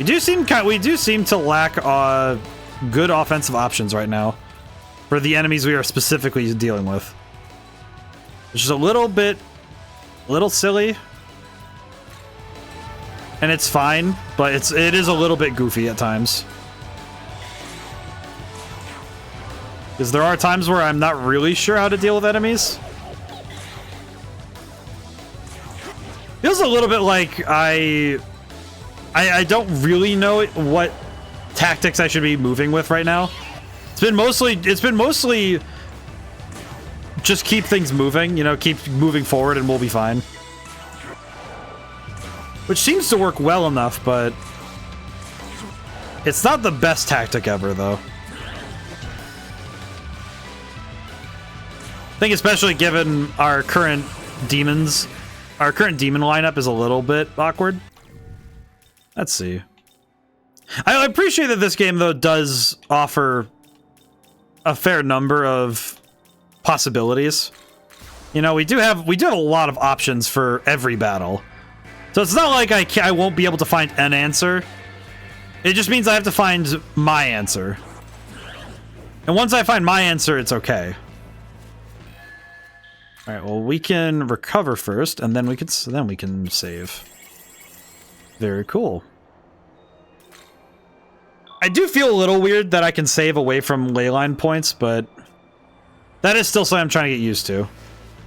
Speaker 1: do seem to lack good offensive options right now for the enemies we are specifically dealing with. Which is a little silly. And it's fine, but it is a little bit goofy at times. Because there are times where I'm not really sure how to deal with enemies. Feels a little bit like I don't really know what tactics I should be moving with right now. It's been mostly just keep things moving, you know, keep moving forward and we'll be fine. Which seems to work well enough, but it's not the best tactic ever, though. I think especially given our current demon lineup is a little bit awkward. Let's see. I appreciate that this game, though, does offer a fair number of possibilities. You know, we do have a lot of options for every battle. So it's not like I won't be able to find an answer. It just means I have to find my answer. And once I find my answer, it's okay. All right, well, we can recover first, and then we can save. Very cool. I do feel a little weird that I can save away from leyline points, but that is still something I'm trying to get used to.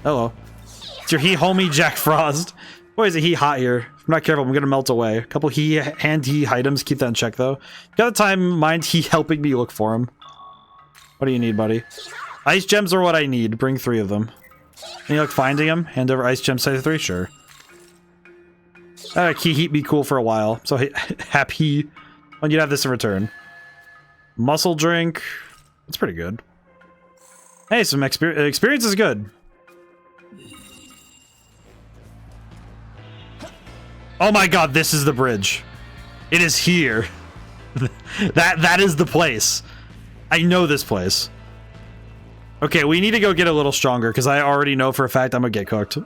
Speaker 1: Hello. It's your homie Jack Frost. Boy, is it hot here. If I'm not careful, I'm gonna melt away. A couple hand items. Keep that in check, though. Got the time, mind helping me look for him. What do you need, buddy? Ice gems are what I need. Bring 3 of them. Any luck finding him? Hand over ice gem size 3? Sure. Key heat be cool for a while. So happy when you'd have this in return. Muscle drink. That's pretty good. Hey, some experience is good. Oh my god, this is the bridge. It is here. That is the place. I know this place. Okay, we need to go get a little stronger, because I already know for a fact I'm gonna get cooked.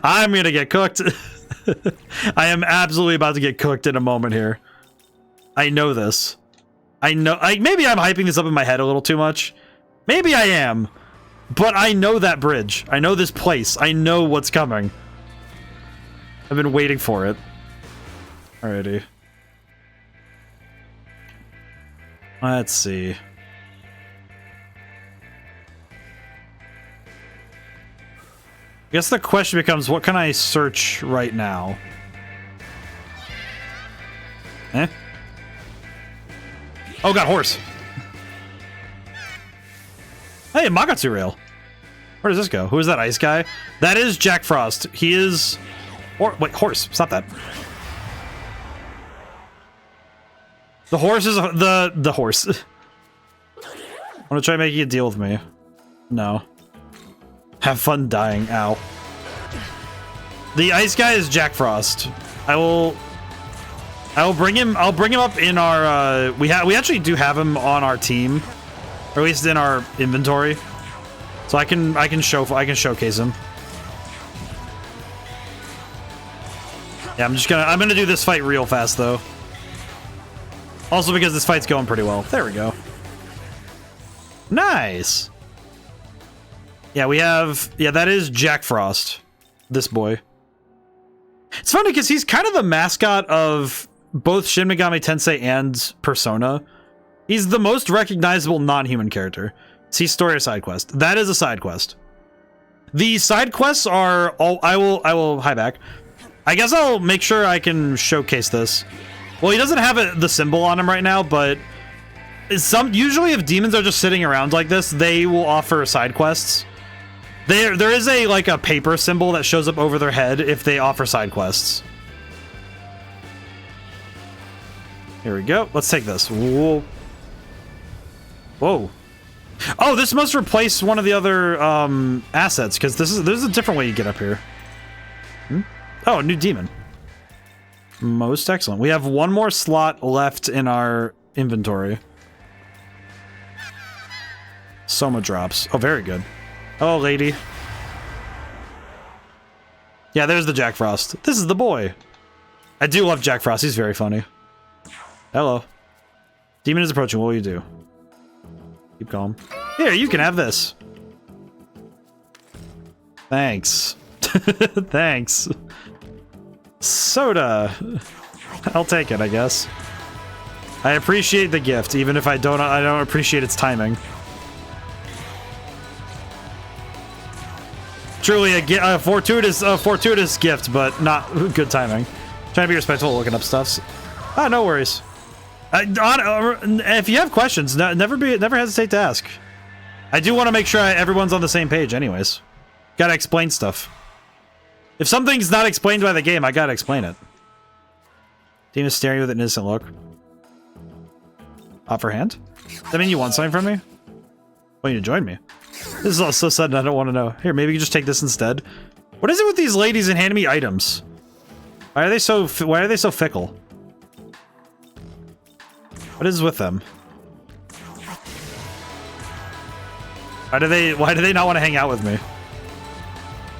Speaker 1: I'm gonna get cooked. I am absolutely about to get cooked in a moment here. I know this. I know. Maybe I'm hyping this up in my head a little too much. Maybe I am. But I know that bridge. I know this place. I know what's coming. I've been waiting for it. Alrighty. Let's see. I guess the question becomes, what can I search right now? Eh? Oh god, horse. Hey, Magatsu rail. Where does this go? Who is that ice guy? That is Jack Frost. He is... Or wait, horse. Stop that. The horse is... The horse. I'm gonna try making a deal with me. No. Have fun dying. Ow. The ice guy is Jack Frost. I will bring him up in our we actually do have him on our team. Or at least in our inventory. So I can showcase him. Yeah, I'm gonna do this fight real fast though. Also because this fight's going pretty well. There we go. Nice. Yeah, we have... Yeah, that is Jack Frost. This boy. It's funny because he's kind of the mascot of both Shin Megami Tensei and Persona. He's the most recognizable non-human character. See story or side quest. That is a side quest. The side quests are all... I will hi back. I guess I'll make sure I can showcase this. Well, he doesn't have the symbol on him right now, but usually if demons are just sitting around like this, they will offer side quests. There is a paper symbol that shows up over their head if they offer side quests. Here we go. Let's take this. Whoa. Whoa. Oh, this must replace one of the other assets, because there's a different way you get up here. Oh, a new demon. Most excellent. We have one more slot left in our inventory. Soma drops. Oh, very good. Oh, lady. Yeah, there's the Jack Frost. This is the boy. I do love Jack Frost. He's very funny. Hello. Demon is approaching. What will you do? Keep calm. Here, you can have this. Thanks. Thanks. Soda. I'll take it, I guess. I appreciate the gift, even if I don't appreciate its timing. Truly a fortuitous gift, but not good timing. Trying to be respectful, looking up stuffs. Ah, no worries. If you have questions, never hesitate to ask. I do want to make sure everyone's on the same page, anyways. Gotta explain stuff. If something's not explained by the game, I gotta explain it. Team is staring with an innocent look. Offer hand? Does that mean you want something from me? Want you to join me? This is all so sudden, I don't want to know. Here, maybe you can just take this instead. What is it with these ladies and handing me items? Why are they so fickle? What is with them? Why do they not want to hang out with me?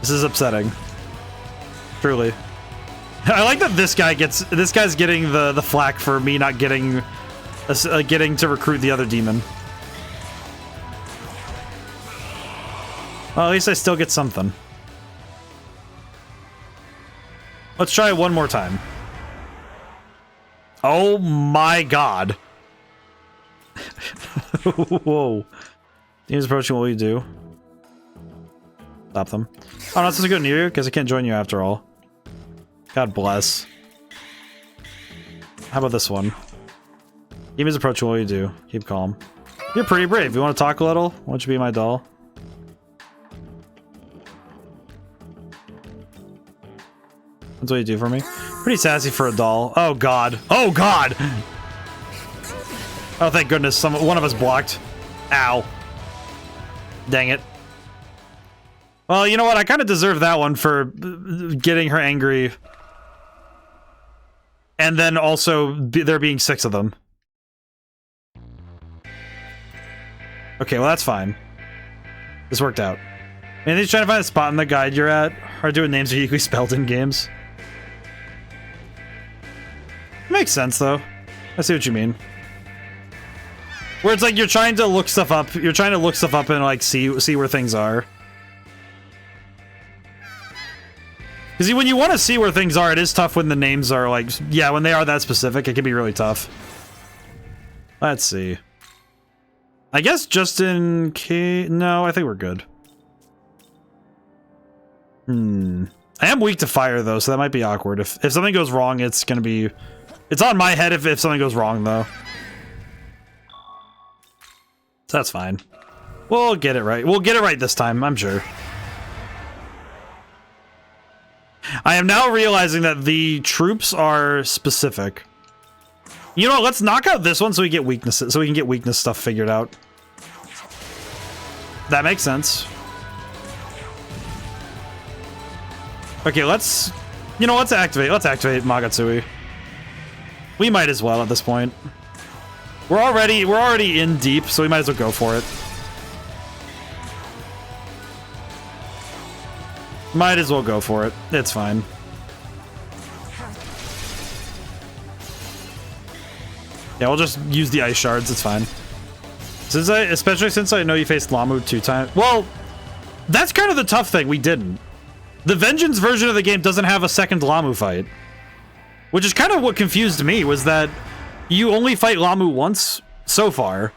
Speaker 1: This is upsetting. Truly. I like that this guy's getting the flack for me not getting to recruit the other demon. Well, at least I still get something. Let's try it one more time. Oh my god. Whoa. Team's approaching, what will you do? Stop them. Oh, not supposed to go near you, because I can't join you after all. God bless. How about this one? Team's approaching, what will you do? Keep calm. You're pretty brave. You want to talk a little? Why don't you be my doll? That's what you do for me? Pretty sassy for a doll. Oh god. Oh god! Oh, thank goodness. One of us blocked. Ow. Dang it. Well, you know what? I kind of deserve that one for getting her angry. And then also there being 6 of them. Okay, well that's fine. This worked out. Maybe he's trying to find a spot in the guide you're at. Or doing names are uniquely spelled in games. Makes sense, though. I see what you mean. Where it's like you're trying to look stuff up. You're trying to look stuff up and like see where things are. Because when you want to see where things are, it is tough when the names are like, yeah, when they are that specific, it can be really tough. Let's see. I guess just in case... No, I think we're good. I am weak to fire though, so that might be awkward. If something goes wrong, it's gonna be... It's on my head if something goes wrong though. So that's fine. We'll get it right. We'll get it right this time, I'm sure. I am now realizing that the troops are specific. You know what, let's knock out this one so we get weaknesses, so we can get weakness stuff figured out. That makes sense. Okay, let's... You know, let's activate Magatsui. We might as well at this point. We're already in deep, so we might as well go for it. Might as well go for it. It's fine. Yeah, we'll just use the ice shards. It's fine. Especially since I know you faced Lamu 2 times. Well, that's kind of the tough thing. We didn't. The Vengeance version of the game doesn't have a second Lamu fight, which is kind of what confused me. Was that you only fight Lamu once so far?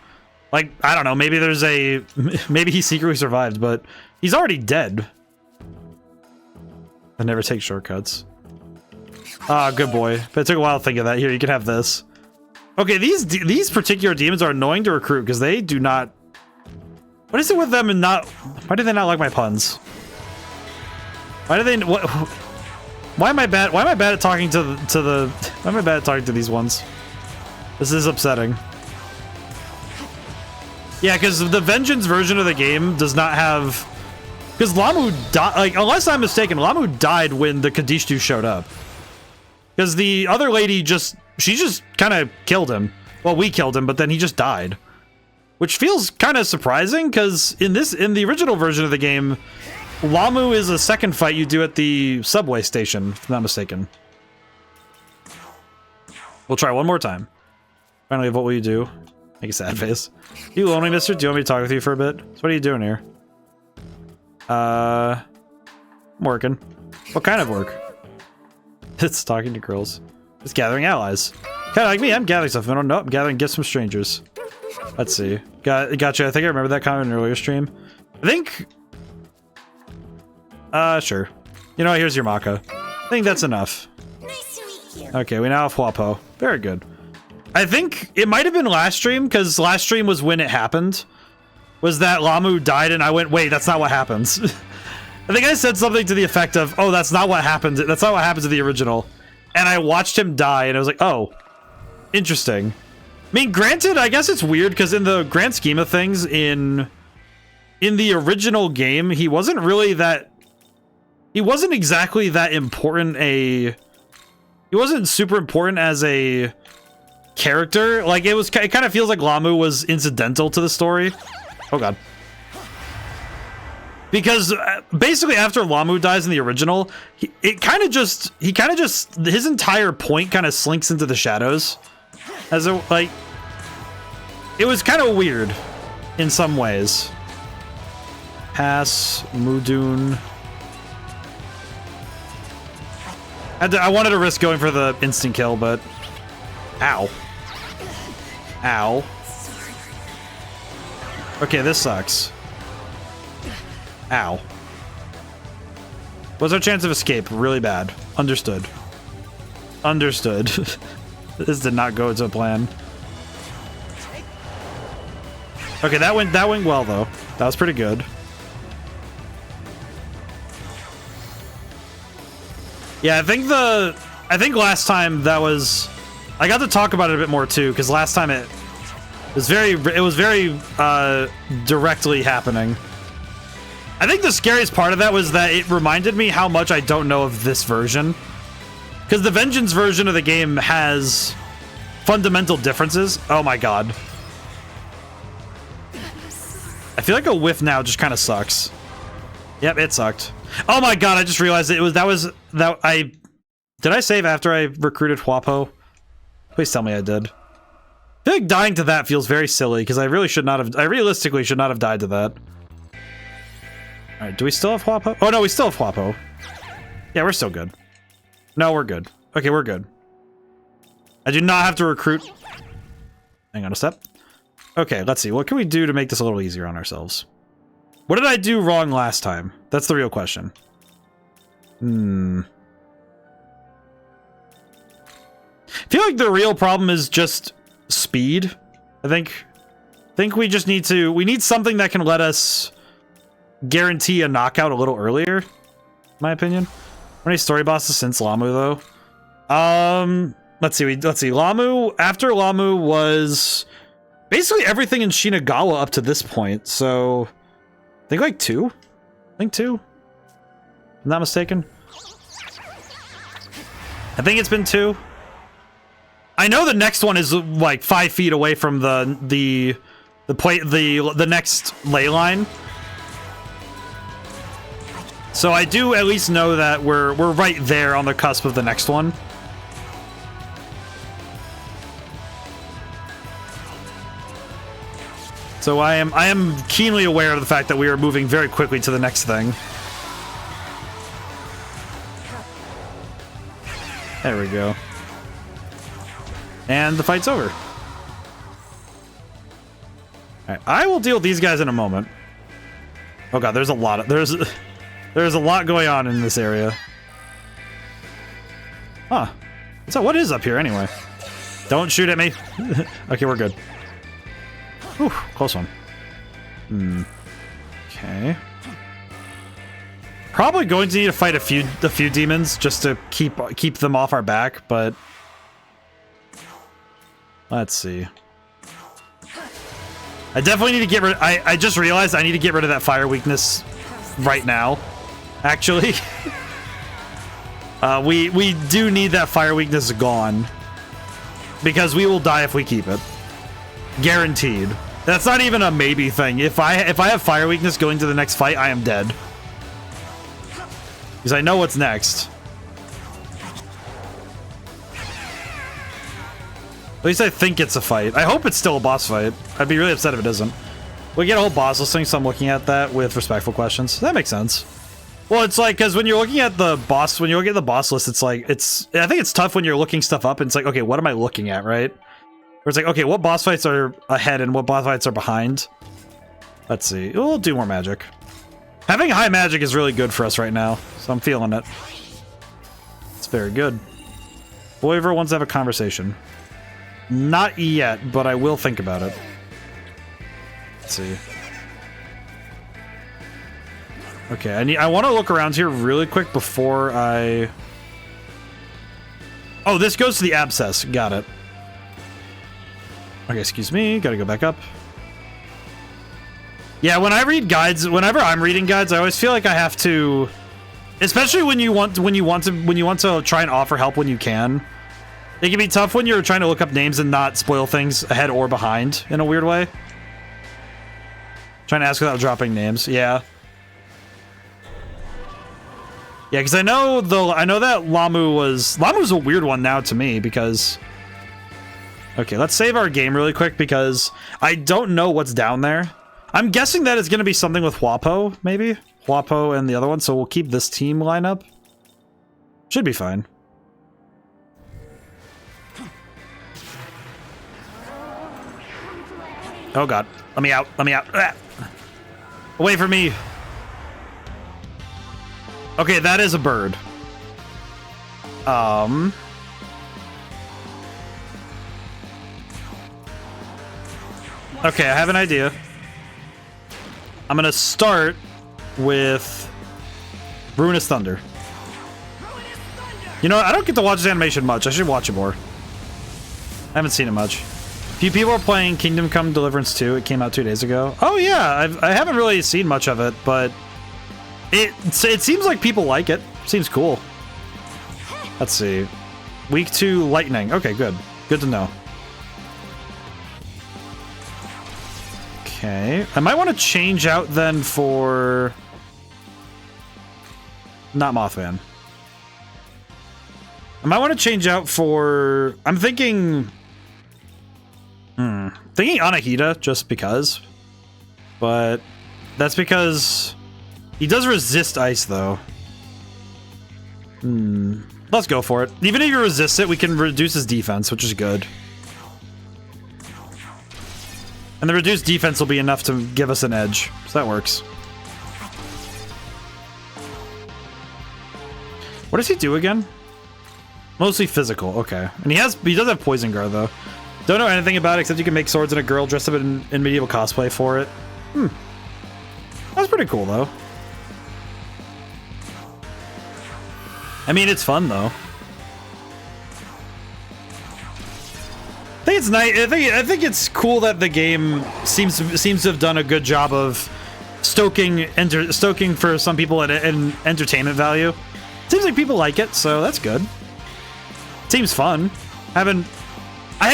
Speaker 1: Like, I don't know. Maybe there's a maybe he secretly survived, but he's already dead. I never take shortcuts. Ah, good boy. But it took a while to think of that. Here, you can have this. Okay, these particular demons are annoying to recruit because they do not... What is it with them and not... Why do they not like my puns? Why do they... What, why am I bad? Why am I bad at talking to the... Why am I bad at talking to these ones? This is upsetting. Yeah, because the Vengeance version of the game does not have... Because Lamu died... Like, unless I'm mistaken, Lamu died when the Kadishtu showed up. Because the other lady just... She just kind of killed him. Well, we killed him, but then he just died. Which feels kind of surprising, because in the original version of the game, Lamu is a second fight you do at the subway station, if I'm not mistaken. We'll try one more time. Finally, what will you do? Make a sad face. You lonely, mister? Do you want me to talk with you for a bit? So what are you doing here? I'm working. What kind of work? It's talking to girls. It's gathering allies. Kind of like me, I'm gathering stuff. I don't know. I'm gathering gifts from strangers. Let's see. Gotcha. I think I remember that comment in an earlier stream. I think... sure. You know, here's your Maka. I think that's enough.
Speaker 3: Nice to meet you.
Speaker 1: Okay, we now have Huapo. Very good. I think it might have been last stream, because last stream was when it happened. Was that Lamu died and I went, wait, that's not what happens. I think I said something to the effect of, oh, that's not what happened. That's not what happens in the original. And I watched him die, and I was like, oh, interesting. I mean, granted, I guess it's weird, because in the grand scheme of things, in the original game, he wasn't really that... He wasn't exactly that important He wasn't super important as a character. Like, it kind of feels like Lamu was incidental to the story. Oh, God. Because basically after Lamu dies in the original, he kind of just his entire point kind of slinks into the shadows. As a, like, it was kind of weird in some ways. Pass, Mudun. I wanted to risk going for the instant kill, but ow. Ow. Okay, this sucks. Ow. What's our chance of escape? Really bad. Understood. Understood. This did not go to plan. Okay, that went well though. That was pretty good. Yeah, I think last time that was... I got to talk about it a bit more too, because last time it was very directly happening. I think the scariest part of that was that it reminded me how much I don't know of this version. Because the Vengeance version of the game has fundamental differences. Oh my god. I feel like a whiff now just kind of sucks. Yep, it sucked. Oh my god, I just realized did I save after I recruited Huapo? Please tell me I did. I feel like dying to that feels very silly, because I realistically should not have died to that. Alright, do we still have Huapo? Oh no, we still have Huapo. Yeah, we're still good. No, we're good. Okay, we're good. I do not have to recruit. Hang on a step. Okay, let's see. What can we do to make this a little easier on ourselves? What did I do wrong last time? That's the real question. I feel like the real problem is just speed. I think we just need something that can let us guarantee a knockout a little earlier, in my opinion. How many story bosses since Lamu though? Let's see. Lamu, after Lamu was basically everything in Shinagawa up to this point. So I think like 2. I think 2. I'm not mistaken. I think it's been 2. I know the next one is like 5 feet away from the next ley line. So I do at least know that we're right there on the cusp of the next one. So I am keenly aware of the fact that we are moving very quickly to the next thing. There we go. And the fight's over. Alright, I will deal with these guys in a moment. Oh god, there's a lot going on in this area. Huh. So what is up here anyway? Don't shoot at me. Okay, we're good. Whew, close one. Okay. Probably going to need to fight a few demons just to keep them off our back, but let's see. I definitely need to get rid. I just realized I need to get rid of that fire weakness right now. Actually, we do need that fire weakness gone because we will die if we keep it. Guaranteed. That's not even a maybe thing. If I have fire weakness going to the next fight, I am dead. Because I know what's next. At least I think it's a fight. I hope it's still a boss fight. I'd be really upset if it isn't. We get a whole boss listing, so I'm looking at that with respectful questions. That makes sense. Well, it's like, because when you're looking at the boss, when you look at the boss list, it's like, I think it's tough when you're looking stuff up and it's like, okay, what am I looking at, right? Where it's like, okay, what boss fights are ahead and what boss fights are behind? Let's see. We'll do more magic. Having high magic is really good for us right now, so I'm feeling it. It's very good. Boy ever wants to have a conversation. Not yet, but I will think about it. Let's see. Okay, I want to look around here really quick before I... Oh, this goes to the abscess. Got it. Okay, excuse me. Gotta go back up. Yeah, when I read guides, whenever I'm reading guides, I always feel like I have to, especially when you want to try and offer help when you can. It can be tough when you're trying to look up names and not spoil things ahead or behind in a weird way. Trying to ask without dropping names. Yeah. Yeah, because I know that Lamu's a weird one now to me because. Okay, let's save our game really quick because I don't know what's down there. I'm guessing that it's going to be something with Huapo, maybe? Huapo and the other one, so we'll keep this team lineup. Should be fine. Oh god. Let me out. Let me out. Ah. Away from me. Okay, that is a bird. Okay, I have an idea. I'm gonna start with Ruinous Thunder. You know, I don't get to watch this animation much. I should watch it more. I haven't seen it much. Few people are playing Kingdom Come Deliverance 2. It came out 2 days ago. Oh yeah, I haven't really seen much of it, but it seems like people like it. Seems cool. Let's see. Week 2 Lightning. Okay, good. Good to know. Okay. I might want to change out then for... Not Mothman. I might want to change out for... I'm thinking... Thinking Anahita, just because. But that's because he does resist ice, though. Let's go for it. Even if you resist it, we can reduce his defense, which is good. And the reduced defense will be enough to give us an edge. So that works. What does he do again? Mostly physical, okay. And he does have Poison Guard, though. Don't know anything about it, except you can make swords and a girl dressed up in medieval cosplay for it. That's pretty cool, though. I mean, it's fun, though. I think it's nice. I think it's cool that the game seems to have done a good job of stoking for some people an entertainment value. Seems like people like it, so that's good. Seems fun. I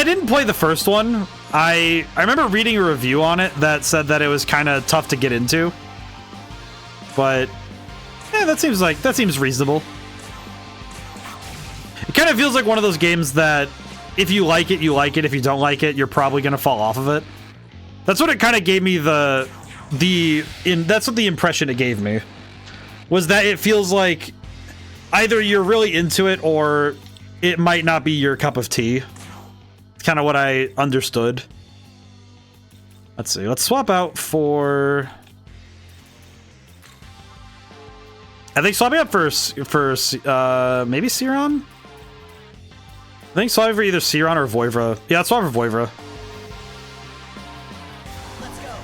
Speaker 1: didn't play the first one. I remember reading a review on it that said that it was kind of tough to get into. But yeah, that seems reasonable. It kind of feels like one of those games that if you like it, you like it. If you don't like it, you're probably gonna fall off of it. That's what it kind of gave me that's what the impression it gave me. Was that it feels like either you're really into it or it might not be your cup of tea. It's kind of what I understood. Let's see. Let's swap out for... I think swapping out for maybe Siron? I think swapping for either Siron or Voivra. Yeah, let's swap for Voivra.
Speaker 2: Let's go.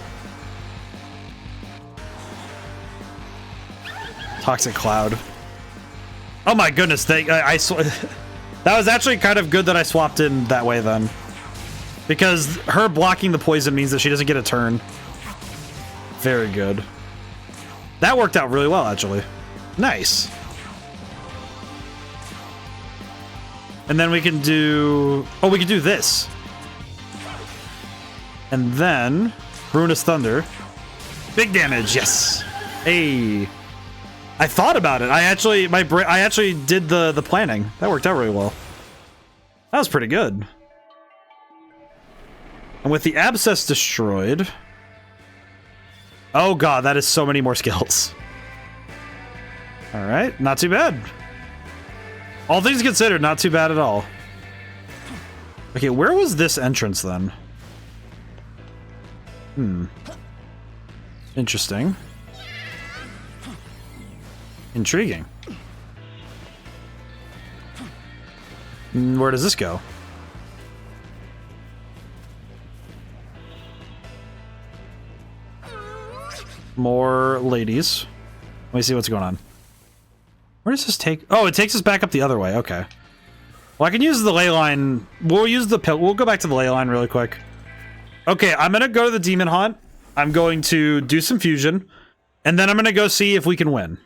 Speaker 1: Toxic Cloud. Oh my goodness, that was actually kind of good that I swapped in that way then. Because her blocking the poison means that she doesn't get a turn. Very good. That worked out really well, actually. Nice. And then we can do... Oh, we can do this. And then... Ruinous Thunder. Big damage, yes. Hey. I thought about it. I actually did the planning. That worked out really well. That was pretty good. And with the Abscess destroyed... Oh god, that is so many more skills. Alright, not too bad. All things considered, not too bad at all. Okay, where was this entrance then? Interesting. Intriguing. Where does this go? More ladies. Let me see what's going on. Where does this take? Oh, it takes us back up the other way. Okay. Well, I can use the ley line. We'll go back to the ley line really quick. Okay, I'm gonna go to the Demon Haunt. I'm going to do some fusion, and then I'm gonna go see if we can win.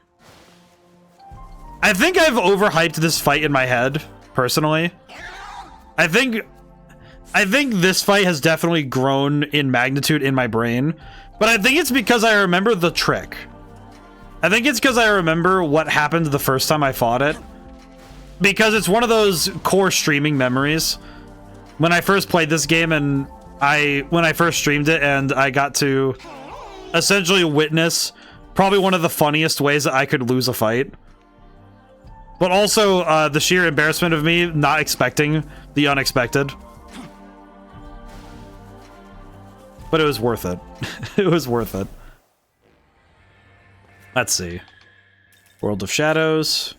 Speaker 1: I think I've overhyped this fight in my head, personally. I think this fight has definitely grown in magnitude in my brain, but I think it's because I remember the trick. I think it's because I remember what happened the first time I fought it. Because it's one of those core streaming memories. When I first played this game and when I first streamed it and I got to essentially witness probably one of the funniest ways that I could lose a fight. But also the sheer embarrassment of me not expecting the unexpected. But it was worth it. It was worth it. Let's see. World of Shadows.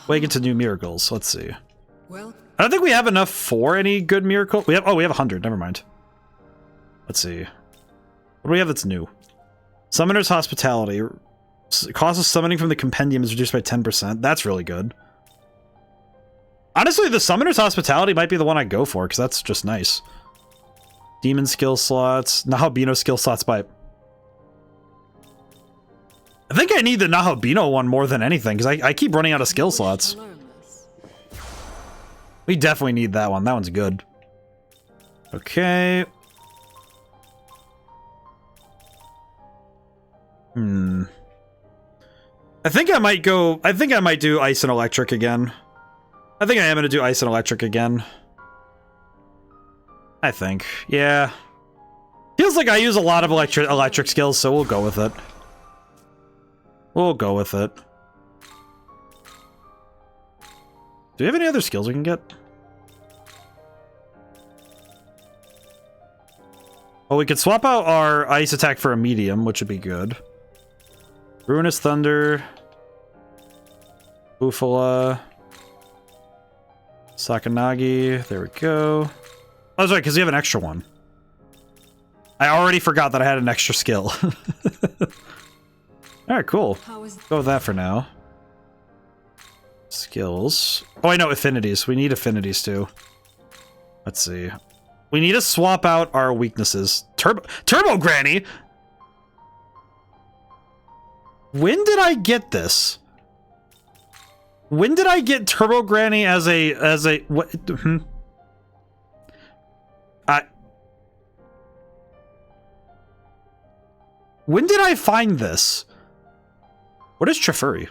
Speaker 1: Wake to new miracles. Let's see.
Speaker 2: Well,
Speaker 1: I don't think we have enough for any good miracle. We have 100. Never mind. Let's see. What do we have that's new? Summoner's Hospitality. Cost of summoning from the compendium is reduced by 10%. That's really good. Honestly, the Summoner's Hospitality might be the one I go for, because that's just nice. Demon skill slots. Nahabino skill slots by... I think I need the Nahabino one more than anything, because I keep running out of skill slots. We definitely need that one. That one's good. Okay. I think I might do Ice and Electric again. I think I am going to do Ice and Electric again. I think. Yeah. Feels like I use a lot of electric skills, so we'll go with it. We'll go with it. Do we have any other skills we can get? Well, we could swap out our ice attack for a medium, which would be good. Ruinous Thunder. Bufala. Sakanagi. There we go. Oh, that's right, because you have an extra one. I already forgot that I had an extra skill. Alright, cool. Go with that for now. Skills. Oh, I know affinities. We need affinities too. Let's see. We need to swap out our weaknesses. Turbo Granny? When did I get this? When did I get Turbo Granny as a what? When did I find this? What is Trifuri?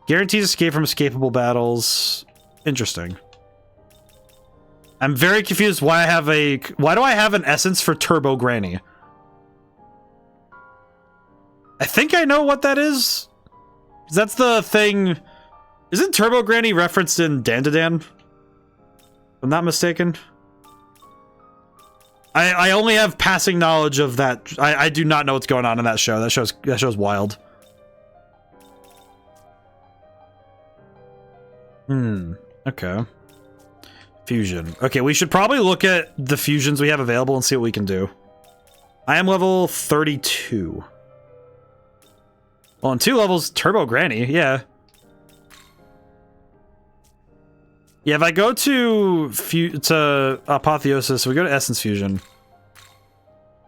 Speaker 1: Guarantees escape from escapable battles. Interesting. I'm very confused why do I have an essence for Turbo Granny? I think I know what that is. That's the thing. Isn't Turbo Granny referenced in Dandadan? If I'm not mistaken. I only have passing knowledge of that. I do not know what's going on in that show. That show's wild. Okay. Fusion. Okay, we should probably look at the fusions we have available and see what we can do. I am level 32. Well, in 2 levels, Turbo Granny, yeah. Yeah, if I go to Apotheosis, we go to Essence Fusion.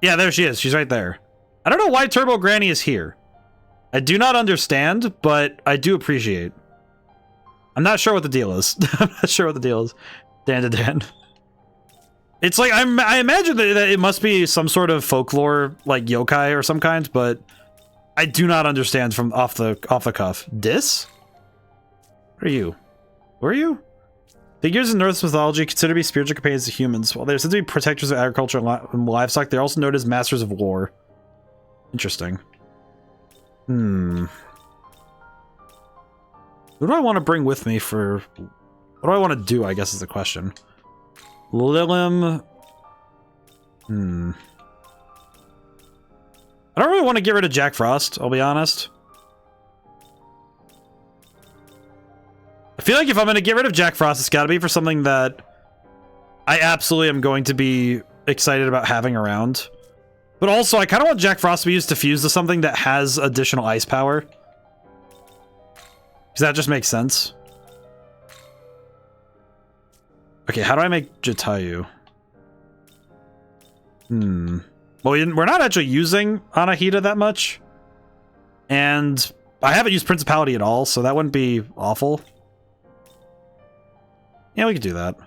Speaker 1: Yeah, there she is. She's right there. I don't know why Turbo Granny is here. I do not understand, but I do appreciate. I'm not sure what the deal is. I'm not sure what the deal is. Dan. It's like, I imagine that it must be some sort of folklore, like yokai or some kind, but I do not understand from off the cuff. Dis? What are you? Who are you? Figures in Norse mythology considered to be spiritual companions of humans. While they're said to be protectors of agriculture and livestock, they're also known as masters of war. Interesting. Who do I want to bring with me for... What do I want to do, I guess is the question. Lilim... I don't really want to get rid of Jack Frost, I'll be honest. I feel like if I'm going to get rid of Jack Frost, it's got to be for something that I absolutely am going to be excited about having around. But also, I kind of want Jack Frost to be used to fuse to something that has additional ice power. Because that just makes sense. Okay, how do I make Jatayu? Well, we're not actually using Anahita that much. And I haven't used Principality at all, so that wouldn't be awful. Yeah, we could do that.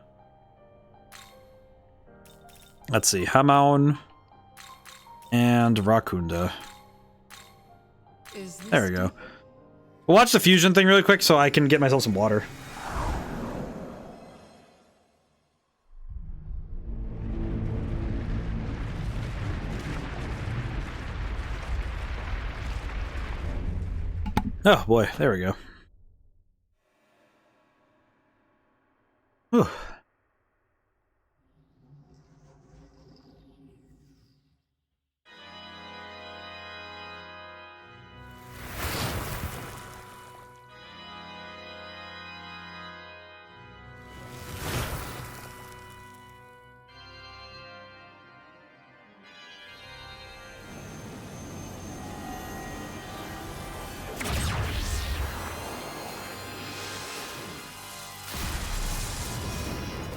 Speaker 1: Let's see. Hamaun and Rakunda. There we go. We'll watch the fusion thing really quick so I can get myself some water. Oh boy, there we go. Whew.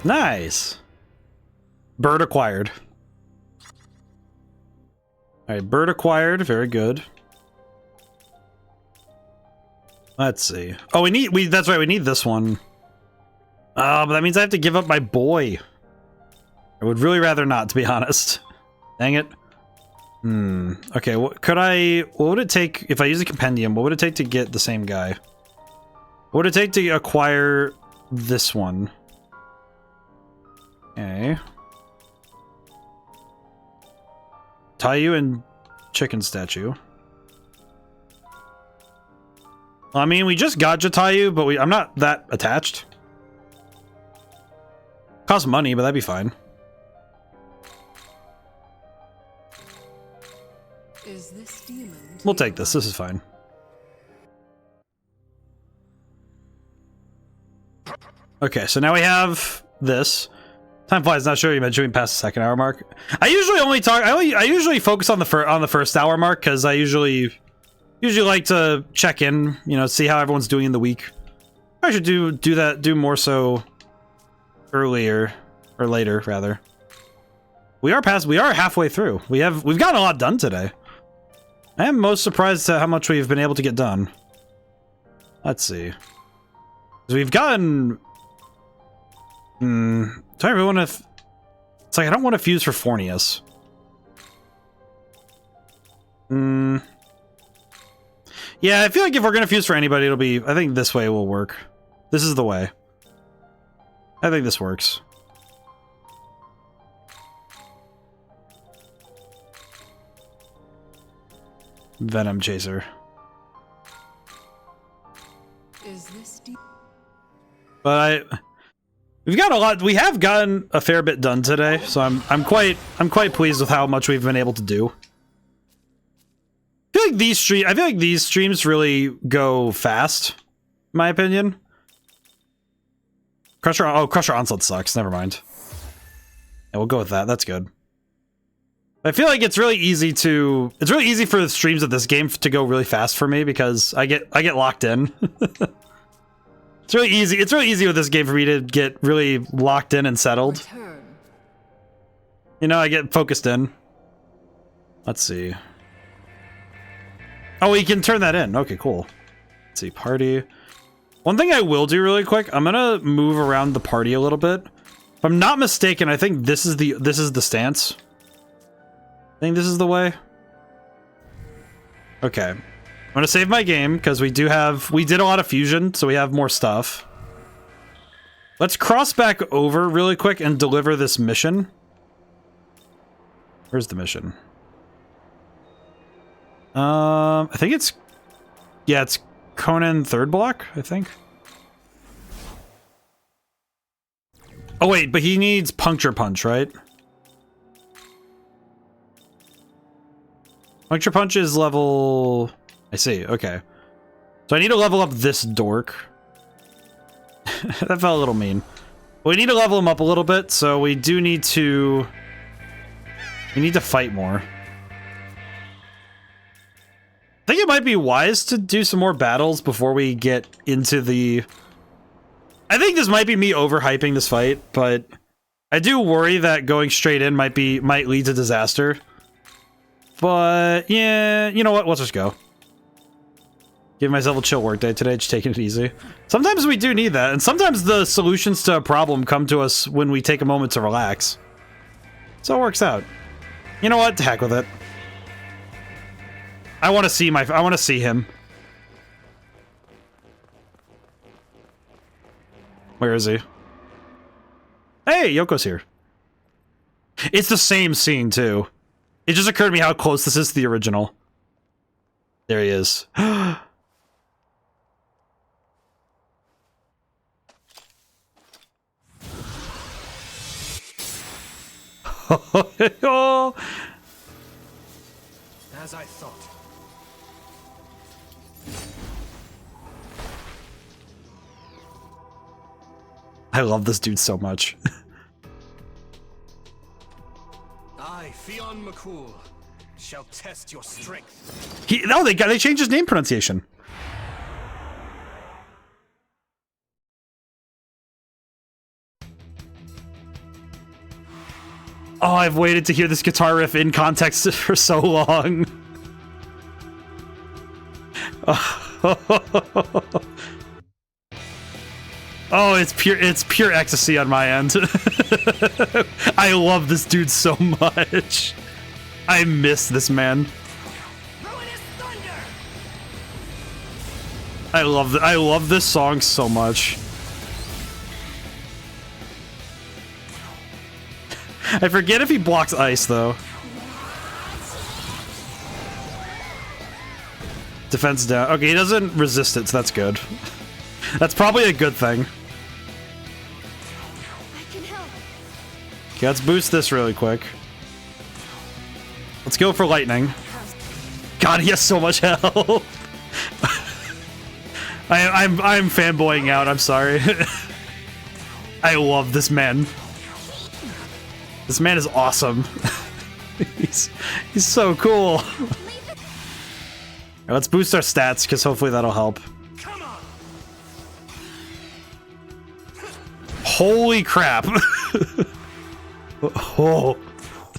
Speaker 1: Nice. Bird acquired. Alright, bird acquired. Very good. Let's see. Oh, that's right, we need this one. But that means I have to give up my boy. I would really rather not, to be honest. Dang it. Okay, what would it take if I use a compendium? What would it take to get the same guy? What would it take to acquire this one? Okay. Tayu and chicken statue. I mean, we just got Jatayu, but I'm not that attached. Costs money, but that'd be fine.
Speaker 2: Is this demon?
Speaker 1: We'll take this. This is fine. Okay, so now we have this. Time flies. Not sure you mentioned past the second hour mark. I usually only talk. I usually focus on the first hour mark because I usually like to check in. You know, see how everyone's doing in the week. I should do more so earlier or later rather. We are halfway through. We've gotten a lot done today. I am most surprised at how much we've been able to get done. Let's see. So we've gotten. Do I really want to? It's like I don't want to fuse for Fornius. Yeah, I feel like if we're gonna fuse for anybody, it'll be. I think this way will work. This is the way. I think this works. Venom Chaser.
Speaker 2: Is this deep?
Speaker 1: But we've got a lot. We have gotten a fair bit done today, so I'm quite pleased with how much we've been able to do. I feel like these streams really go fast, in my opinion. Crusher Onslaught sucks. Never mind. Yeah, we'll go with that. That's good. I feel like it's really easy for the streams of this game to go really fast for me because I get locked in. It's really easy with this game for me to get really locked in and settled. You know, I get focused in. Let's see. Oh, you can turn that in. Okay, cool. Let's see, party. One thing I will do really quick, I'm gonna move around the party a little bit. If I'm not mistaken, I think this is the stance. I think this is the way. Okay. I'm gonna save my game because we did a lot of fusion, so we have more stuff. Let's cross back over really quick and deliver this mission. Where's the mission? I think it's Conan third block, I think. Oh wait, but he needs Puncture Punch, right? Puncture Punch is level... I see, okay. So I need to level up this dork. That felt a little mean. We need to level him up a little bit, so we do need to... We need to fight more. I think it might be wise to do some more battles before we get into the... I think this might be me overhyping this fight, but I do worry that going straight in might lead to disaster. But yeah, you know what? Let's just go. Give myself a chill work day today, just taking it easy. Sometimes we do need that, and sometimes the solutions to a problem come to us when we take a moment to relax. So it works out. You know what? To heck with it. I want to see him. Where is he? Hey, Yoko's here. It's the same scene too. It just occurred to me how close this is to the original. There he is.
Speaker 5: As I thought.
Speaker 1: I love this dude so much.
Speaker 5: I, Fionn McCool, shall test your strength.
Speaker 1: They changed his name pronunciation. Oh, I've waited to hear this guitar riff in context for so long. Oh, it's pure ecstasy on my end. I love this dude so much. I miss this man. I love this song so much. I forget if he blocks ice though. Defense down. Okay, he doesn't resist it, so that's good. That's probably a good thing. Okay, let's boost this really quick. Let's go for lightning. God, he has so much health. I'm fanboying out. I'm sorry. I love this man. This man is awesome. he's so cool. Right, let's boost our stats because hopefully that'll help.
Speaker 5: Come on.
Speaker 1: Holy crap. Oh,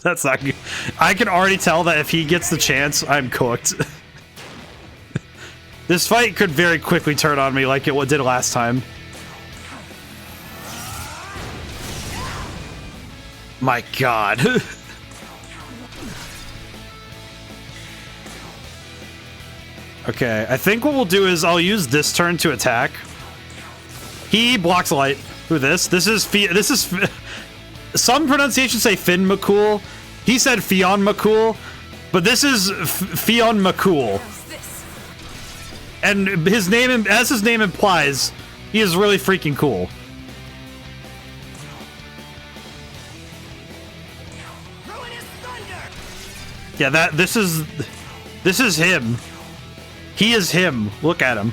Speaker 1: that's not good. I can already tell that if he gets the chance, I'm cooked. This fight could very quickly turn on me like it did last time. My god. Okay, I think what we'll do is I'll use this turn to attack. He blocks light. Who this? This is some pronunciations say Finn McCool. He said Fionn McCool, but this is Fionn McCool. And his name, as his name implies, he is really freaking cool. Yeah, this is him. He is him. Look at him.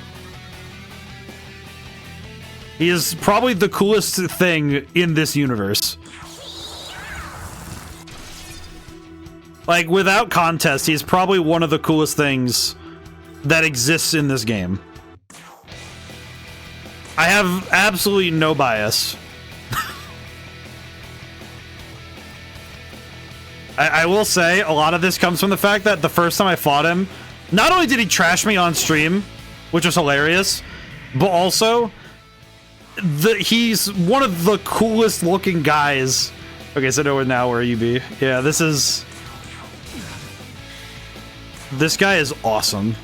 Speaker 1: He is probably the coolest thing in this universe. Like, without contest, he's probably one of the coolest things that exists in this game. I have absolutely no bias. I will say, a lot of this comes from the fact that the first time I fought him, not only did he trash me on stream, which was hilarious, but also, he's one of the coolest looking guys. Okay, so know now where you be. Yeah, this guy is awesome.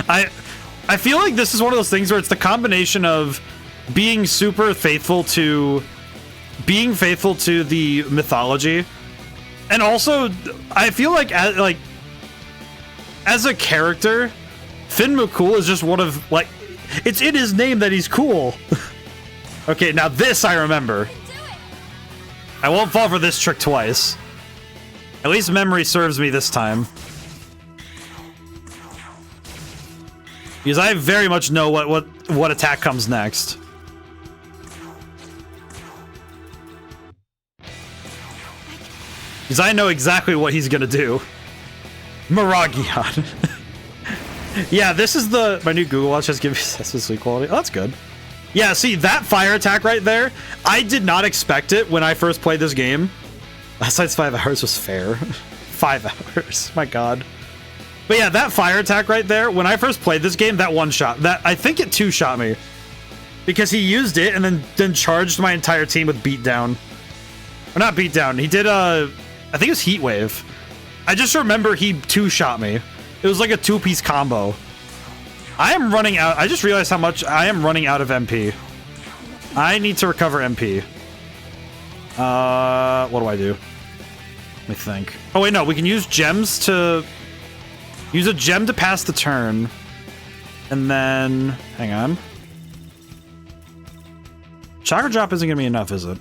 Speaker 1: I feel like this is one of those things where it's the combination of being super faithful to the mythology, and also I feel like as a character, Finn McCool is just one of, like, it's in his name that he's cool. Okay, now this I remember. I won't fall for this trick twice. At least memory serves me this time. Because I very much know what attack comes next. Because I know exactly what he's gonna do. Miragion. Yeah, this is my new Google Watch has given me Assassin's Sleep quality. Oh, that's good. Yeah, see, that fire attack right there, I did not expect it when I first played this game. Last night's 5 hours was fair. 5 hours, my god. But yeah, that fire attack right there, when I first played this game, that one shot, I think it two-shot me. Because he used it and then charged my entire team with beatdown. Or not beatdown, he did I think it was heat wave. I just remember he two-shot me. It was like a two-piece combo. I am running out. I just realized how much I am running out of MP. I need to recover MP. What do I do? Let me think. Oh wait, no, we can use gems to use a gem to pass the turn. And then hang on. Chakra drop isn't gonna be enough, is it?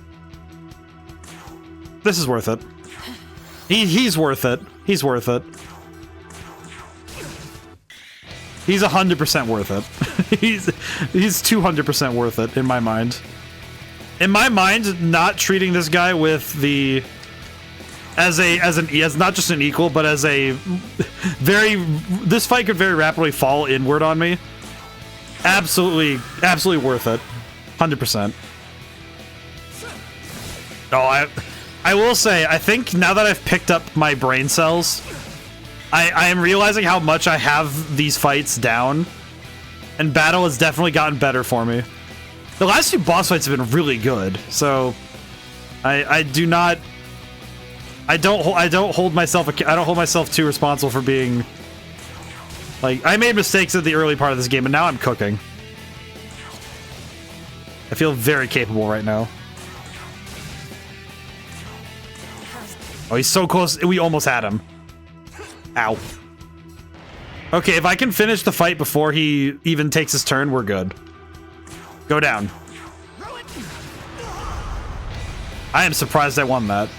Speaker 1: This is worth it. He's worth it. He's worth it. He's 100% worth it. he's 200% worth it in my mind. In my mind, not treating this guy with the as not just an equal, but as a this fight could very rapidly fall inward on me. Absolutely worth it. 100%. Oh, I will say, I think now that I've picked up my brain cells, I am realizing how much I have these fights down, and battle has definitely gotten better for me. The last few boss fights have been really good, so I don't hold myself too responsible for being, like, I made mistakes at the early part of this game, and now I'm cooking. I feel very capable right now. Oh, he's so close. We almost had him. Ow. Okay, if I can finish the fight before he even takes his turn, we're good. Go down. I am surprised I won that.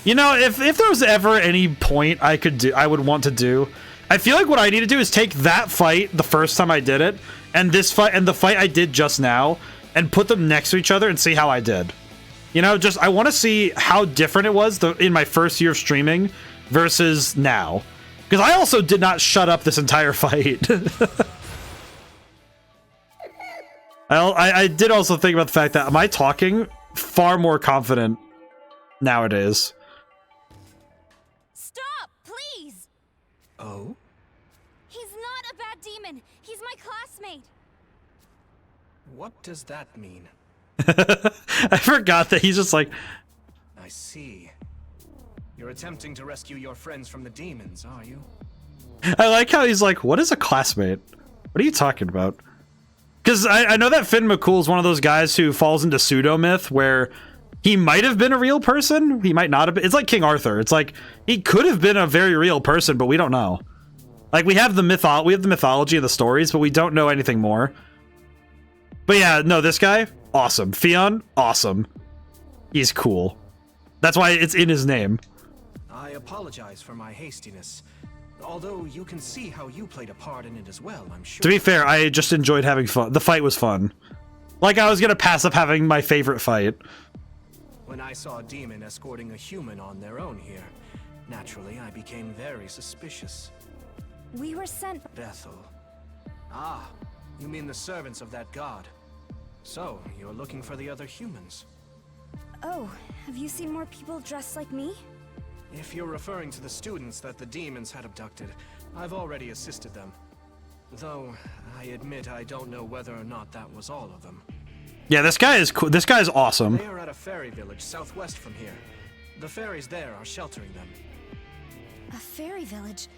Speaker 1: You know, if there was ever any point I would want to do, I feel like what I need to do is take that fight the first time I did it, and this fight and the fight I did just now, and put them next to each other and see how I did. You know, just I want to see how different it was in my first year of streaming versus now, because I also did not shut up this entire fight. I did also think about the fact that am I talking far more confident nowadays.
Speaker 6: Stop, please!
Speaker 5: Oh?
Speaker 6: He's not a bad demon. He's my classmate.
Speaker 5: What does that mean?
Speaker 1: I forgot that he's just like...
Speaker 5: I see. You're attempting to rescue your friends from the demons, are you?
Speaker 1: I like how he's like, what is a classmate? What are you talking about? Because I know that Finn McCool is one of those guys who falls into pseudo-myth where he might have been a real person, he might not have been. It's like King Arthur. It's like, he could have been a very real person, but we don't know. Like, we have the mythology of the stories, but we don't know anything more. But yeah, no, this guy, awesome. Fion, awesome. He's cool. That's why it's in his name.
Speaker 5: I apologize for my hastiness. Although you can see how you played a part in it as well, I'm sure.
Speaker 1: To be fair, I just enjoyed having fun. The fight was fun. Like, I was gonna pass up having my favorite fight.
Speaker 5: When I saw a demon escorting a human on their own here, naturally I became very suspicious.
Speaker 6: We were sent...
Speaker 5: Bethel. Ah, you mean the servants of that god. So, you're looking for the other humans.
Speaker 6: Oh, have you seen more people dressed like me?
Speaker 5: If you're referring to the students that the demons had abducted, I've already assisted them. Though, I admit I don't know whether or not that was all of them.
Speaker 1: Yeah, this guy is cool. This guy is awesome.
Speaker 5: They are at a fairy village southwest from here. The fairies there are sheltering them.
Speaker 6: A fairy village?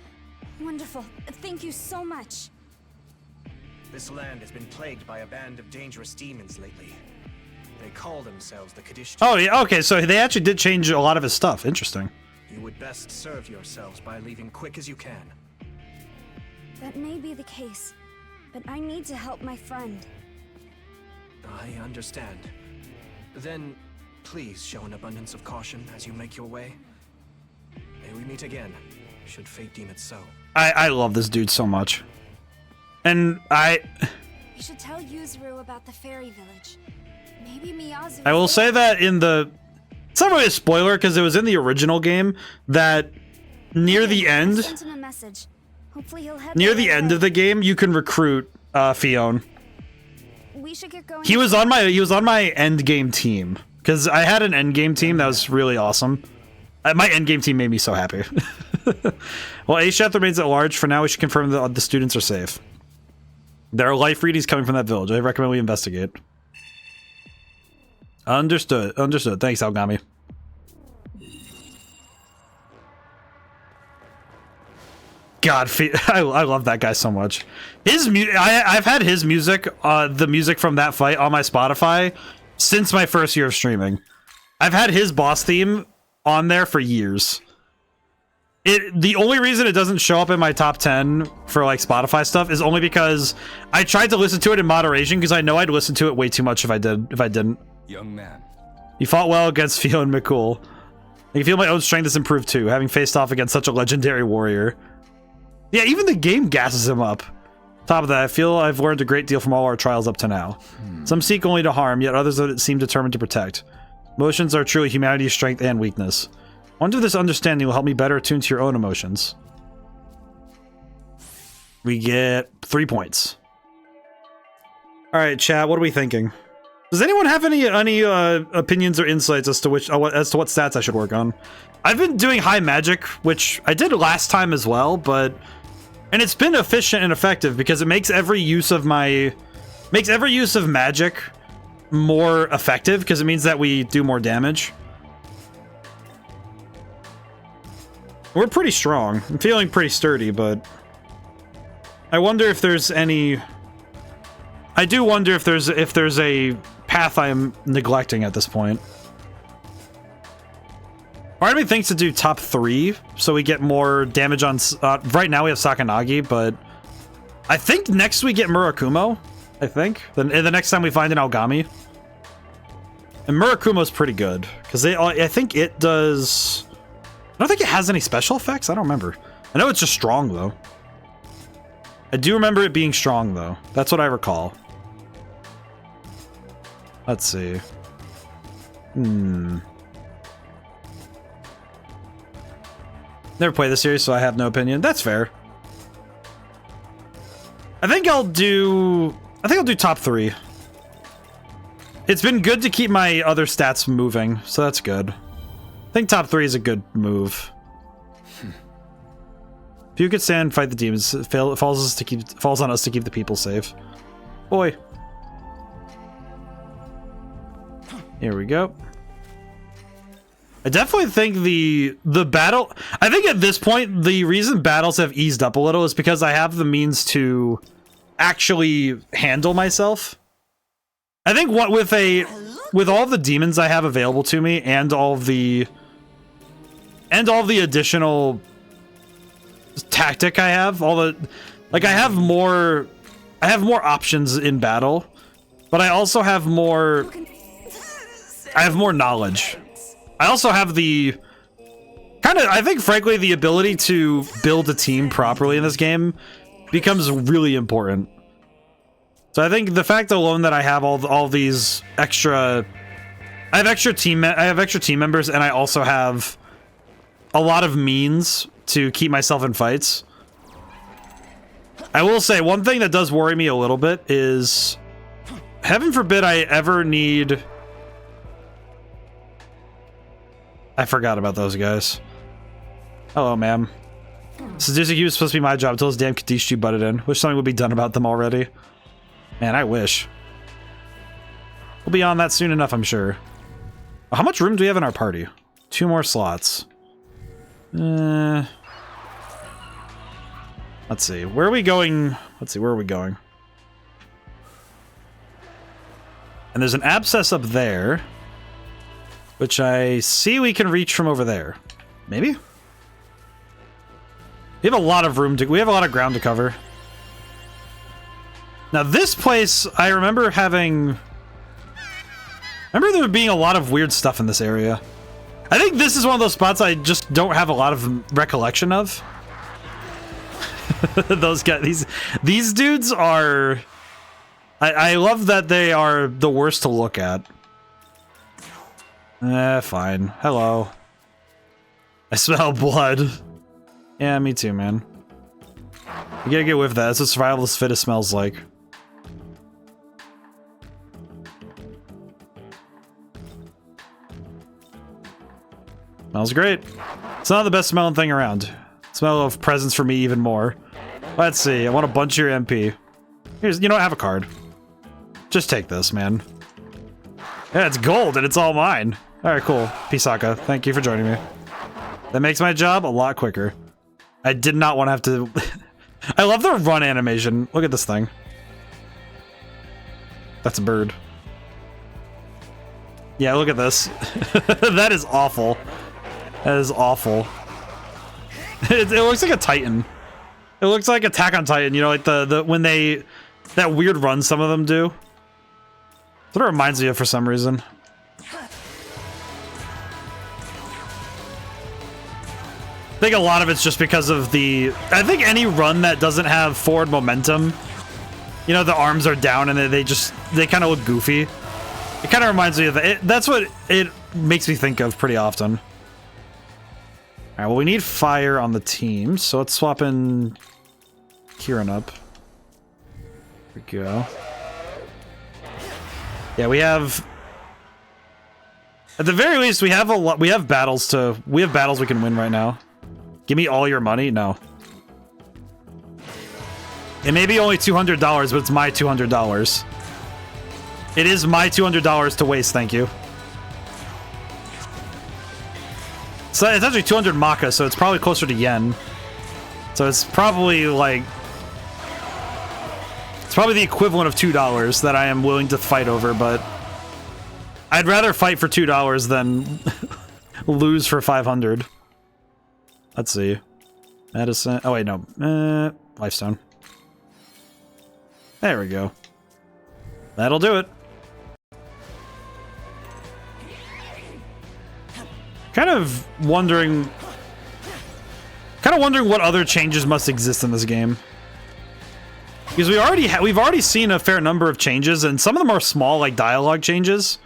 Speaker 6: Wonderful. Thank you so much.
Speaker 5: This land has been plagued by a band of dangerous demons lately. They call themselves the Kadishtu.
Speaker 1: Oh, yeah, okay, so they actually did change a lot of his stuff. Interesting.
Speaker 5: You would best serve yourselves by leaving quick as you can.
Speaker 6: That may be the case, but I need to help my friend.
Speaker 5: I understand. Then, please show an abundance of caution as you make your way. May we meet again, should fate deem it so.
Speaker 1: I love this dude so much. And
Speaker 6: We should tell Yuzuru about the fairy village. Maybe Miyazu...
Speaker 1: I will say that in the... It's not really a spoiler, because it was in the original game, that near the
Speaker 6: I
Speaker 1: end...
Speaker 6: sent him a message. Hopefully he'll head
Speaker 1: Near
Speaker 6: the
Speaker 1: the
Speaker 6: right
Speaker 1: end
Speaker 6: way.
Speaker 1: of the game, you can recruit Fion.
Speaker 6: We should get going.
Speaker 1: He was on my end game team, because I had an end game team that was really awesome. My end game team made me so happy. Well, Aeshath remains at large. For now, we should confirm that the students are safe. There are life readies coming from that village. I recommend we investigate. Understood. Understood. Thanks, Algami. God, I love that guy so much. His I've had his music, the music from that fight on my Spotify since my first year of streaming. I've had his boss theme on there for years. The only reason it doesn't show up in my top 10 for like Spotify stuff is only because I tried to listen to it in moderation because I know I'd listen to it way too much if I didn't.
Speaker 4: Young man.
Speaker 1: You fought well against Fio and McCool. I can feel my own strength has improved too, having faced off against such a legendary warrior. Yeah, even the game gasses him up. Top of that, I feel I've learned a great deal from all our trials up to now. Some seek only to harm, yet others seem determined to protect. Emotions are truly humanity's strength and weakness. I wonder if this understanding will help me better attune to your own emotions. We get 3 points. Alright, chat, what are we thinking? Does anyone have any opinions or insights as to what stats I should work on? I've been doing high magic, which I did last time as well, but... And it's been efficient and effective because it makes every use of magic more effective because it means that we do more damage. We're pretty strong. I'm feeling pretty sturdy, but I wonder if there's any... I do wonder if there's a path I'm neglecting at this point. Part of me thinks to do top 3, so we get more damage on... right now we have Sakanagi, but... I think next we get Murakumo, I think. Then the next time we find an Algami. And Murakumo's pretty good, because I think it does... I don't think it has any special effects, I don't remember. I know it's just strong, though. I do remember it being strong, though. That's what I recall. Let's see. Never played the series, so I have no opinion. That's fair. I think I'll do top 3. It's been good to keep my other stats moving, so that's good. I think top 3 is a good move. If you could stand and fight the demons, it falls on us to keep the people safe. Boy. Here we go. I definitely think the battle... I think at this point, the reason battles have eased up a little is because I have the means to actually handle myself. I think with all the demons I have available to me and all the additional tactic I have, I have more options in battle, but I also have more knowledge. I also have I think frankly the ability to build a team properly in this game becomes really important. So I think the fact alone that I have all these extra, I have extra team members, and I also have a lot of means to keep myself in fights. I will say one thing that does worry me a little bit is, heaven forbid I ever need... I forgot about those guys. Hello, ma'am. Seducing was supposed to be my job until this damn Kadishu butted in. Wish something would be done about them already. Man, I wish. We'll be on that soon enough, I'm sure. How much room do we have in our party? 2 more slots. Let's see. Where are we going? Let's see, where are we going? And there's an abscess up there, which I see we can reach from over there. Maybe? We have a lot of room to... We have a lot of ground to cover. Now this place, I remember having... I remember there being a lot of weird stuff in this area. I think this is one of those spots I just don't have a lot of recollection of. Those guys, these dudes are... I love that they are the worst to look at. Fine. Hello. I smell blood. Yeah, me too, man. You gotta get with that. That's what survival of the fittest smells like. Smells great. It's not the best smelling thing around. Smell of presents for me even more. Let's see. I want a bunch of your MP. Here's, you know, I have a card. Just take this, man. Yeah, it's gold and it's all mine. All right, cool. Pisaka, thank you for joining me. That makes my job a lot quicker. I did not want to have to... I love the run animation. Look at this thing. That's a bird. Yeah, look at this. That is awful. That is awful. It looks like a Titan. It looks like Attack on Titan, you know, like the when they... That weird run some of them do. That's what it reminds me of for some reason. I think a lot of it's just because of the... I think any run that doesn't have forward momentum, you know, the arms are down and they kind of look goofy. It kind of reminds me of that. That's what it makes me think of pretty often. All right, well, we need fire on the team, so let's swap in Kieran up. There we go. Yeah, we have... At the very least, we have a lot. We have battles we can win right now. Give me all your money? No. It may be only $200, but it's my $200. It is my $200 to waste, thank you. So it's actually 200 Maka, so it's probably closer to yen. So it's probably like... It's probably the equivalent of $2 that I am willing to fight over, but... I'd rather fight for $2 than lose for 500. Let's see. Medicine. Oh, wait, no. Lifestone. There we go. That'll do it. Kind of wondering what other changes must exist in this game. Because we've already seen a fair number of changes, and some of them are small, like dialogue changes.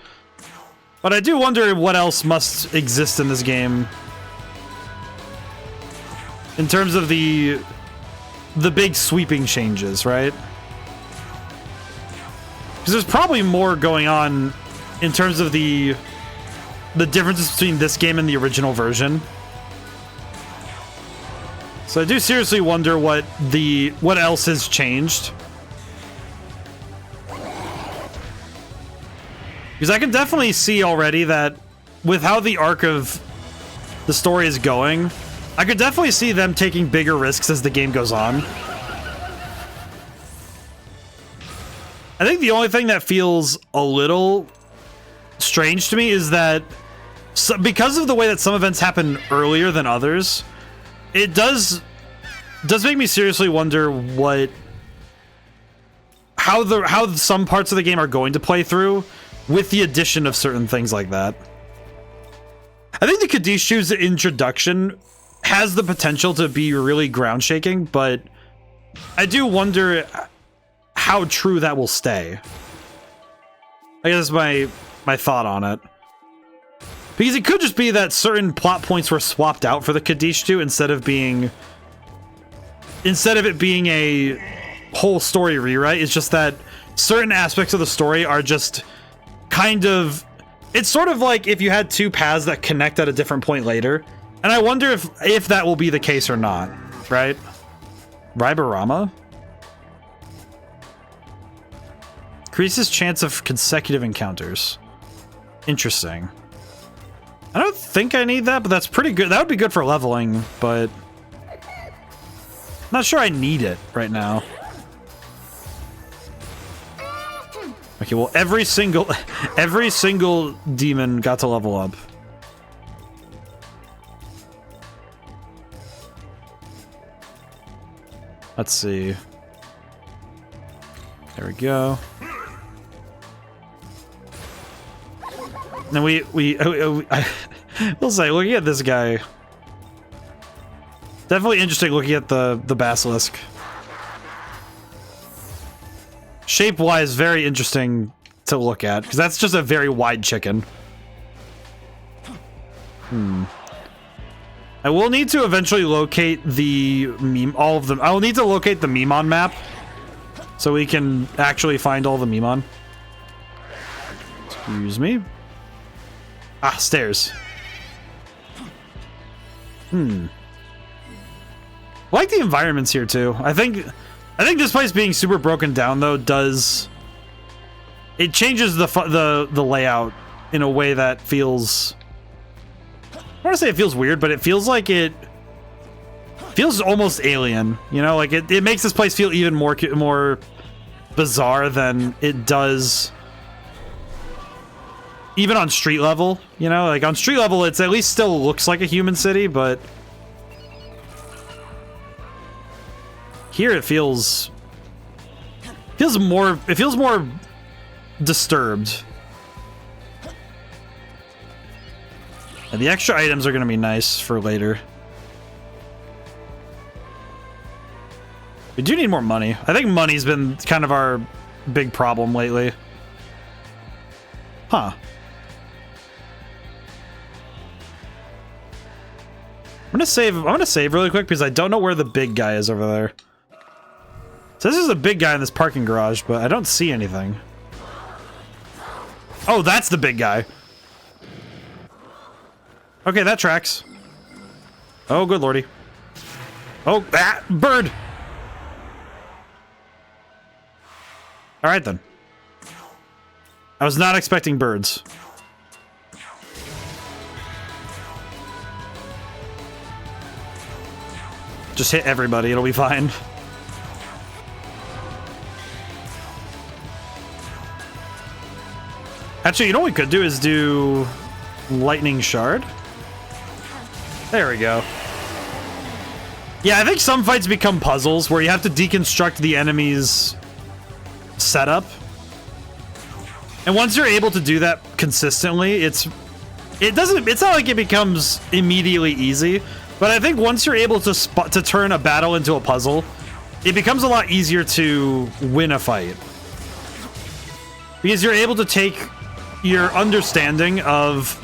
Speaker 1: But I do wonder what else must exist in this game in terms of the big sweeping changes, right? Because there's probably more going on in terms of the differences between this game and the original version. So I do seriously wonder what else has changed. Because I can definitely see already that with how the arc of the story is going, I could definitely see them taking bigger risks as the game goes on. I think the only thing that feels a little strange to me is that because of the way that some events happen earlier than others, it does make me seriously wonder how some parts of the game are going to play through with the addition of certain things like that. I think the Kadishu's introduction has the potential to be really ground shaking, but I do wonder how true that will stay. I guess that's my thought on it. Because it could just be that certain plot points were swapped out for the Kadishu instead of it being a whole story rewrite. It's just that certain aspects of the story are just kind of... It's sort of like if you had two paths that connect at a different point later. And I wonder if that will be the case or not, right? Riberama? Increases chance of consecutive encounters. Interesting. I don't think I need that, but that's pretty good. That would be good for leveling, but I'm not sure I need it right now. Okay, well, every single demon got to level up. Let's see. There we go. Then we'll say, looking at this guy, definitely interesting looking at the basilisk. Shape-wise, very interesting to look at, because that's just a very wide chicken. I will need to eventually locate all of them. I will need to locate the Mimon map, so we can actually find all the Mimon. Excuse me. Ah, stairs. I like the environments here too. I think this place being super broken down though it changes the layout in a way that feels, I don't want to say it feels weird, but it feels like it feels almost alien, you know, like it makes this place feel even more bizarre than it does even on street level, you know, like on street level, it's at least still looks like a human city, but here it feels more disturbed. And the extra items are going to be nice for later. We do need more money. I think money's been kind of our big problem lately. Huh. I'm gonna save really quick because I don't know where the big guy is over there. So this is a big guy in this parking garage, but I don't see anything. Oh, that's the big guy. Okay, that tracks. Oh, good lordy. Oh, ah, bird! Alright then. I was not expecting birds. Just hit everybody, it'll be fine. Actually, you know what we could do is do lightning shard. There we go. Yeah, I think some fights become puzzles where you have to deconstruct the enemy's setup. And once you're able to do that consistently, it's not like it becomes immediately easy, but I think once you're able to turn a battle into a puzzle, it becomes a lot easier to win a fight. Because you're able to take your understanding of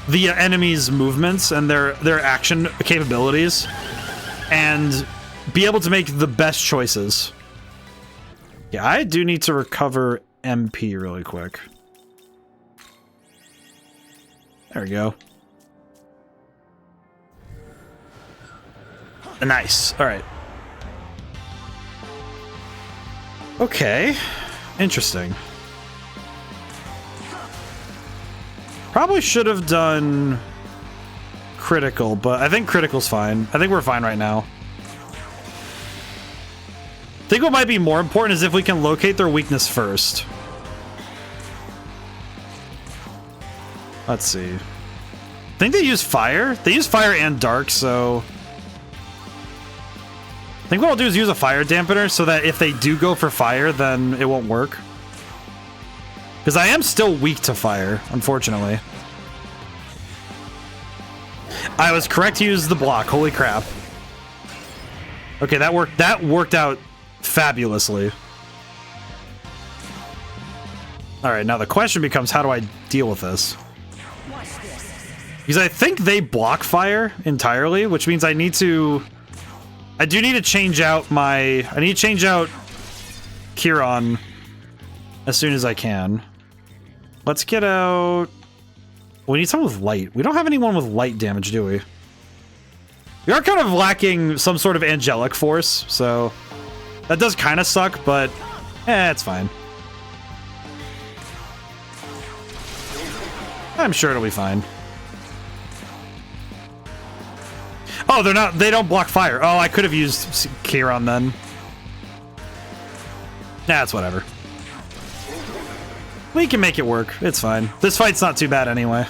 Speaker 1: the enemy's movements and their action capabilities and be able to make the best choices. Yeah, I do need to recover MP really quick. There we go. Nice. All right. Okay. Interesting. Probably should have done critical, but I think critical's fine. I think we're fine right now. I think what might be more important is if we can locate their weakness first. Let's see. I think they use fire. They use fire and dark, so... I think what I'll do is use a fire dampener so that if they do go for fire, then it won't work. Because I am still weak to fire, unfortunately. I was correct to use the block. Holy crap. Okay, that worked out fabulously. Alright, now the question becomes, how do I deal with this? Because I think they block fire entirely, which means I do need to change out Kieran as soon as I can. Let's get out... We need someone with light. We don't have anyone with light damage, do we? We are kind of lacking some sort of angelic force, so... That does kind of suck, but... it's fine. I'm sure it'll be fine. Oh, they don't block fire. Oh, I could have used Kieran then. Nah, it's whatever. We can make it work. It's fine. This fight's not too bad anyway.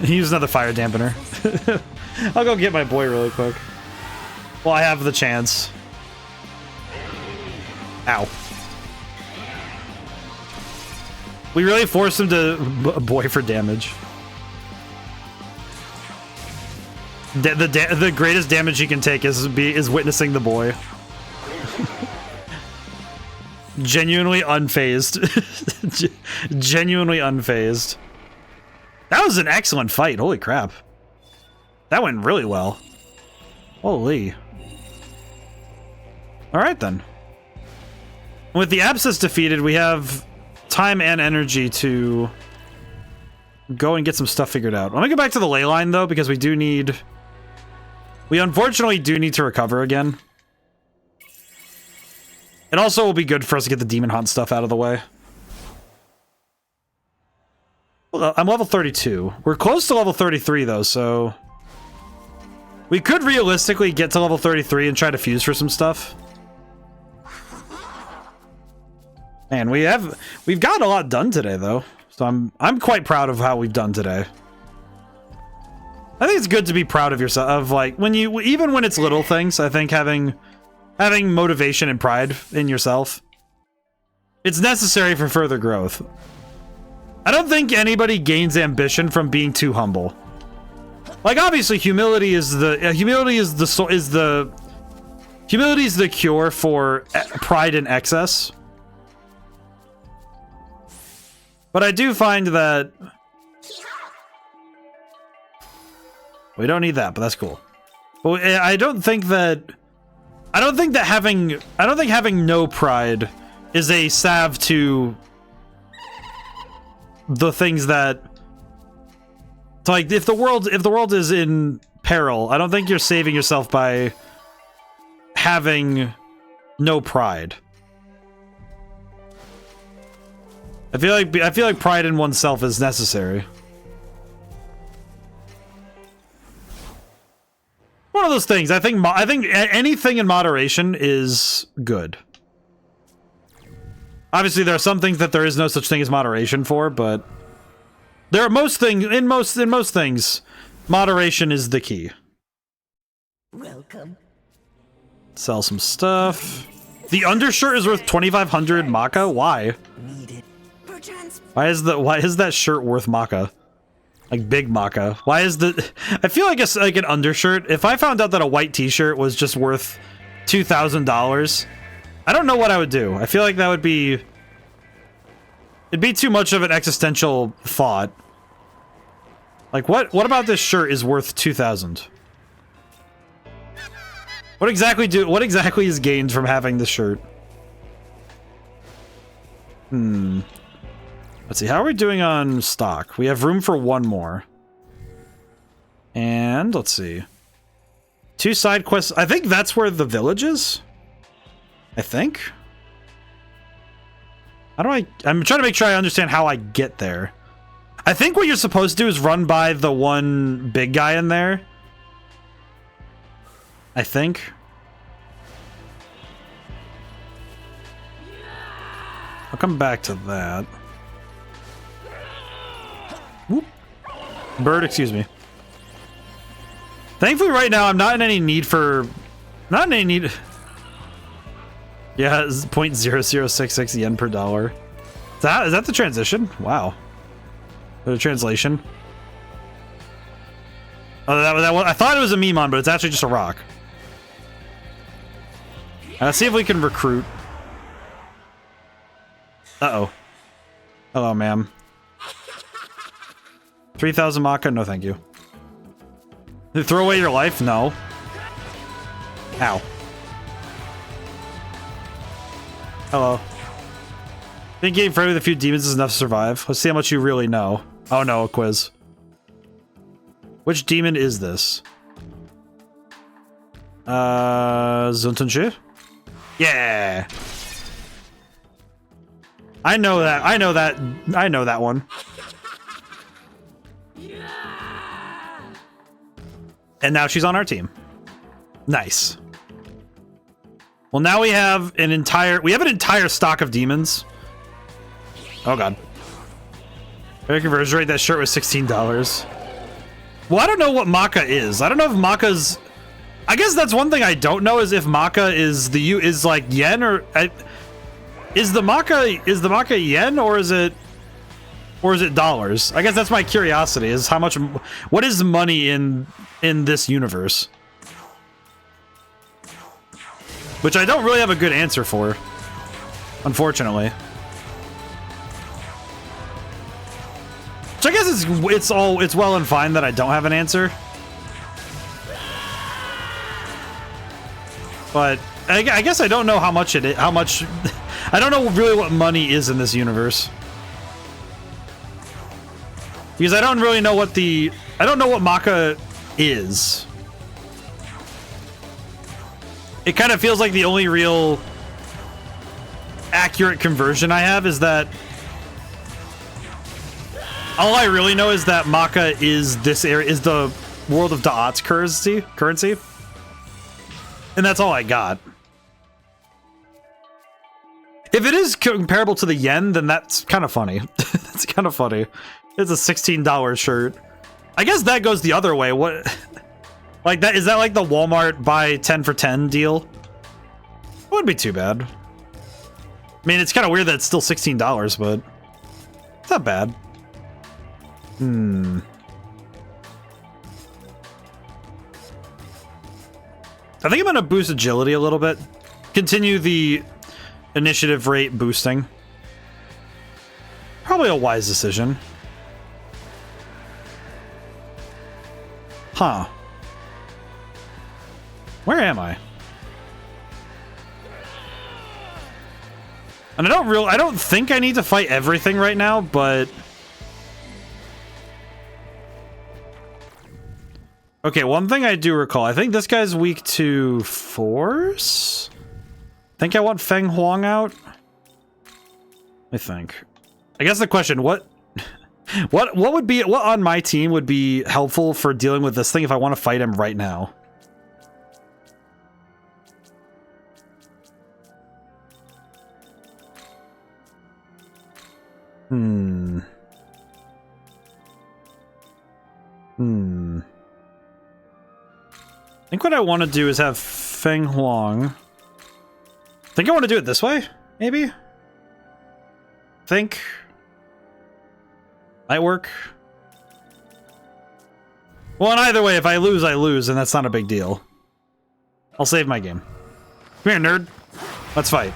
Speaker 1: Use another fire dampener. I'll go get my boy really quick. Well, I have the chance. Ow. We really forced him to boy for damage. The greatest damage he can take is witnessing the boy. Genuinely unfazed. Genuinely unfazed. That was an excellent fight. Holy crap. That went really well. Holy. Alright then. With the abscess defeated, we have time and energy to go and get some stuff figured out. Let me go back to the ley line though, because we unfortunately do need to recover again. It also will be good for us to get the demon hunt stuff out of the way. Well, I'm level 32. We're close to level 33 though, so we could realistically get to level 33 and try to fuse for some stuff. Man, we've gotten a lot done today though. So I'm quite proud of how we've done today. I think it's good to be proud of yourself, of like even when it's little things. I think having motivation and pride in yourself, it's necessary for further growth. I don't think anybody gains ambition from being too humble. Like obviously humility is the cure for pride and excess. But I do find that we don't need that, but that's cool. But I don't think having no pride is a salve to the things that, like, if the world is in peril, I don't think you're saving yourself by having no pride. I feel like pride in oneself is necessary. One of those things. I think anything in moderation is good. Obviously, there are some things that there is no such thing as moderation for, but there are most things, moderation is the key.
Speaker 2: Welcome.
Speaker 1: Sell some stuff. The undershirt is worth 2,500 Maka. Why? Why is that shirt worth Maka? Like big maca. Why is the... I feel like it's like an undershirt. If I found out that a white t-shirt was just worth $2,000, I don't know what I would do. I feel like that would be... It'd be too much of an existential thought. Like, what about this shirt is worth 2,000? What exactly is gained from having this shirt? Let's see, how are we doing on stock? We have room for one more. And, let's see. 2 side quests. I think that's where the village is. I think. How do I'm trying to make sure I understand how I get there. I think what you're supposed to do is run by the one big guy in there. I think. I'll come back to that. Whoop. Bird, excuse me. Thankfully right now I'm not in any need for... Not in any need... Yeah, it's 0.0066 yen per dollar. Is that the transition? Wow. The translation. Oh, I thought it was a Memon, but it's actually just a rock. Let's see if we can recruit. Uh-oh. Hello, ma'am. 3,000 Maka? No, thank you. Throw away your life? No. Ow. Hello. Think getting friendly with a few demons is enough to survive. Let's see how much you really know. Oh no, a quiz. Which demon is this? Zuntunshi? Yeah. I know that one. And now she's on our team. Nice. Well, now we have an entire stock of demons. Oh god. Fair conversion rate, that shirt was $16. Well, I don't know what Maka is. I don't know if Maka's... I guess that's one thing I don't know, is if Maka is like yen, or is the Maka yen, or is it dollars? I guess that's my curiosity, is how much, what is money in this universe? Which I don't really have a good answer for, unfortunately. Which I guess it's well and fine that I don't have an answer. But I guess I don't know how much I don't know really what money is in this universe. Because I don't really know what I don't know what Maka is. It kind of feels like the only real accurate conversion I have is that all I really know is that Maka is this area, is the world of Da'at's currency. And that's all I got. If it is comparable to the yen, then that's kind of funny. That's kind of funny. It's a $16 shirt. I guess that goes the other way. What? Like that? Is that like the Walmart buy 10 for 10 deal? It wouldn't be too bad. I mean, it's kind of weird that it's still $16, but it's not bad. I think I'm gonna boost agility a little bit. Continue the initiative rate boosting. Probably a wise decision. Huh. Where am I? And I don't think I need to fight everything right now, but... Okay, one thing I do recall. I think this guy's weak to force? I think I want Feng Huang out. I think. I guess the question, what on my team would be helpful for dealing with this thing if I want to fight him right now? I think what I want to do is have Feng Huang. I think I want to do it this way, maybe? Think. Might work. Well, and either way, if I lose, and that's not a big deal. I'll save my game. Come here, nerd. Let's fight.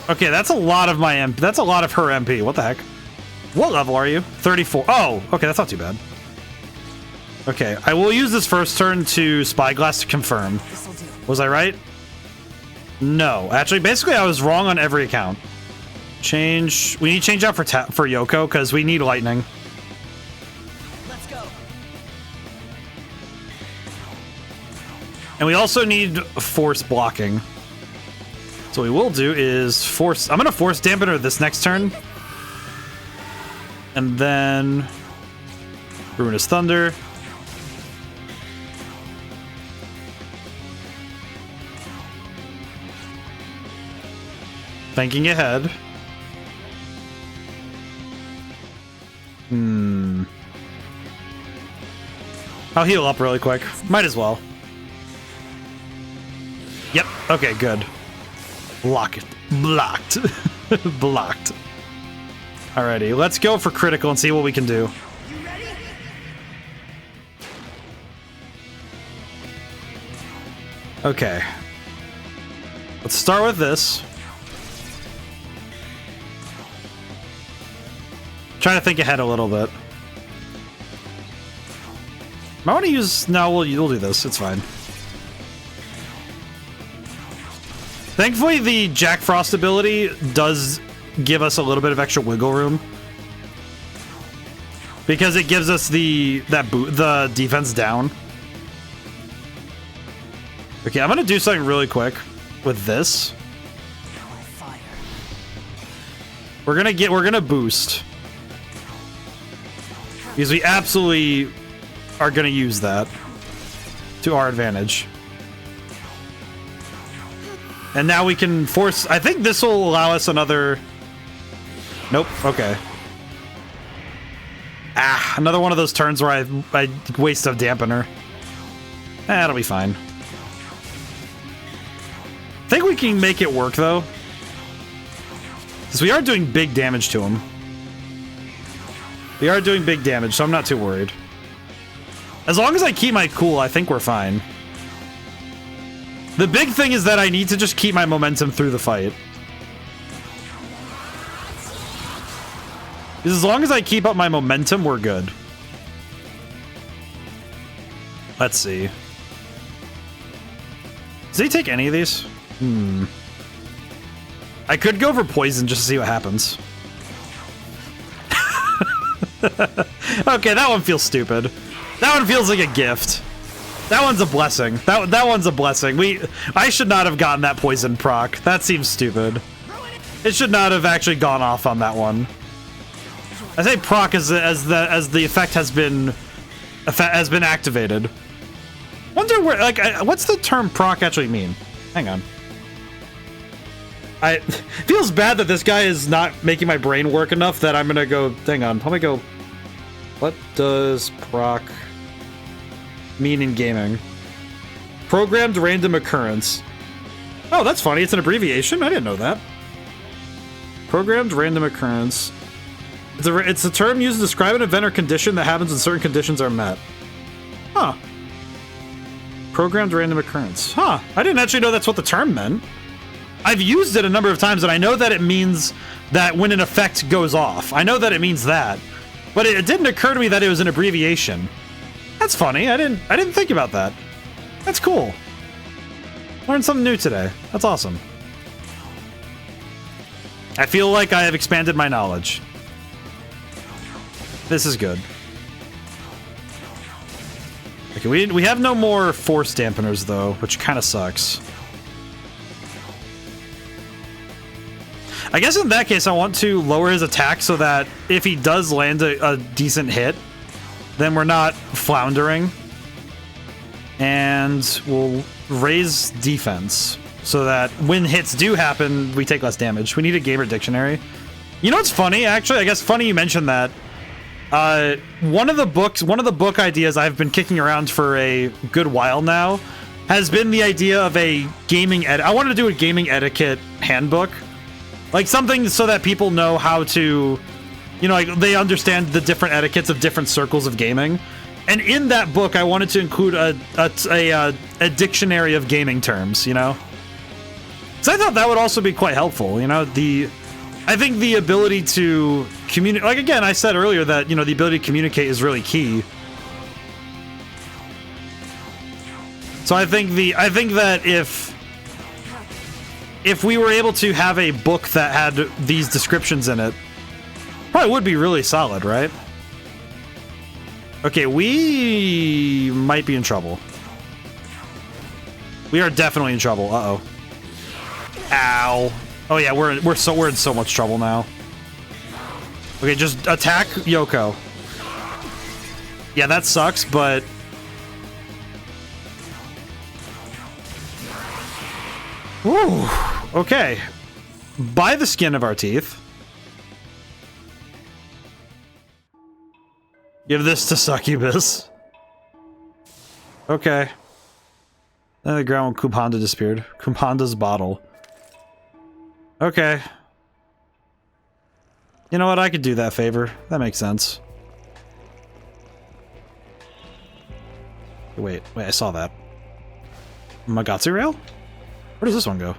Speaker 1: Okay, that's a lot of my MP. That's a lot of her MP. What the heck? What level are you? 34. Oh, okay, that's not too bad. Okay, I will use this first turn to Spyglass to confirm. Was I right? No. Actually, basically, I was wrong on every account. Change. We need to change out for Yoko, because we need lightning.
Speaker 2: Let's go.
Speaker 1: And we also need force blocking. So what we will do is force... I'm going to force dampen her this next turn. And then... Ruinous Thunder. Thinking ahead. I'll heal up really quick. Might as well. Yep. Okay, good. Block it. Blocked. Blocked. Alrighty, let's go for critical and see what we can do. Okay. Let's start with this. Trying to think ahead a little bit. I want to use... No, we'll do this. It's fine. Thankfully, the Jack Frost ability does give us a little bit of extra wiggle room. Because it gives us the defense down. Okay, I'm gonna do something really quick with this. We're gonna boost. Because we absolutely are gonna use that to our advantage. And now we can force... I think this will allow us another... Nope, okay. Ah, another one of those turns where I waste a dampener. That'll be fine. I think we can make it work, though. Because we are doing big damage to him. We are doing big damage, so I'm not too worried. As long as I keep my cool, I think we're fine. The big thing is that I need to just keep my momentum through the fight. As long as I keep up my momentum, we're good. Let's see. Does he take any of these? I could go for poison just to see what happens. Okay, that one feels stupid. That one feels like a gift. That one's a blessing. That one's a blessing. I should not have gotten that poison proc. That seems stupid. It should not have actually gone off on that one. I say proc as the effect has been activated. Wonder where, like, what's the term proc actually mean? Hang on. It feels bad that this guy is not making my brain work enough that I'm gonna go. Hang on. Let me go. What does proc mean in gaming? Programmed random occurrence. Oh, that's funny. It's an abbreviation. I didn't know that. Programmed random occurrence. It's a term used to describe an event or condition that happens when certain conditions are met. Huh. Programmed random occurrence. Huh. I didn't actually know that's what the term meant. I've used it a number of times, and I know that it means that when an effect goes off. I know that it means that. But it didn't occur to me that it was an abbreviation. That's funny. I didn't think about that. That's cool. Learned something new today. That's awesome. I feel like I have expanded my knowledge. This is good. Okay, we have no more force dampeners, though, which kind of sucks. I guess in that case, I want to lower his attack so that if he does land a decent hit, then we're not floundering. And we'll raise defense so that when hits do happen, we take less damage. We need a gamer dictionary. You know what's funny, actually? I guess funny you mentioned that. One of the book ideas I've been kicking around for a good while now has been the idea of a gaming I wanted to do a gaming etiquette handbook. Like something so that people know how to, you know, like they understand the different etiquettes of different circles of gaming. And in that book, I wanted to include a dictionary of gaming terms, you know? So I thought that would also be quite helpful, you know? I think the ability to communicate, like again, I said earlier that, you know, the ability to communicate is really key. So I think that if we were able to have a book that had these descriptions in it, probably would be really solid, right? Okay, we might be in trouble. We are definitely in trouble. Uh-oh. Ow. Oh yeah, we're in so much trouble now. Okay, just attack Yoko. Yeah, that sucks, but whew. Okay. By the skin of our teeth. Give this to Succubus. Okay. Then the ground when Kumpanda disappeared. Kumpanda's bottle. Okay. You know what? I could do that favor. That makes sense. Wait, I saw that. Magatsu rail? Where does this one go?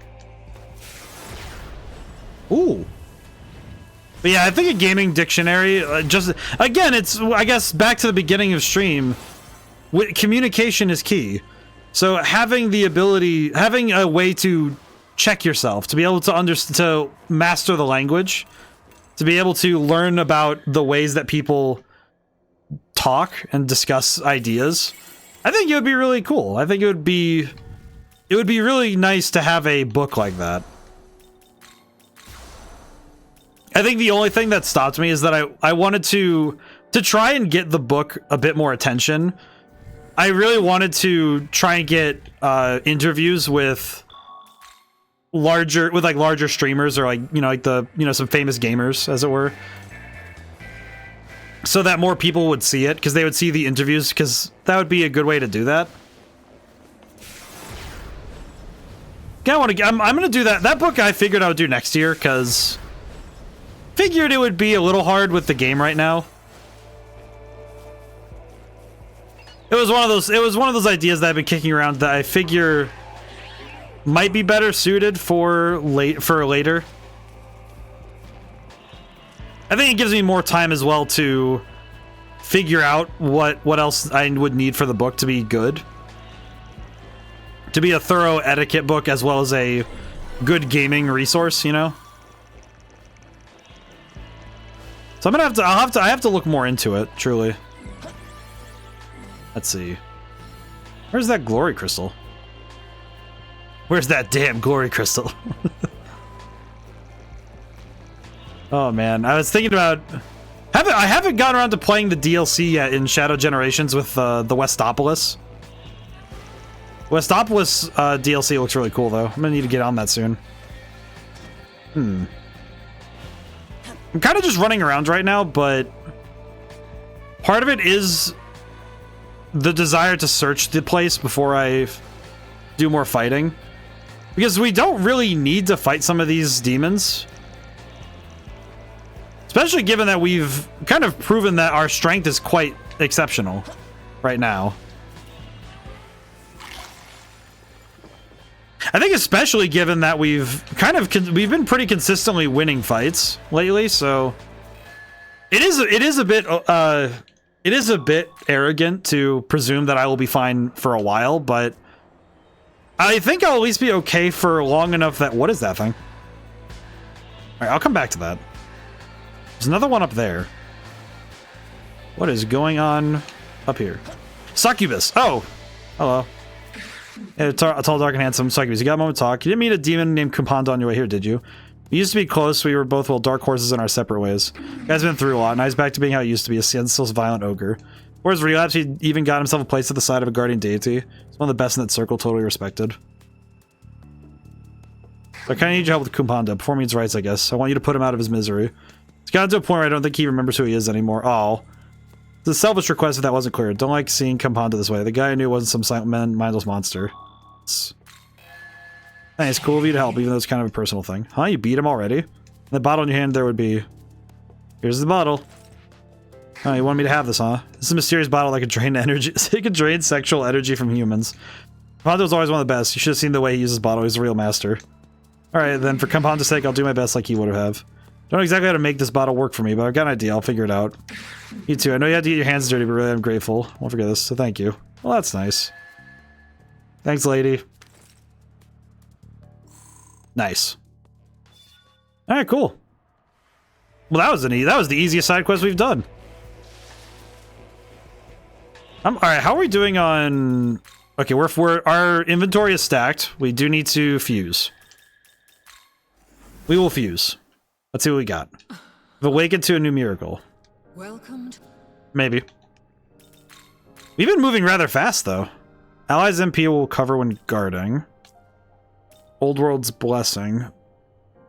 Speaker 1: Ooh. But yeah, I think a gaming dictionary, just, again, it's, I guess, back to the beginning of stream, communication is key. So having the ability, having a way to check yourself, to be able to to master the language, to be able to learn about the ways that people talk and discuss ideas, I think it would be really cool. I think it would be really nice to have a book like that. I think the only thing that stopped me is that I wanted to try and get the book a bit more attention. I really wanted to try and get interviews with larger streamers, or some famous gamers, as it were, so that more people would see it, because they would see the interviews, because that would be a good way to do that. I'm gonna do that. That book I figured I would do next year, because figured it would be a little hard with the game right now. It was one of those ideas that I've been kicking around that I figure might be better suited for later. I think it gives me more time as well to figure out what else I would need for the book to be good. To be a thorough etiquette book as well as a good gaming resource, you know? So I have to look more into it, truly. Let's see. Where's that glory crystal? Where's that damn glory crystal? Oh man, I was thinking about... I haven't gotten around to playing the DLC yet in Shadow Generations with the Westopolis. Westopolis DLC looks really cool though. I'm gonna need to get on that soon. I'm kind of just running around right now, but part of it is the desire to search the place before I do more fighting. Because we don't really need to fight some of these demons. Especially given that we've kind of proven that our strength is quite exceptional right now. I think especially given that we've been pretty consistently winning fights lately, so it is a bit arrogant to presume that I will be fine for a while, but I think I'll at least be okay for long enough that... What is that thing? Alright, I'll come back to that. There's another one up there. What is going on up here? Succubus! Oh! Hello. Yeah, tall, dark, and handsome Succubus. You got a moment to talk. You didn't meet a demon named Kumpanda on your way here, did you? We used to be close. We were both, well, dark horses in our separate ways. You guys been through a lot. Now he's back to being how he used to be, a senseless, violent ogre. Whereas Relapse, he even got himself a place at the side of a guardian deity. He's one of the best in that circle, totally respected. I kind of need your help with Kumpanda. Before means rights, I guess. I want you to put him out of his misery. It's gotten to a point where I don't think he remembers who he is anymore. Oh. It's a selfish request if that wasn't clear. Don't like seeing Kumpanda this way. The guy I knew wasn't some silent mindless monster. Thanks, cool of you to help, even though it's kind of a personal thing. Huh? You beat him already? The bottle in your hand there would be... Here's the bottle. Oh, you want me to have this, huh? This is a mysterious bottle that could drain energy. It could drain sexual energy from humans. Compoundo's always one of the best. You should have seen the way he uses bottle. He's a real master. Alright, then for Compoundo's sake, I'll do my best like he would have. Don't know exactly how to make this bottle work for me, but I've got an idea. I'll figure it out. You too. I know you had to get your hands dirty, but really I'm grateful. Won't forget this, so thank you. Well, that's nice. Thanks, lady. Nice. Alright, cool. Well, that was the easiest side quest we've done. Alright, how are we doing on... Okay, our inventory is stacked. We do need to fuse. We will fuse. Let's see what we got. We've awakened to a new miracle.
Speaker 2: Welcome.
Speaker 1: Maybe. We've been moving rather fast, though. Allies MP will cover when guarding. Old World's Blessing.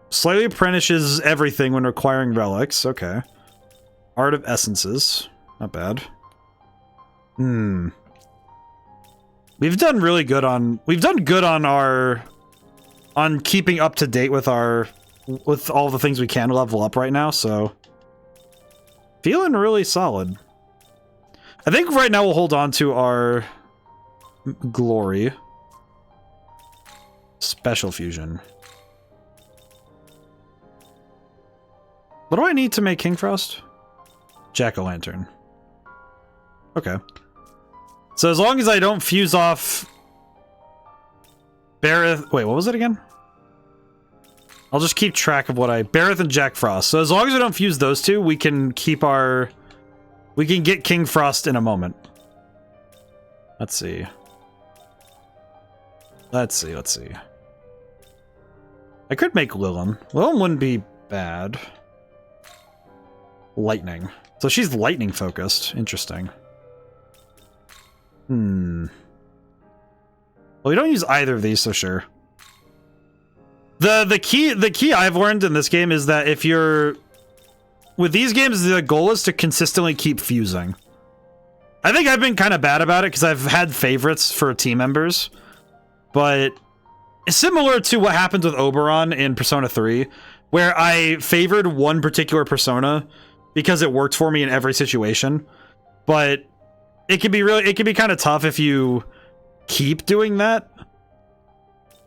Speaker 1: Slightly apprentices everything when requiring relics. Okay. Art of Essences. Not bad. We've done really good on... We've done good on our... On keeping up to date with our... With all the things we can level up right now, so... Feeling really solid. I think right now we'll hold on to our... Glory. Special Fusion. What do I need to make King Frost? Jack-o'-lantern. Okay. So as long as I don't fuse off... Bareth... Wait, what was it again? I'll just keep track of what I... Bareth and Jack Frost. So as long as we don't fuse those two, we can keep our... We can get King Frost in a moment. Let's see. Let's see. I could make Lilum. Lilum wouldn't be bad. Lightning. So she's lightning focused. Interesting. Well, we don't use either of these, so sure. The key I've learned in this game is that if you're... With these games, the goal is to consistently keep fusing. I think I've been kind of bad about it because I've had favorites for team members. But it's similar to what happened with Oberon in Persona 3, where I favored one particular persona because it worked for me in every situation. But it can be kind of tough if you keep doing that.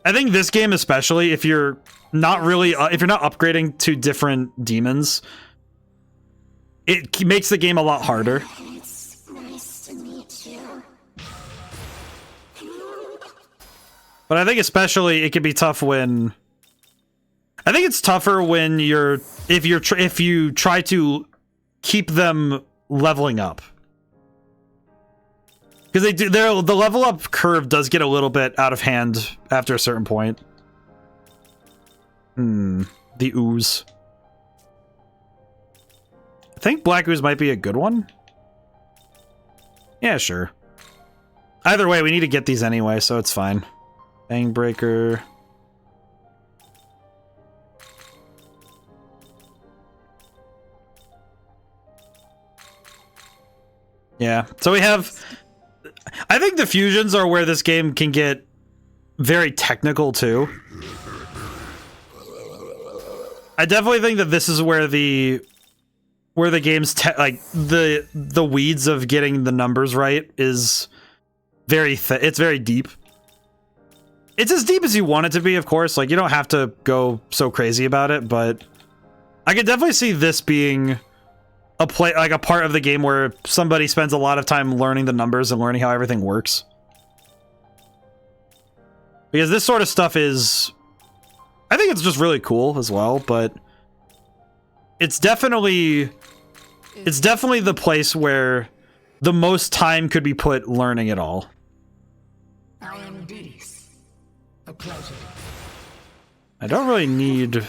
Speaker 1: I think this game especially, if you're not upgrading to different demons, it makes the game a lot harder.
Speaker 3: It's nice to meet you.
Speaker 1: But I think especially it can be tough when... I think it's tougher when if you try to keep them leveling up. Because the level up curve does get a little bit out of hand after a certain point. The ooze. I think Black Ooze might be a good one. Yeah, sure. Either way, we need to get these anyway, so it's fine. Bang Breaker. Yeah, so we have... I think the fusions are where this game can get very technical, too. I definitely think that this is where the game's the weeds of getting the numbers right is very it's very deep. It's as deep as you want it to be, of course. Like, you don't have to go so crazy about it, but I could definitely see this being a part of the game where somebody spends a lot of time learning the numbers and learning how everything works. Because this sort of stuff is... I think it's just really cool as well, but it's definitely the place where the most time could be put learning it all.
Speaker 2: I am Dees. A pleasure.
Speaker 1: I don't really need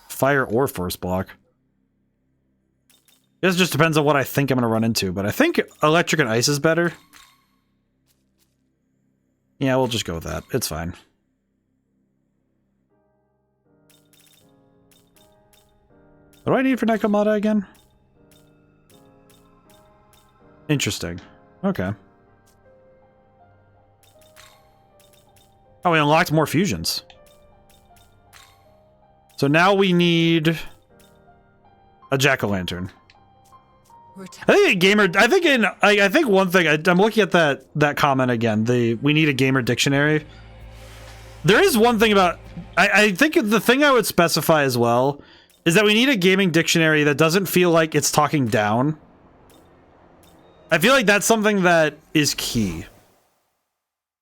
Speaker 1: fire or force block. This just depends on what I think I'm going to run into, but I think electric and ice is better. Yeah, we'll just go with that. It's fine. What do I need for Nekomata again? Interesting. Okay. Oh, we unlocked more fusions. So now we need a jack-o'-lantern. I think a gamer. I think one thing. I'm looking at that comment again. We need a gamer dictionary. There is one thing about. I think the thing I would specify as well is that we need a gaming dictionary that doesn't feel like it's talking down. I feel like that's something that is key.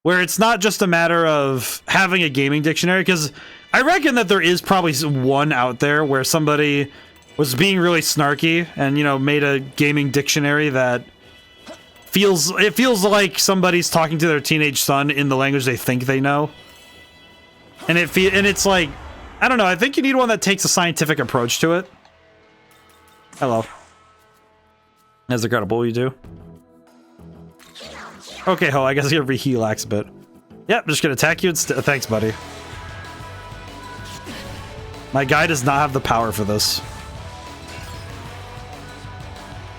Speaker 1: Where it's not just a matter of having a gaming dictionary, because I reckon that there is probably one out there where somebody was being really snarky and, you know, made a gaming dictionary that feels like somebody's talking to their teenage son in the language they think they know. And it's like, I don't know, I think you need one that takes a scientific approach to it. Hello. That's incredible, you do. Okay, Ho, I guess you're gonna relax a bit. Yep, just gonna attack you instead. Thanks, buddy. My guy does not have the power for this.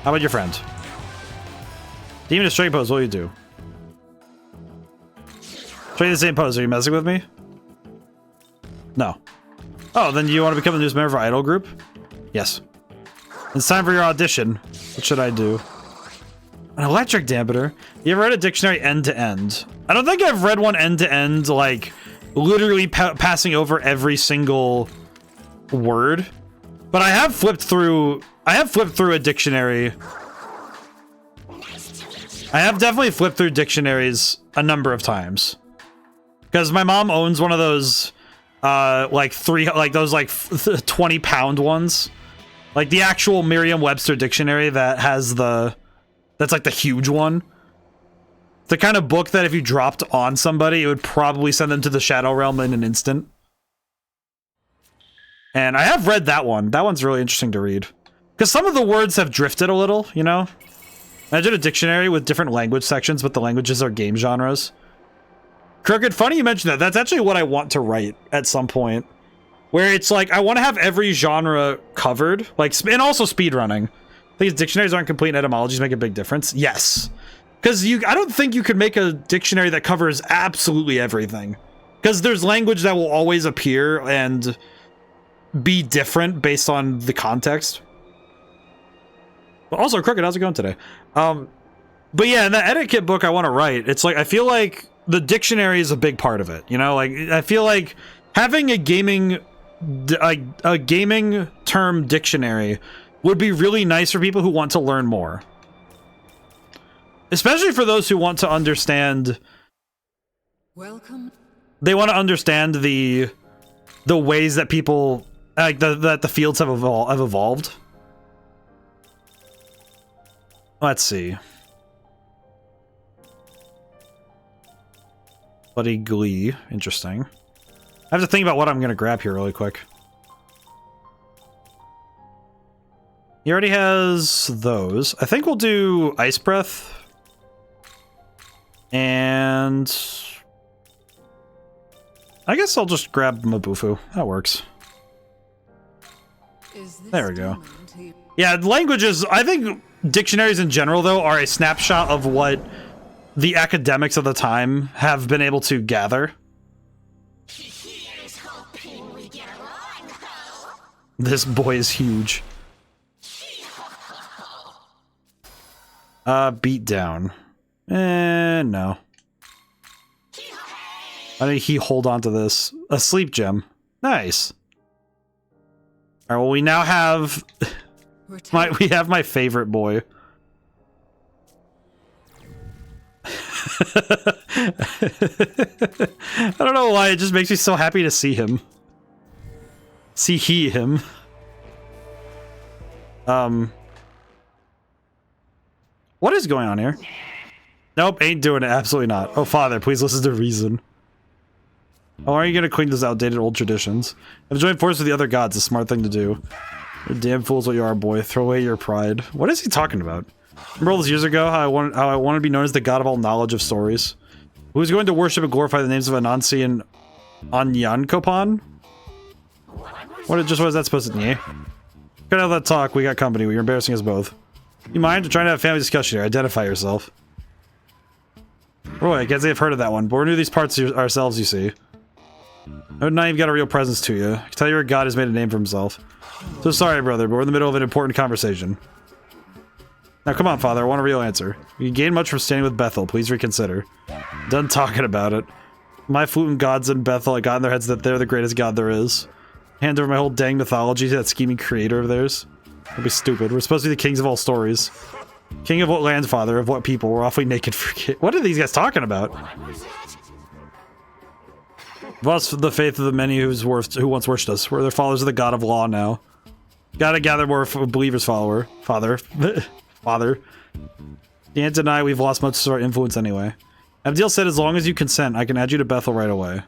Speaker 1: How about your friend? Demon is straight pose, what do you do? Straight the same pose, are you messing with me? No. Oh, then you want to become a news member for Idol Group? Yes. It's time for your audition. What should I do? An electric dampener? You ever read a dictionary end to end? I don't think I've read one end to end, like, literally passing over every single word. But I have flipped through a dictionary. I have definitely flipped through dictionaries a number of times. Because my mom owns one of those, like 20-pound ones. Like the actual Merriam-Webster dictionary that has that's like the huge one. The kind of book that if you dropped on somebody, it would probably send them to the Shadow Realm in an instant. And I have read that one. That one's really interesting to read. Because some of the words have drifted a little, you know? Imagine a dictionary with different language sections, but the languages are game genres. Crooked, funny you mentioned that. That's actually what I want to write at some point. Where it's like, I want to have every genre covered. Like, and also speedrunning. These dictionaries aren't complete and etymologies make a big difference. Yes. Because I don't think you could make a dictionary that covers absolutely everything. Because there's language that will always appear and be different based on the context. But also, Crooked, how's it going today? But yeah, in the etiquette book I want to write, it's like, I feel like the dictionary is a big part of it, you know? Like, I feel like having a gaming term dictionary would be really nice for people who want to learn more. Especially for those who want to understand...
Speaker 2: Welcome.
Speaker 1: They want to understand the ways that people... Like, that the fields have evolved. Let's see. Bloody Glee. Interesting. I have to think about what I'm going to grab here really quick. He already has those. I think we'll do Ice Breath. And... I guess I'll just grab Mabufu. That works. There we go. Yeah, languages... I think dictionaries in general, though, are a snapshot of what the academics of the time have been able to gather. This boy is huge. Beat down. No. How did he hold on to this? A sleep gem. Nice. Alright, well, we now have... we have my favorite boy. I don't know why, it just makes me so happy to see him. See him. What is going on here? Nope, ain't doing it. Absolutely not. Oh, father, please listen to reason. Oh, are you gonna clean those outdated old traditions? Have joined forces with the other gods. A smart thing to do. You're damn fools what you are, boy. Throw away your pride. What is he talking about? Remember all those years ago how I wanted to be known as the god of all knowledge of stories? Who's going to worship and glorify the names of Anansi and Anyankopan? What is that supposed to mean? Cut out that talk. We got company. You're embarrassing us both. You mind? We're trying to have a family discussion here. Identify yourself. Roy, I guess they've heard of that one, but we're new to these parts ourselves, you see. ODaM got a real presence to you. I can tell you're a god who's made a name for himself. So sorry, brother, but we're in the middle of an important conversation. Now, come on, father. I want a real answer. You gain much from standing with Bethel. Please reconsider. Done talking about it. My fluting gods in Bethel, I got in their heads that they're the greatest god there is. Hand over my whole dang mythology to that scheming creator of theirs. That'd be stupid. We're supposed to be the kings of all stories. King of what land, father? Of what people? We're awfully naked for... What are these guys talking about? Lost the faith of the many who once worshipped us. We're their followers of the god of law now. Gotta gather more believers, father. Father. Can't deny we've lost much of our influence anyway. Abdiel said as long as you consent, I can add you to Bethel right away.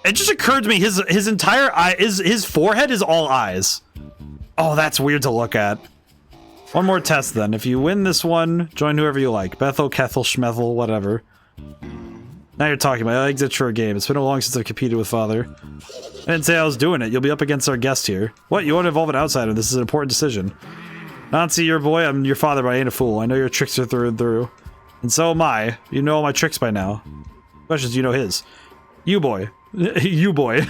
Speaker 1: It just occurred to me, his entire eye, his forehead is all eyes. Oh, that's weird to look at. One more test then. If you win this one, join whoever you like. Bethel, Kethel, Schmethel, whatever. Now you're talking about exit for a game. It's been a long since I've competed with father. I didn't say I was doing it. You'll be up against our guest here. What? You want to involve an outsider? This is an important decision. Nancy, your boy, I'm your father, but I ain't a fool. I know your tricks are through and through. And so am I. You know all my tricks by now. Questions, you know his. You boy. You boy.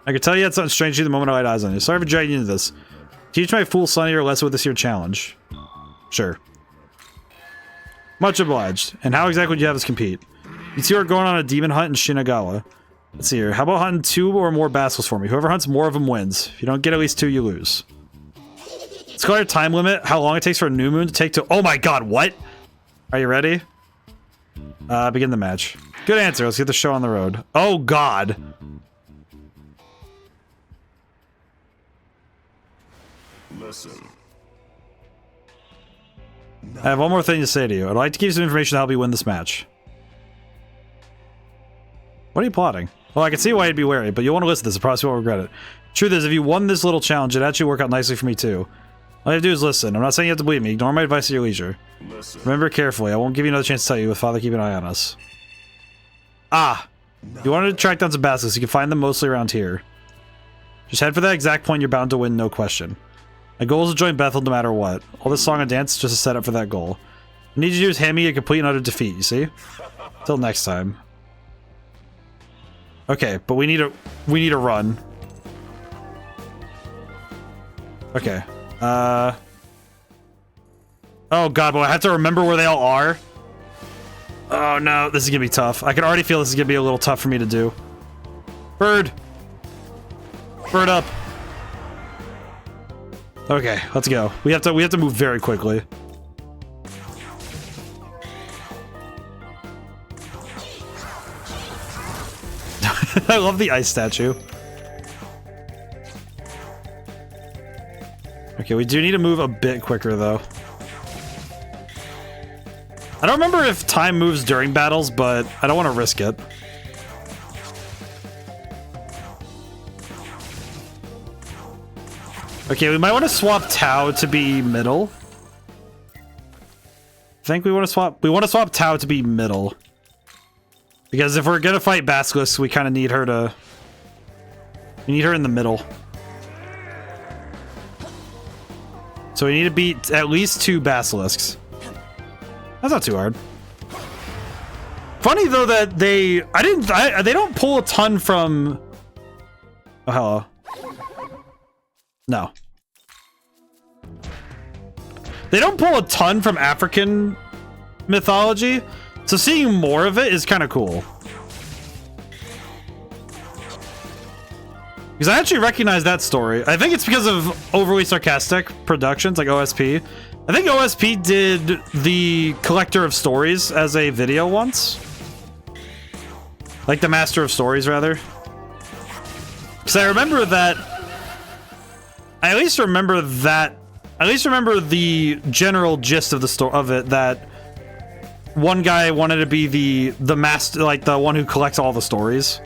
Speaker 1: I could tell you had something strange to you the moment I laid eyes on you. Sorry for dragging you into this. Teach my fool Sonny your lesson with this here challenge. Sure. Much obliged. And how exactly would you have us compete? You two are going on a demon hunt in Shinagawa. Let's see here. How about hunting 2 or more basilisks for me? Whoever hunts more of them wins. If you don't get at least 2, you lose. Let's call your time limit. How long it takes for a new moon to take to... Oh my god, what? Are you ready? Begin the match. Good answer. Let's get the show on the road. Oh god.
Speaker 7: Listen.
Speaker 1: I have one more thing to say to you. I'd like to give you some information to help you win this match. What are you plotting? Well, I can see why you'd be wary, but you'll want to listen to this. I promise you won't regret it. Truth is, if you won this little challenge, it'd actually work out nicely for me too. All you have to do is listen. I'm not saying you have to believe me. Ignore my advice at your leisure.
Speaker 7: Listen.
Speaker 1: Remember carefully. I won't give you another chance to tell you, with father keeping an eye on us. Ah! You wanted to track down some basilisks. You can find them mostly around here. Just head for that exact point. You're bound to win, no question. My goal is to join Bethel no matter what. All this song and dance is just a setup for that goal. What I need you to do is hand me a complete and utter defeat, you see? Till next time. Okay, but we need to run. Okay. Oh god, but I have to remember where they all are. Oh no, this is gonna be tough. I can already feel this is gonna be a little tough for me to do. Bird! Bird up! Okay, let's go. We have to move very quickly. I love the ice statue. Okay, we do need to move a bit quicker though. I don't remember if time moves during battles, but I don't want to risk it. Okay, we might want to swap Tau to be middle. I think we want to swap Tau to be middle. Because if we're gonna fight Basilisk, we kind of need her to... We need her in the middle. So we need to beat at least 2 Basilisks. That's not too hard. Funny though that they don't pull a ton from... Oh, hello. No. They don't pull a ton from African mythology, so seeing more of it is kind of cool. Because I actually recognize that story. I think it's because of Overly Sarcastic Productions, like OSP. I think OSP did the Collector of Stories as a video once. Like the Master of Stories, rather. Because I remember that... I at least remember the general gist of the story of it, that one guy wanted to be the master, like the one who collects all the stories.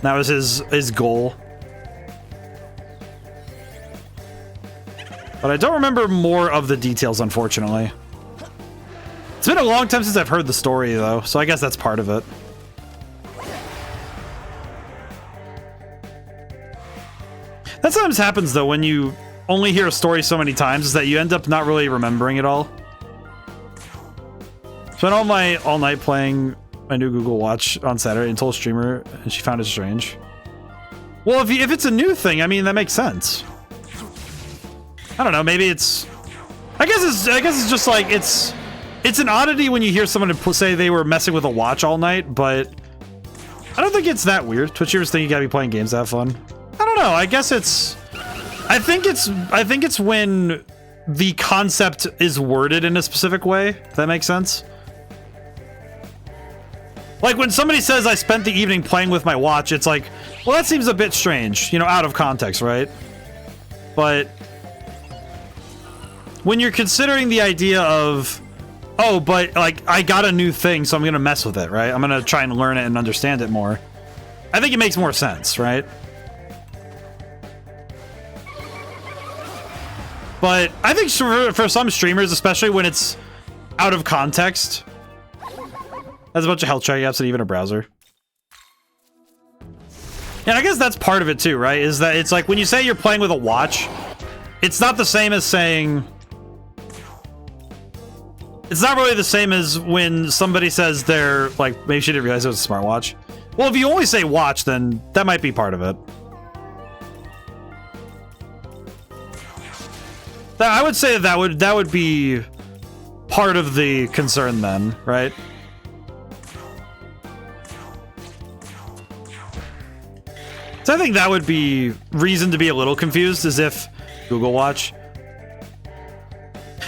Speaker 1: That was his goal. But I don't remember more of the details, unfortunately. It's been a long time since I've heard the story, though, so I guess that's part of it. That sometimes happens, though, when you only hear a story so many times, is that you end up not really remembering it all. Spent all night playing my new Google Watch on Saturday and told a streamer, and she found it strange. Well, if it's a new thing, I mean, that makes sense. I don't know, maybe it's... I guess it's just like, it's an oddity when you hear someone say they were messing with a watch all night, but I don't think it's that weird. Twitch viewers think you gotta be playing games to have fun. I don't know, I guess it's... I think it's when the concept is worded in a specific way, if that makes sense. Like when somebody says I spent the evening playing with my watch, it's like, well, that seems a bit strange, you know, out of context, right? But when you're considering the idea of, oh, but like I got a new thing, so I'm gonna mess with it, right? I'm gonna try and learn it and understand it more. I think it makes more sense, right? But I think for some streamers, especially when it's out of context, has a bunch of health tracking apps and even a browser. And I guess that's part of it too, right? Is that it's like when you say you're playing with a watch, it's not the same as saying... It's not really the same as when somebody says they're like, maybe she didn't realize it was a smartwatch. Well, if you only say watch, then that might be part of it. I would say that would be part of the concern then, right? So I think that would be reason to be a little confused, as if Google Watch.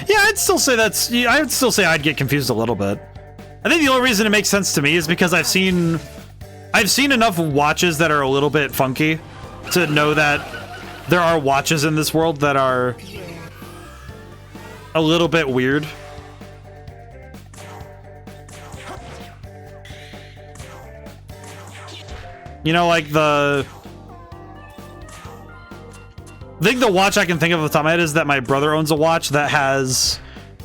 Speaker 1: Yeah, I'd still say I'd get confused a little bit. I think the only reason it makes sense to me is because I've seen enough watches that are a little bit funky to know that there are watches in this world that are a little bit weird. You know, like I think the watch I can think of off the top of my head is that my brother owns a watch that has...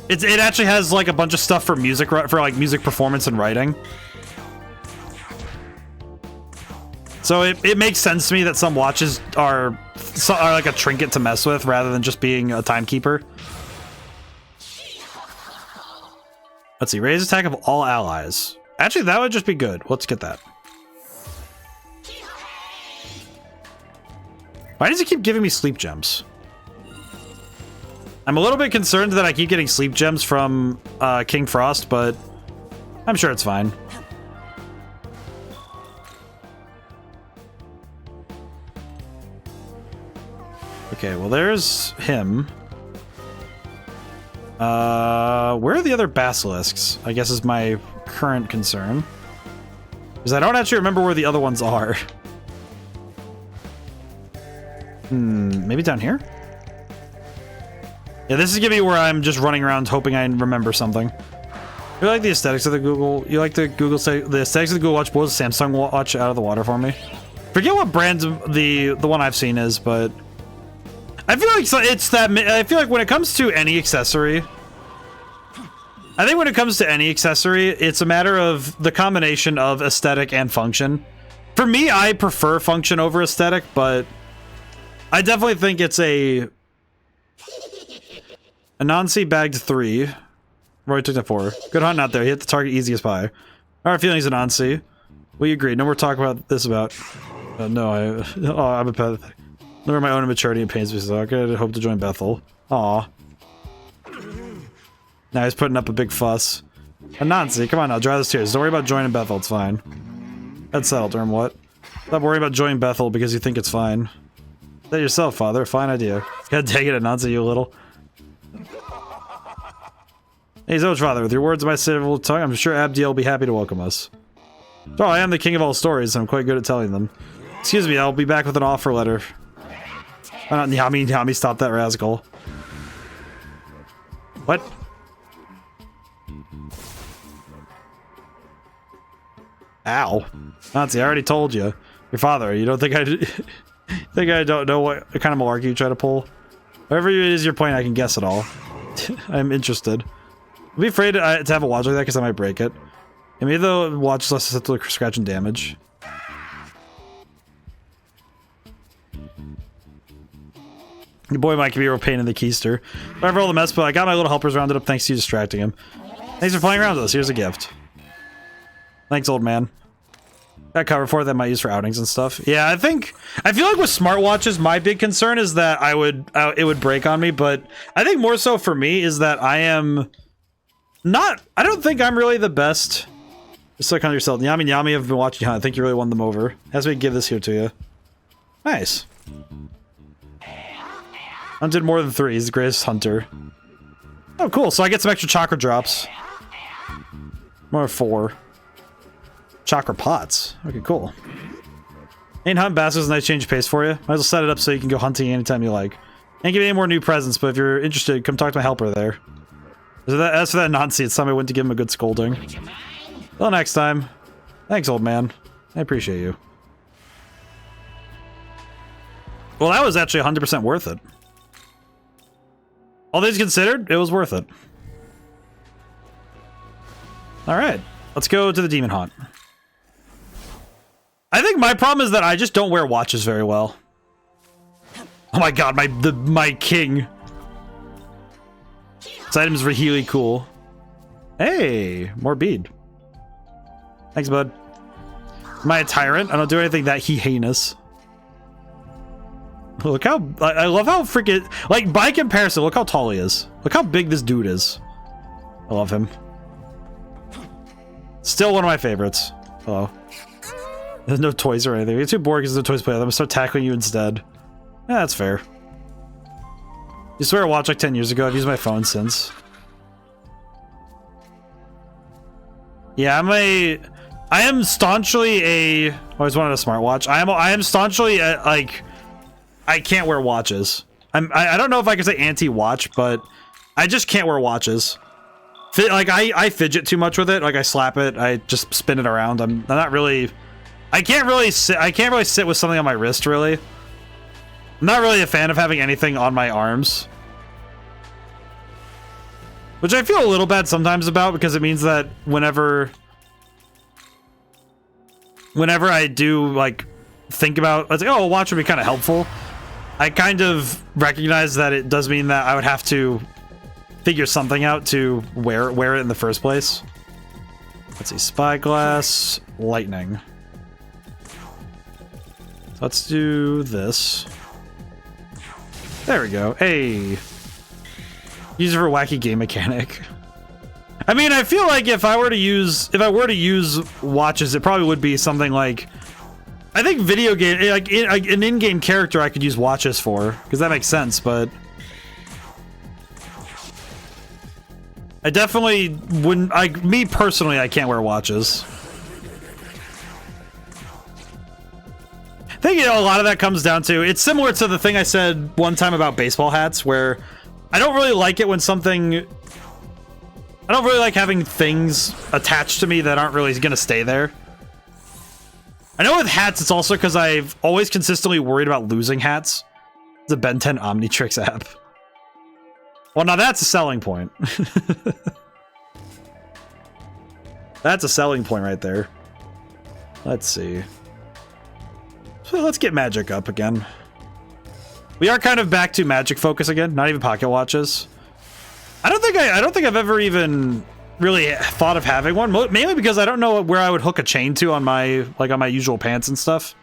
Speaker 1: It actually has like a bunch of stuff for music, for like music performance and writing. So it makes sense to me that some watches are like a trinket to mess with rather than just being a timekeeper. Let's see, raise attack of all allies. Actually, that would just be good. Let's get that. Why does he keep giving me sleep gems? I'm a little bit concerned that I keep getting sleep gems from King Frost, but I'm sure it's fine. Okay, well, there's him. Where are the other basilisks? I guess is my current concern. Because I don't actually remember where the other ones are. Maybe down here? Yeah, this is gonna be where I'm just running around hoping I remember something. You like the aesthetics of the Google? You like the the aesthetics of the Google Watch blows the Samsung watch out of the water for me. Forget what brand the one I've seen is, but I feel like it's that. I feel like when it comes to any accessory, I think when it comes to any accessory, it's a matter of the combination of aesthetic and function. For me, I prefer function over aesthetic, but I definitely think it's a Anansi bagged 3. Roy took that 4. Good hunt out there. He hit the target easy as pie. Alright, feelings Anansi. We agree. No more talk about this about... no, I'm a pathetic. Learn my own immaturity and pains me so I could hope to join Bethel. Aw. Now he's putting up a big fuss. Anansi, come on now, dry those tears. Don't worry about joining Bethel, it's fine. That's settled, Erm, what? Stop worrying about joining Bethel because you think it's fine. That yourself, father. Fine idea. God dang it, Anansi, you little. Hey, Zoge, father, with your words of my civil tongue, I'm sure Abdiel will be happy to welcome us. Oh, I am the king of all stories, and I'm quite good at telling them. Excuse me, I'll be back with an offer letter. Why not Nyami, stop that rascal. What? Ow. Nazi, I already told you. Your father, you don't think I don't know what kind of malarkey you try to pull? Whatever it is you're playing, I can guess it all. I'm interested. I'd be afraid to have a watch like that because I might break it. And maybe the watch is less susceptible to scratch and damage. Your boy might be a real pain in the keister. Whatever all the mess, but I got my little helpers rounded up thanks to you distracting him. Thanks for playing around with us. Here's a gift. Thanks, old man. Got covered for it that I might use for outings and stuff. Yeah, I feel like with smartwatches, my big concern is that it would break on me, but I think more so for me is that I don't think I'm really the best. Just look on yourself. Yami have been watching. I think you really won them over. As we give this here to you. Nice. Hunted more than 3. He's the greatest hunter. Oh, cool. So I get some extra chakra drops. More 4. Chakra pots. Okay, cool. Ain't hunt bastards, nice change of pace for you. Might as well set it up so you can go hunting anytime you like. Ain't give me any more new presents, but if you're interested, come talk to my helper there. As for that nonsense, somebody went to give him a good scolding. Till next time. Thanks, old man. I appreciate you. Well, that was actually 100% worth it. All things considered, it was worth it. Alright, let's go to the demon haunt. I think my problem is that I just don't wear watches very well. Oh my god, my king. This item is really cool. Hey, more bead. Thanks, bud. Am I a tyrant? I don't do anything that heinous. Look how... I love how freaking... Like, by comparison, look how tall he is. Look how big this dude is. I love him. Still one of my favorites. Hello. There's no toys or anything. You're too bored because there's no toys to play with. I'm gonna start tackling you instead. Yeah, that's fair. You swear I watched like 10 years ago. I've used my phone since. Yeah, I am staunchly a... I always wanted a smartwatch. I am staunchly a, like... I can't wear watches. I don't know if I can say anti-watch, but I just can't wear watches. Like I fidget too much with it. Like I slap it, I just spin it around. I'm not really. I can't really sit with something on my wrist. Really, I'm not really a fan of having anything on my arms, which I feel a little bad sometimes about because it means that whenever I do like think about, it's like, oh, a watch would be kind of helpful. I kind of recognize that it does mean that I would have to figure something out to wear it in the first place. Let's see, spyglass, lightning. Let's do this. There we go. Hey, use it for wacky game mechanic. I mean, I feel like if I were to use watches, it probably would be something like. I think video game, like an in-game character, I could use watches for, because that makes sense. But I definitely wouldn't. Me personally, I can't wear watches. I think a lot of that comes down to it's similar to the thing I said one time about baseball hats, where I don't really like it when something. I don't really like having things attached to me that aren't really going to stay there. I know with hats, it's also because I've always consistently worried about losing hats. It's a Ben 10 Omnitrix app. Well, now that's a selling point. That's a selling point right there. Let's see. So let's get magic up again. We are kind of back to magic focus again. Not even pocket watches. I don't think I've ever even really thought of having one, mainly because I don't know where I would hook a chain to on my usual pants and stuff.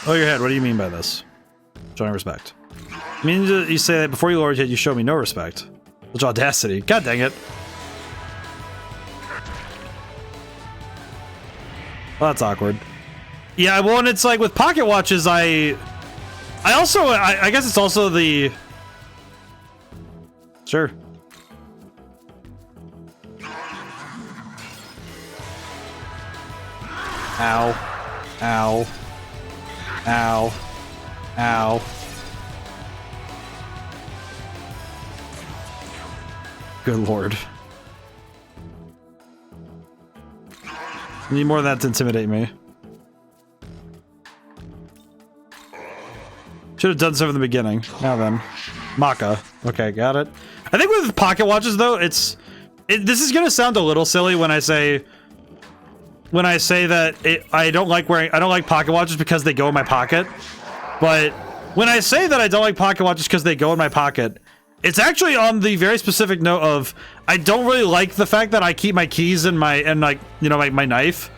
Speaker 1: Oh, your head. What do you mean by this? Showing respect. I mean, you say that before you lowered your head, you showed me no respect. Which audacity. God dang it. Well, that's awkward. Yeah, well, and it's like with pocket watches, I guess it's also the... Sure. Ow. Ow. Ow. Ow. Good lord. I need more of that to intimidate me. Should have done so from the beginning. Now then. Maka. Okay, got it. I think with pocket watches though, this is gonna sound a little silly when I say that I don't like pocket watches because they go in my pocket. But When I say that I don't like pocket watches because they go in my pocket, it's actually on the very specific note of I don't really like the fact that I keep my keys in my my knife.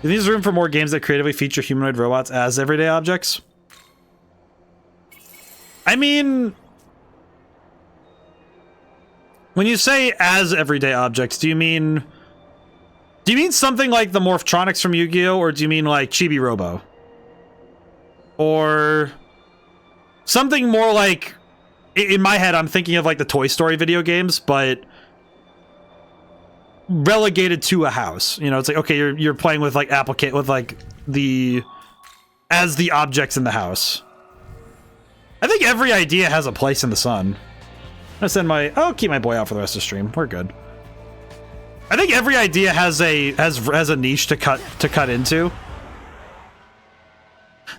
Speaker 1: There's room for more games that creatively feature humanoid robots as everyday objects. I mean, when you say as everyday objects, do you mean something like the Morphtronics from Yu-Gi-Oh, or do you mean like Chibi Robo? Or something more like, in my head, I'm thinking of like the Toy Story video games, but relegated to a house. You know, it's like, okay, you're playing with like as the objects in the house. I think every idea has a place in the sun. I'll keep my boy out for the rest of the stream. We're good. I think every idea has a niche to cut into.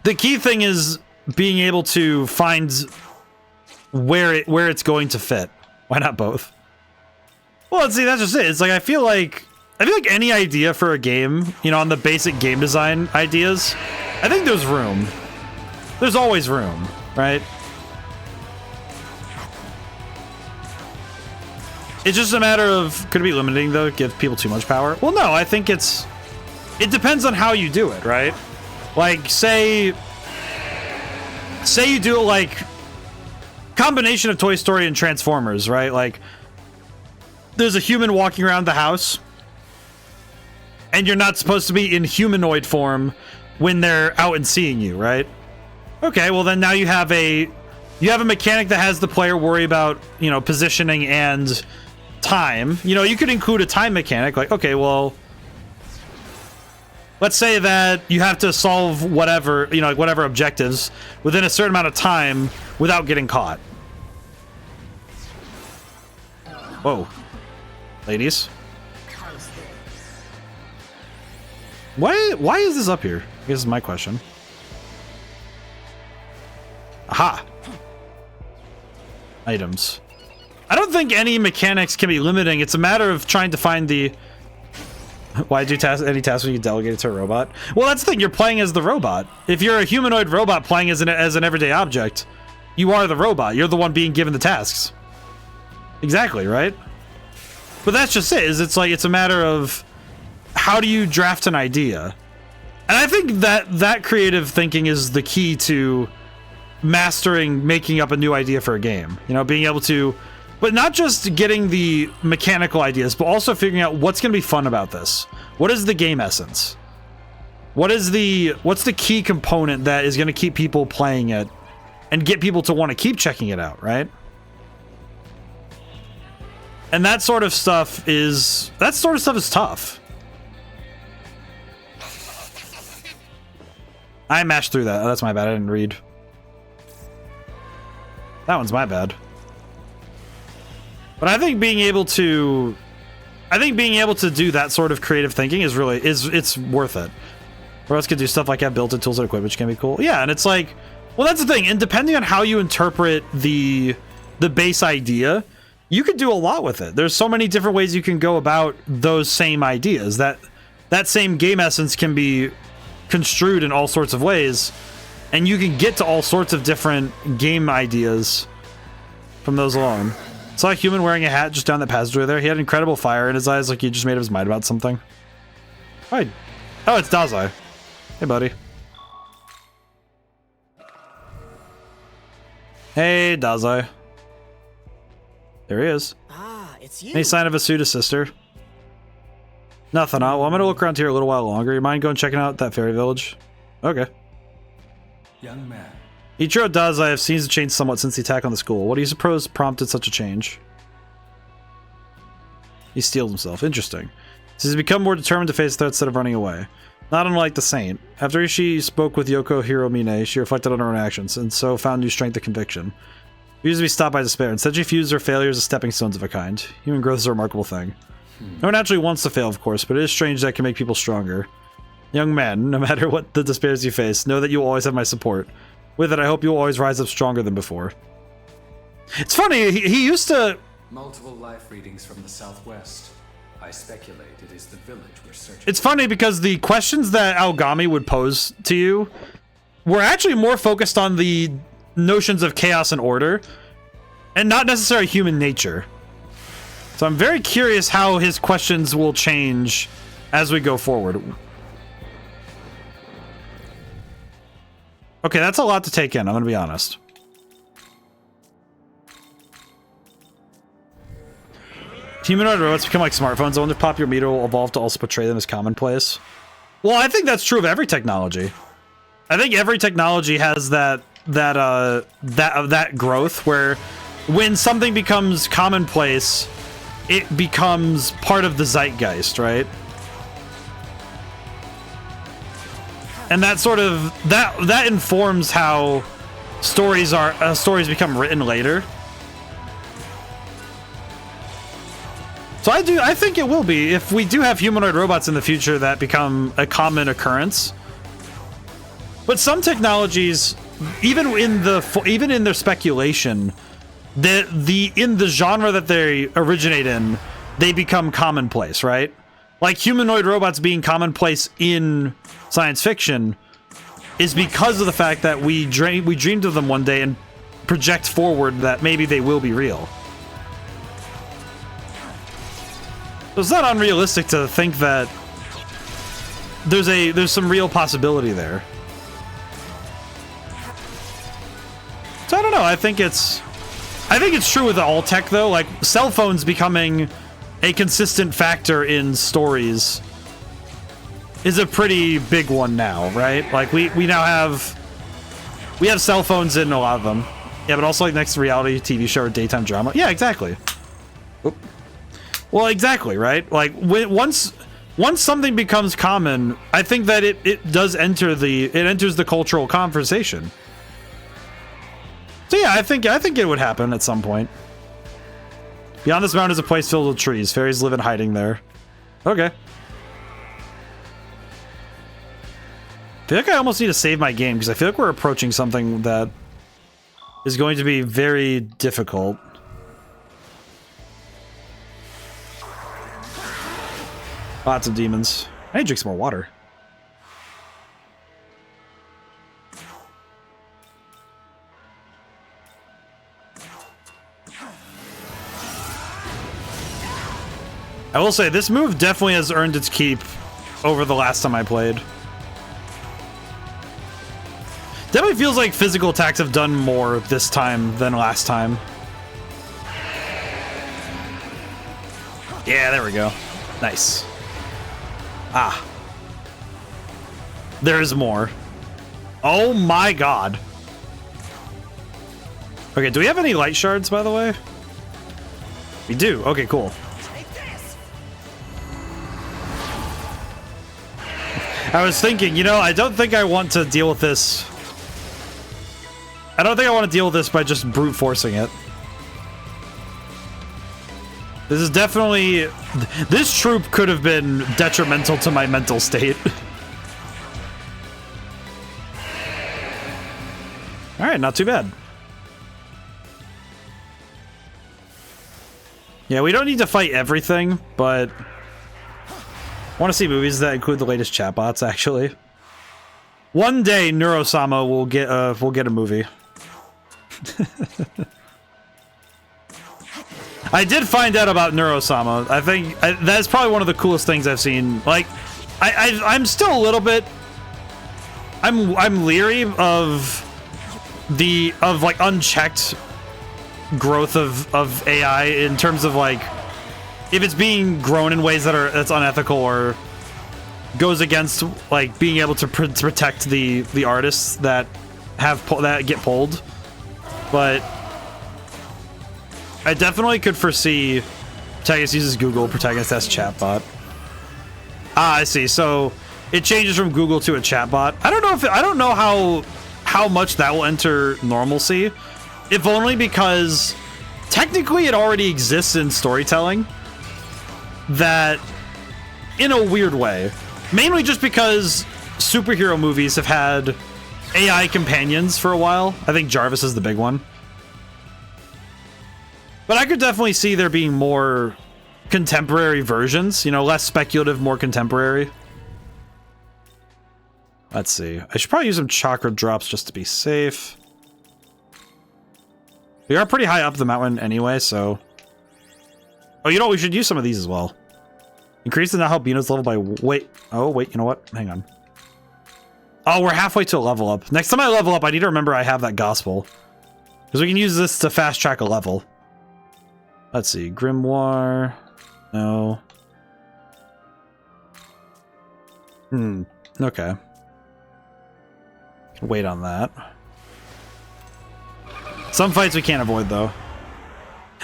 Speaker 1: The key thing is being able to find where it's going to fit. Why not both? Well, see, that's just it. It's like I feel like any idea for a game, you know, on the basic game design ideas, I think there's room. There's always room, right? It's just a matter of, could it be limiting though? Give people too much power? Well, no, I think it depends on how you do it, right? Like, say you do it like combination of Toy Story and Transformers, right? Like, there's a human walking around the house, and you're not supposed to be in humanoid form when they're out and seeing you, right? Okay, well then now you have a mechanic that has the player worry about, you know, positioning and time. You know, you could include a time mechanic, like, okay, well, let's say that you have to solve whatever, you know, like whatever objectives within a certain amount of time without getting caught. Whoa. Ladies. Why is this up here? I guess this is my question. Aha. Items. I don't think any mechanics can be limiting. It's a matter of trying to find the... Why do any tasks when you delegate it to a robot? Well, that's the thing. You're playing as the robot. If you're a humanoid robot playing as an everyday object, you are the robot. You're the one being given the tasks. Exactly, right? But that's just it. It's like, it's a matter of how do you draft an idea? And I think that creative thinking is the key to mastering making up a new idea for a game. You know, being able to... But not just getting the mechanical ideas, but also figuring out what's going to be fun about this. What is the game essence? What's the key component that is going to keep people playing it and get people to want to keep checking it out, right? And that sort of stuff is tough. I mashed through that. Oh, that's my bad. I didn't read. That one's my bad. But I think being able to do that sort of creative thinking is really it's worth it. Or else could do stuff like have built-in tools and equipment, which can be cool. Yeah, and it's like, well, that's the thing. And depending on how you interpret the base idea, you could do a lot with it. There's so many different ways you can go about those same ideas. That same game essence can be construed in all sorts of ways, and you can get to all sorts of different game ideas from those alone. Saw a human wearing a hat just down that passageway there. He had incredible fire in his eyes, like he just made up his mind about something. Hi. Oh, it's Dazai. Hey, buddy. Hey, Dazai. There he is.
Speaker 8: Ah, it's you.
Speaker 1: Any sign of Asuda's sister? Nothing. Well, I'm gonna look around here a little while longer. You mind going checking out that fairy village? Okay.
Speaker 4: Young man.
Speaker 1: Ichiro Dazai have seen the change somewhat since the attack on the school. What do you suppose prompted such a change? He steeled himself. Interesting. He's become more determined to face threats instead of running away. Not unlike the Saint. After she spoke with Yoko Hiromine, she reflected on her own actions, and so found new strength of conviction. She used to be stopped by despair. Instead, she views her failures as stepping stones of a kind. Human growth is a remarkable thing. No one naturally wants to fail, of course, but it is strange that it can make people stronger. Young man, no matter what the despairs you face, know that you will always have my support. With it, I hope you will always rise up stronger than before. It's funny, he used to...
Speaker 4: Multiple life readings from the southwest. I speculate it is the village we're searching.
Speaker 1: It's funny because the questions that Aogami would pose to you we're actually more focused on the notions of chaos and order, and not necessarily human nature. So I'm very curious how his questions will change as we go forward. Okay, that's a lot to take in, I'm gonna be honest. Humanoid robots become like smartphones. I wonder if popular media will evolve to also portray them as commonplace. Well, I think that's true of every technology. I think every technology has that growth where when something becomes commonplace, it becomes part of the zeitgeist, right? And that sort of that informs how stories become written later. So I think it will be, if we do have humanoid robots in the future that become a common occurrence. But some technologies, even in their speculation, in the genre that they originate in, they become commonplace, right? Like humanoid robots being commonplace in science fiction is because of the fact that we dreamed of them one day and project forward that maybe they will be real. So it's not unrealistic to think that there's some real possibility there. So I don't know. I think it's true with all tech though. Like cell phones becoming a consistent factor in stories is a pretty big one now, right? Like we now have cell phones in a lot of them. Yeah, but also like next reality TV show or daytime drama. Yeah, exactly. Oop. Well, exactly, right? Like once something becomes common, I think that it enters the cultural conversation. So yeah, I think it would happen at some point. Beyond this mountain is a place filled with trees. Fairies live in hiding there. Okay. I feel like I almost need to save my game because I feel like we're approaching something that is going to be very difficult. Lots of demons. I need to drink some more water. I will say, this move definitely has earned its keep over the last time I played. Definitely feels like physical attacks have done more this time than last time. Yeah, there we go. Nice. Ah. There's more. Oh my god. Okay, do we have any light shards, by the way? We do. Okay, cool. I was thinking, you know, I don't think I want to deal with this. I don't think I want to deal with this by just brute forcing it. This is definitely... This troop could have been detrimental to my mental state. Alright, not too bad. Yeah, we don't need to fight everything, but... I want to see movies that include the latest chatbots, actually. One day, Neurosama will get a movie. I did find out about Neurosama. I think that's probably one of the coolest things I've seen. Like, I'm still a little bit. I'm leery of like unchecked growth of AI in terms of like if it's being grown in ways that's unethical or goes against like being able to protect the artists that get pulled. But I definitely could foresee protagonist uses Google, protagonist has chatbot. Ah, I see. So it changes from Google to a chatbot. I don't know how much that will enter normalcy, if only because technically it already exists in storytelling. That in a weird way, mainly just because superhero movies have had AI companions for a while. I think Jarvis is the big one. But I could definitely see there being more contemporary versions, you know, less speculative, more contemporary. Let's see. I should probably use some chakra drops just to be safe. We are pretty high up the mountain anyway, so... Oh, you know what? We should use some of these as well. Increase the Nahalbino's level by... Wait. Oh, wait. You know what? Hang on. Oh, we're halfway to a level up. Next time I level up, I need to remember I have that gospel. Because we can use this to fast track a level. Let's see. Grimoire. No. Okay. Wait on that. Some fights we can't avoid, though.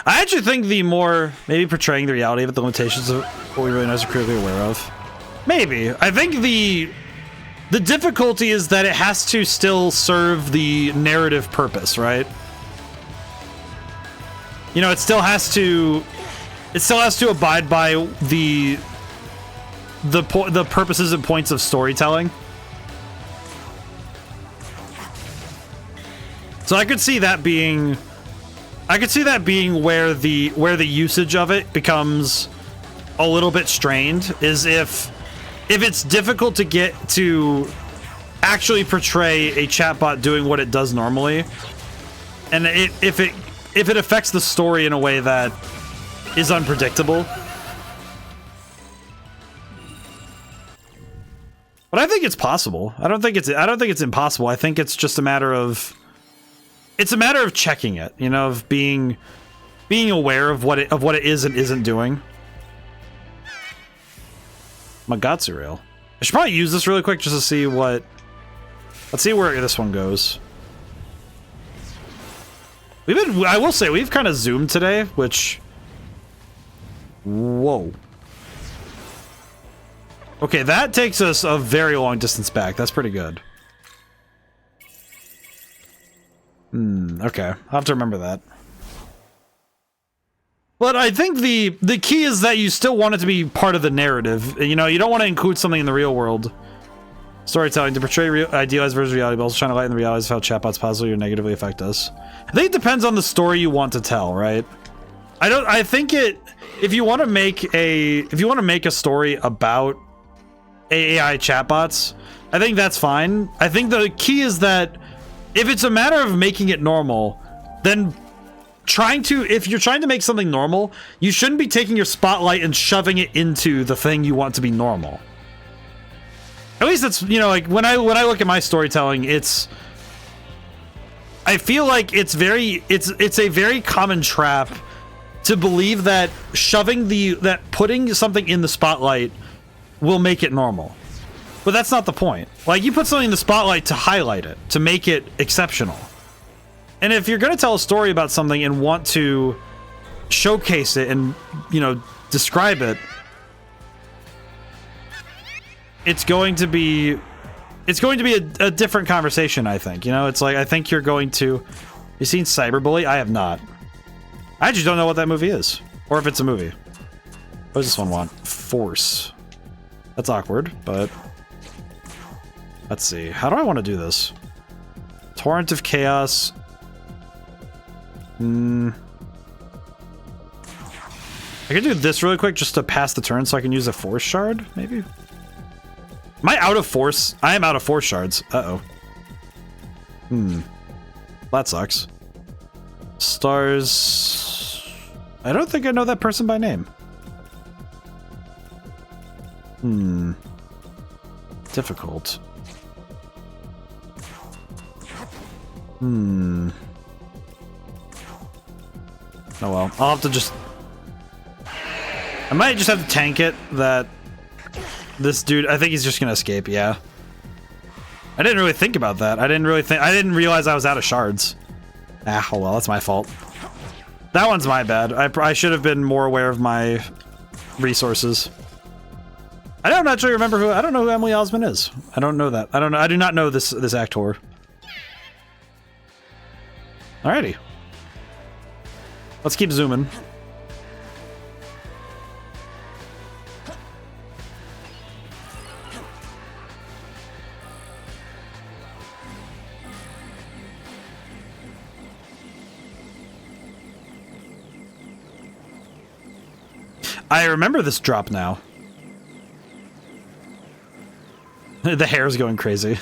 Speaker 1: I actually think the more, maybe portraying the reality of it, the limitations of what we really know is critically aware of. Maybe. I think the difficulty is that it has to still serve the narrative purpose, right? You know, it still has to abide by the purposes and points of storytelling. So I could see that being where the usage of it becomes a little bit strained, is if it's difficult to get to actually portray a chatbot doing what it does normally, and if it affects the story in a way that is unpredictable. But I think it's possible. I don't think it's impossible. I think it's just a matter of checking it, you know, of being aware of what it is and isn't doing. Magatsu rail. I should probably use this really quick just to see what. Let's see where this one goes. I will say, we've kind of zoomed today, which. Whoa. Okay, that takes us a very long distance back. That's pretty good. Okay. I'll have to remember that. But I think the key is that you still want it to be part of the narrative. You know, you don't want to include something in the real world. Storytelling to portray idealized versions of reality, but also trying to lighten the realities of how chatbots positively or negatively affect us. I think it depends on the story you want to tell, right? I think if you want to make a story about AI chatbots, I think that's fine. I think the key is that if it's a matter of making it normal, then if you're trying to make something normal, you shouldn't be taking your spotlight and shoving it into the thing you want to be normal. At least it's, you know, like when I look at my storytelling, I feel like it's a very common trap to believe that putting something in the spotlight will make it normal. But that's not the point. Like, you put something in the spotlight to highlight it, to make it exceptional. And if you're going to tell a story about something and want to showcase it and, you know, describe it, it's going to be a different conversation, I think. You know, it's like, I think you're going to... You seen Cyberbully? I have not. I just don't know what that movie is. Or if it's a movie. What does this one want? Force. That's awkward, but... Let's see. How do I want to do this? Torrent of Chaos. I could do this really quick just to pass the turn so I can use a Force Shard, maybe? Am I out of Force? I am out of Force Shards. Uh-oh. That sucks. Stars... I don't think I know that person by name. Difficult. Oh well, I'll have to just... I might just have to tank it that this dude... I think he's just gonna escape, yeah. I didn't really think about that. I didn't realize I was out of shards. Ah, oh well, that's my fault. That one's my bad. I should have been more aware of my resources. I don't actually remember I don't know who Emily Osmond is. I don't know that. I do not know this actor. Alrighty. Let's keep zooming. I remember this drop now. The hair's going crazy.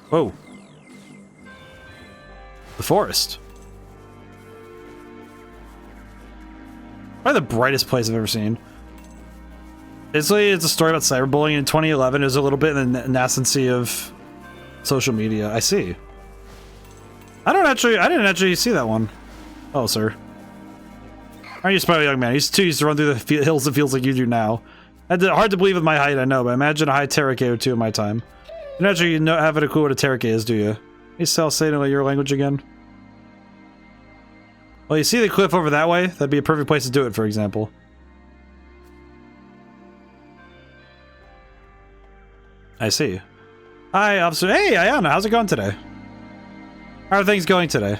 Speaker 1: Whoa. The forest. Probably the brightest place I've ever seen. Basically, it's a story about cyberbullying in 2011. It was a little bit in the nascency of social media. I see. I didn't actually see that one. Oh, sir. Aren't you a smart young man? He's too used to run through the hills. It feels like you do now. Hard to believe with my height, I know, but imagine a high terrake or two in my time. You're not sure you have a clue what a terrake is, do you? You still saying it like your language again? Well, you see the cliff over that way? That'd be a perfect place to do it, for example. I see. Hi, officer. Hey, Ayana, how's it going today? How are things going today?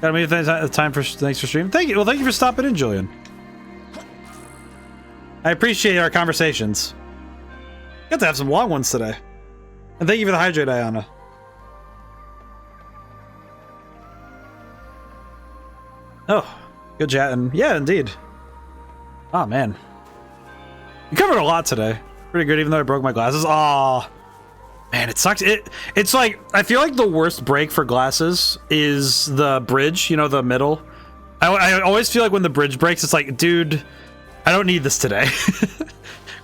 Speaker 1: Got me time for thanks for streaming. Thank you. Well, thank you for stopping in, Julian. I appreciate our conversations. Got to have some long ones today. And thank you for the hydrate, Ayana. Oh, good chatting. Yeah, indeed. Oh, man. You covered a lot today. Pretty good, even though I broke my glasses. Aw. Man, it sucks. It's like, I feel like the worst break for glasses is the bridge, you know, the middle. I always feel like when the bridge breaks, it's like, dude, I don't need this today.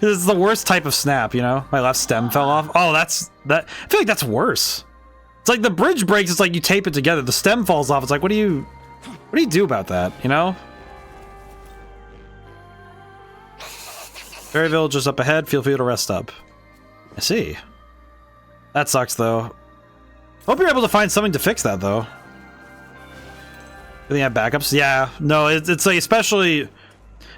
Speaker 1: It's the worst type of snap, you know? My left stem fell off. Oh, I feel like that's worse. It's like the bridge breaks, it's like you tape it together. The stem falls off. It's like, what do you do about that, you know? Fairy Village is up ahead. Feel free to rest up. I see. That sucks, though. Hope you're able to find something to fix that, though. Do they have backups? Yeah. No, it's like, especially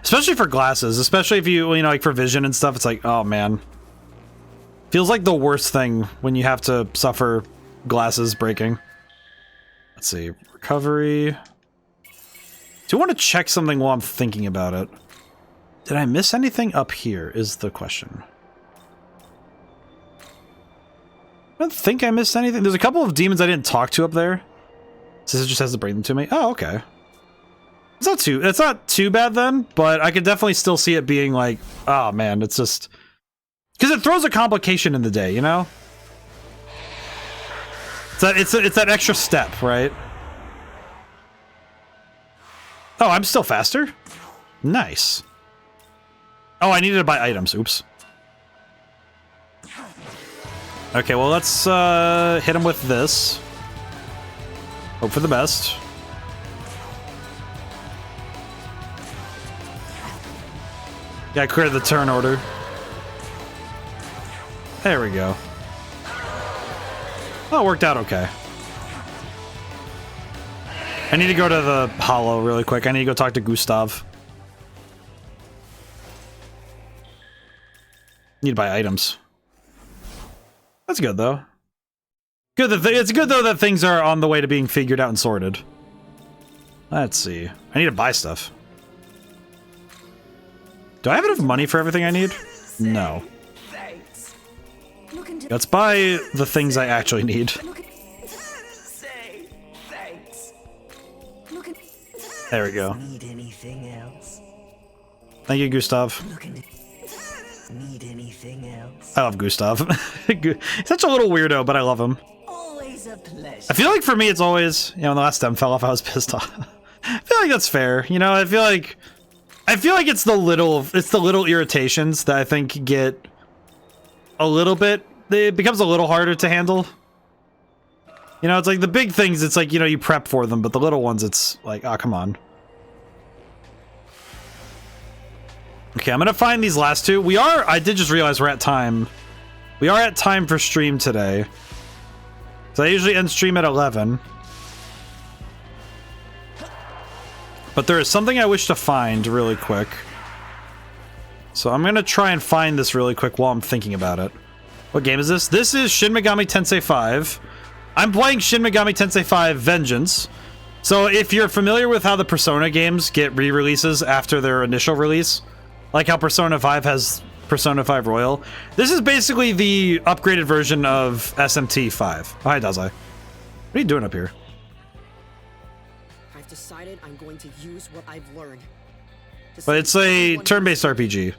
Speaker 1: for glasses. Especially if you know, like for vision and stuff. It's like, oh, man. Feels like the worst thing when you have to suffer glasses breaking. Let's see. Recovery. Do you want to check something while I'm thinking about it? Did I miss anything up here is the question. I don't think I missed anything. There's a couple of demons I didn't talk to up there. So it just has to bring them to me. Oh, okay. It's not too bad then, but I could definitely still see it being like, oh man, it's just... Because it throws a complication in the day, you know? It's that extra step, right? Oh, I'm still faster? Nice. Oh, I needed to buy items. Oops. Okay, well, let's hit him with this. Hope for the best. Yeah, clear the turn order. There we go. Oh, it worked out okay. I need to go to the Hollow really quick. I need to go talk to Gustav. Need to buy items. That's good, though. It's good, though, that things are on the way to being figured out and sorted. Let's see. I need to buy stuff. Do I have enough money for everything I need? No. Let's buy the things I actually need. There we go.
Speaker 8: Need anything else?
Speaker 1: Thank you, Gustav.
Speaker 8: Need anything else?
Speaker 1: I love Gustav. He's such a little weirdo, but I love him.
Speaker 8: Always a pleasure.
Speaker 1: I feel like for me, it's always, you know, when the last stem fell off, I was pissed off. I feel like that's fair. You know, I feel like it's the little irritations that I think get a little bit, it becomes a little harder to handle. You know, it's like the big things, it's like, you know, you prep for them, but the little ones, it's like, oh, come on. Okay, I'm gonna find these last two. I did just realize we're at time. We are at time for stream today. So I usually end stream at 11. But there is something I wish to find really quick. So I'm gonna try and find this really quick while I'm thinking about it. What game is this? This is Shin Megami Tensei 5. I'm playing Shin Megami Tensei 5 Vengeance. So if you're familiar with how the Persona games get re-releases after their initial release, like how Persona 5 has Persona 5 Royal, this is basically the upgraded version of SMT 5. Oh, hi, Dazai. What are you doing up here?
Speaker 9: I've decided I'm going to use what I've learned.
Speaker 1: But it's a turn-based RPG.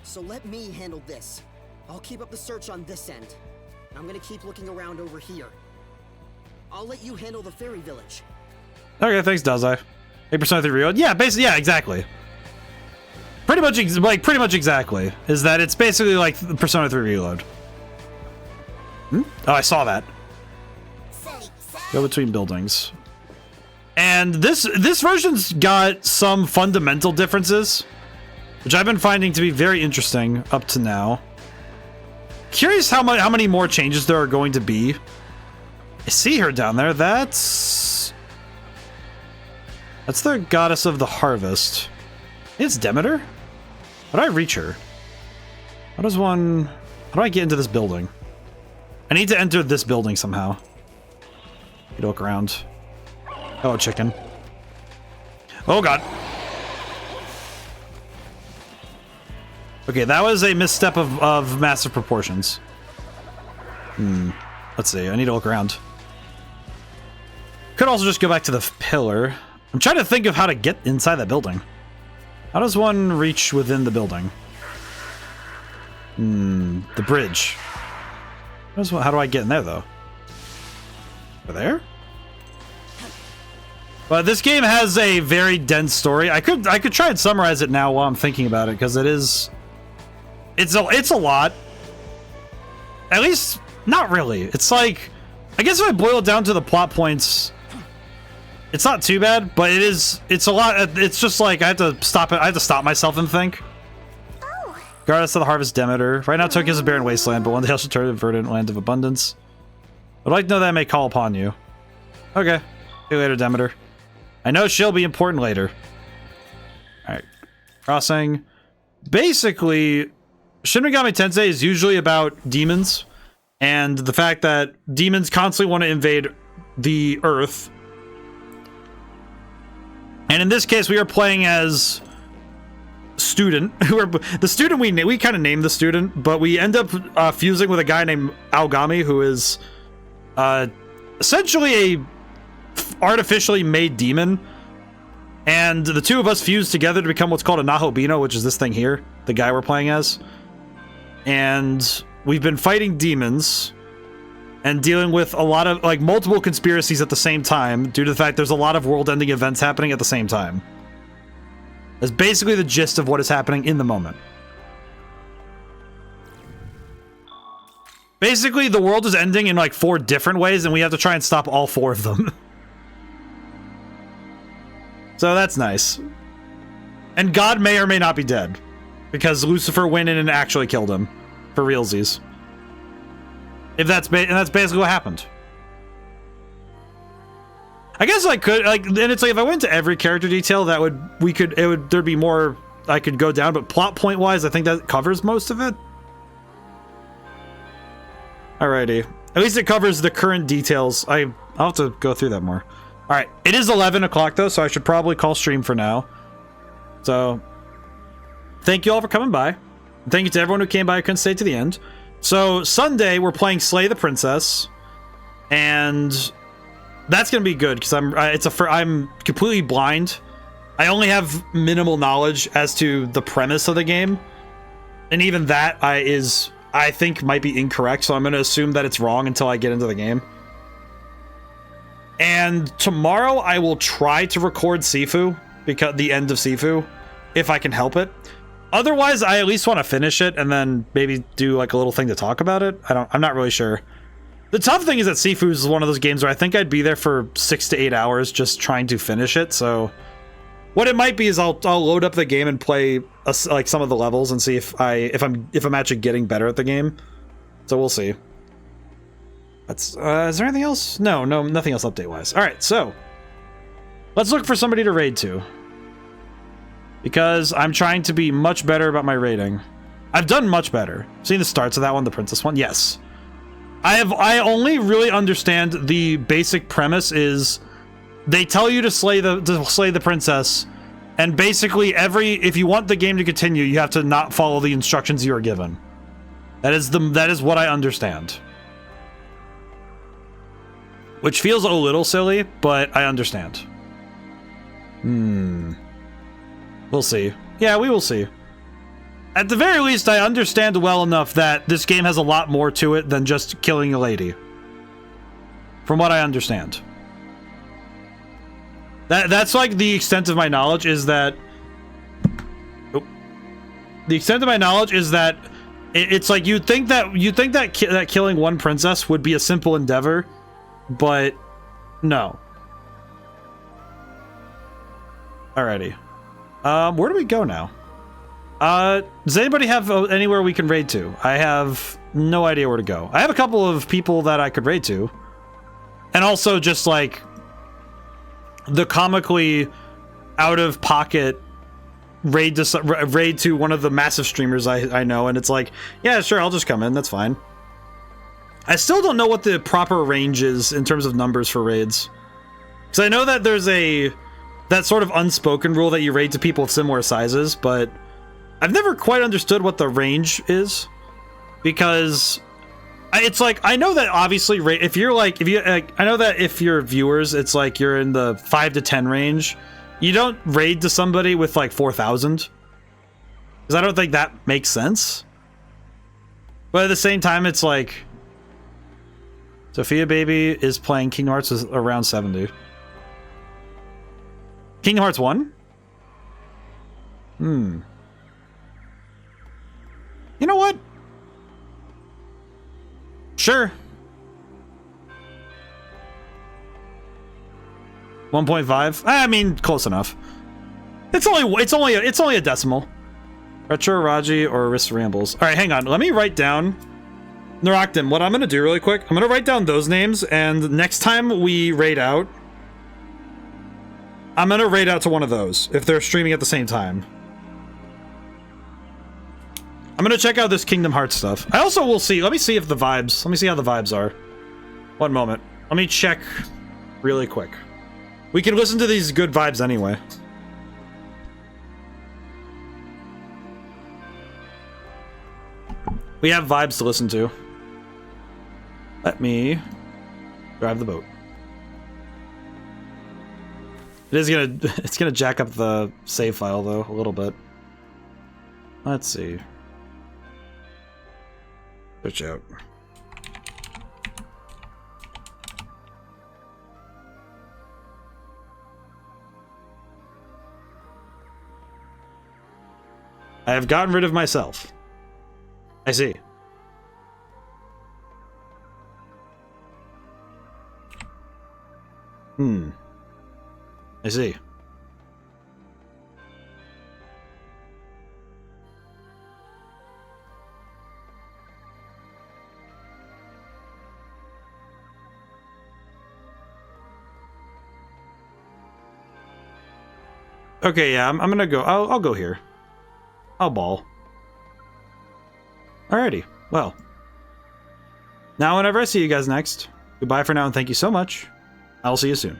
Speaker 9: So let me handle this. I'll keep up the search on this end. And I'm gonna keep looking around over here. I'll let you handle the fairy village.
Speaker 1: Okay, thanks, Dazai. 8% 3 reload. Yeah, basically, yeah, exactly. Pretty much exactly. Is that it's basically like Persona 3 Reload. Oh, I saw that. Go between buildings. And this version's got some fundamental differences, which I've been finding to be very interesting up to now. Curious how many more changes there are going to be. I see her down there. That's the goddess of the harvest. It's Demeter? How do I reach her? How do I get into this building? I need to enter this building somehow. You look around. Oh, chicken. Oh, God. Okay, that was a misstep of massive proportions. Let's see. I need to look around. Could also just go back to the pillar. I'm trying to think of how to get inside that building. How does one reach within the building? The bridge. How do I get in there, though? Over there? But this game has a very dense story. I could try and summarize it now while I'm thinking about it, because it's a lot. At least, not really. It's like, I guess if I boil it down to the plot points, it's not too bad, but it's a lot. It's just like I have to stop myself and think. Goddess of the harvest, Demeter. Right now, Tokyo is a barren wasteland, but one day I'll return to the verdant land of abundance. I'd like to know that I may call upon you. Okay. See you later, Demeter. I know she'll be important later. Alright. Crossing. Basically, Shin Megami Tensei is usually about demons, and the fact that demons constantly want to invade the Earth. And in this case, we are playing as student. The student we kind of named the student, but we end up fusing with a guy named Aogami, who is essentially a artificially made demon, and the two of us fused together to become what's called a Nahobino, which is this thing here, the guy we're playing as. And we've been fighting demons and dealing with a lot of, like, multiple conspiracies at the same time due to the fact there's a lot of world-ending events happening at the same time. That's basically the gist of what is happening in the moment. Basically, the world is ending in like 4 different ways, and we have to try and stop all 4 of them. So that's nice. And God may or may not be dead, because Lucifer went in and actually killed him for realsies. And that's basically what happened. I guess I could, like, and it's like if I went to every character detail, there'd be more I could go down, but plot point wise, I think that covers most of it. Alrighty. At least it covers the current details. I'll have to go through that more. Alright. It is 11 o'clock though, so I should probably call stream for now. So, thank you all for coming by. Thank you to everyone who came by who couldn't stay to the end. So, Sunday, we're playing Slay the Princess. And that's going to be good, because I'm completely blind. I only have minimal knowledge as to the premise of the game. And even that I think might be incorrect, so I'm going to assume that it's wrong until I get into the game. And tomorrow I will try to record Sifu, because the end of Sifu, if I can help it. Otherwise, I at least want to finish it and then maybe do like a little thing to talk about it. I'm not really sure. The tough thing is that Sifu is one of those games where I think I'd be there for 6 to 8 hours just trying to finish it. So what it might be is I'll load up the game and play like some of the levels and see if I'm actually getting better at the game. So we'll see. That's is there anything else? No, nothing else update wise. All right, so let's look for somebody to raid to, because I'm trying to be much better about my raiding. I've done much better. Seen the starts of that one, the princess one. Yes, I only really understand the basic premise is they tell you to slay the princess, and basically if you want the game to continue, you have to not follow the instructions you are given. That is what I understand. Which feels a little silly, but I understand. We'll see. Yeah, we will see. At the very least, I understand well enough that this game has a lot more to it than just killing a lady. From what I understand. That's like the extent of my knowledge is that... Oh. The extent of my knowledge is that it's like you'd think that killing one princess would be a simple endeavor, but no. Alrighty. Where do we go now? Does anybody have anywhere we can raid to? I have no idea where to go. I have a couple of people that I could raid to. And also just like the comically out of pocket raid to one of the massive streamers I know, and it's like, yeah, sure, I'll just come in, that's fine. I still don't know what the proper range is in terms of numbers for raids. So I know that there's that sort of unspoken rule that you raid to people of similar sizes, but I've never quite understood what the range is, because it's like, I know that obviously I know that if you're viewers, it's like you're in the 5 to 10 range. You don't raid to somebody with like 4,000, because I don't think that makes sense. But at the same time, it's like Sophia Baby is playing Kingdom Hearts with around 70. Kingdom Hearts 1? You know what? Sure. 1.5? I mean, close enough. It's only a decimal. Retro Raji or Arista Rambles. All right, hang on. Let me write down Naroctim. What I'm gonna do really quick, I'm gonna write down those names, and next time we raid out, I'm gonna raid out to one of those if they're streaming at the same time. I'm gonna check out this Kingdom Hearts stuff. I also will see. Let me see if the vibes. Let me see how the vibes are. One moment. Let me check really quick. We can listen to these good vibes anyway. We have vibes to listen to. Let me drive the boat. It's gonna jack up the save file though a little bit. Let's see. Switch out. I have gotten rid of myself. I see. I see. Okay, yeah, I'm gonna go. I'll go here. I'll ball. Alrighty, well. Now whenever I see you guys next, goodbye for now and thank you so much. I'll see you soon.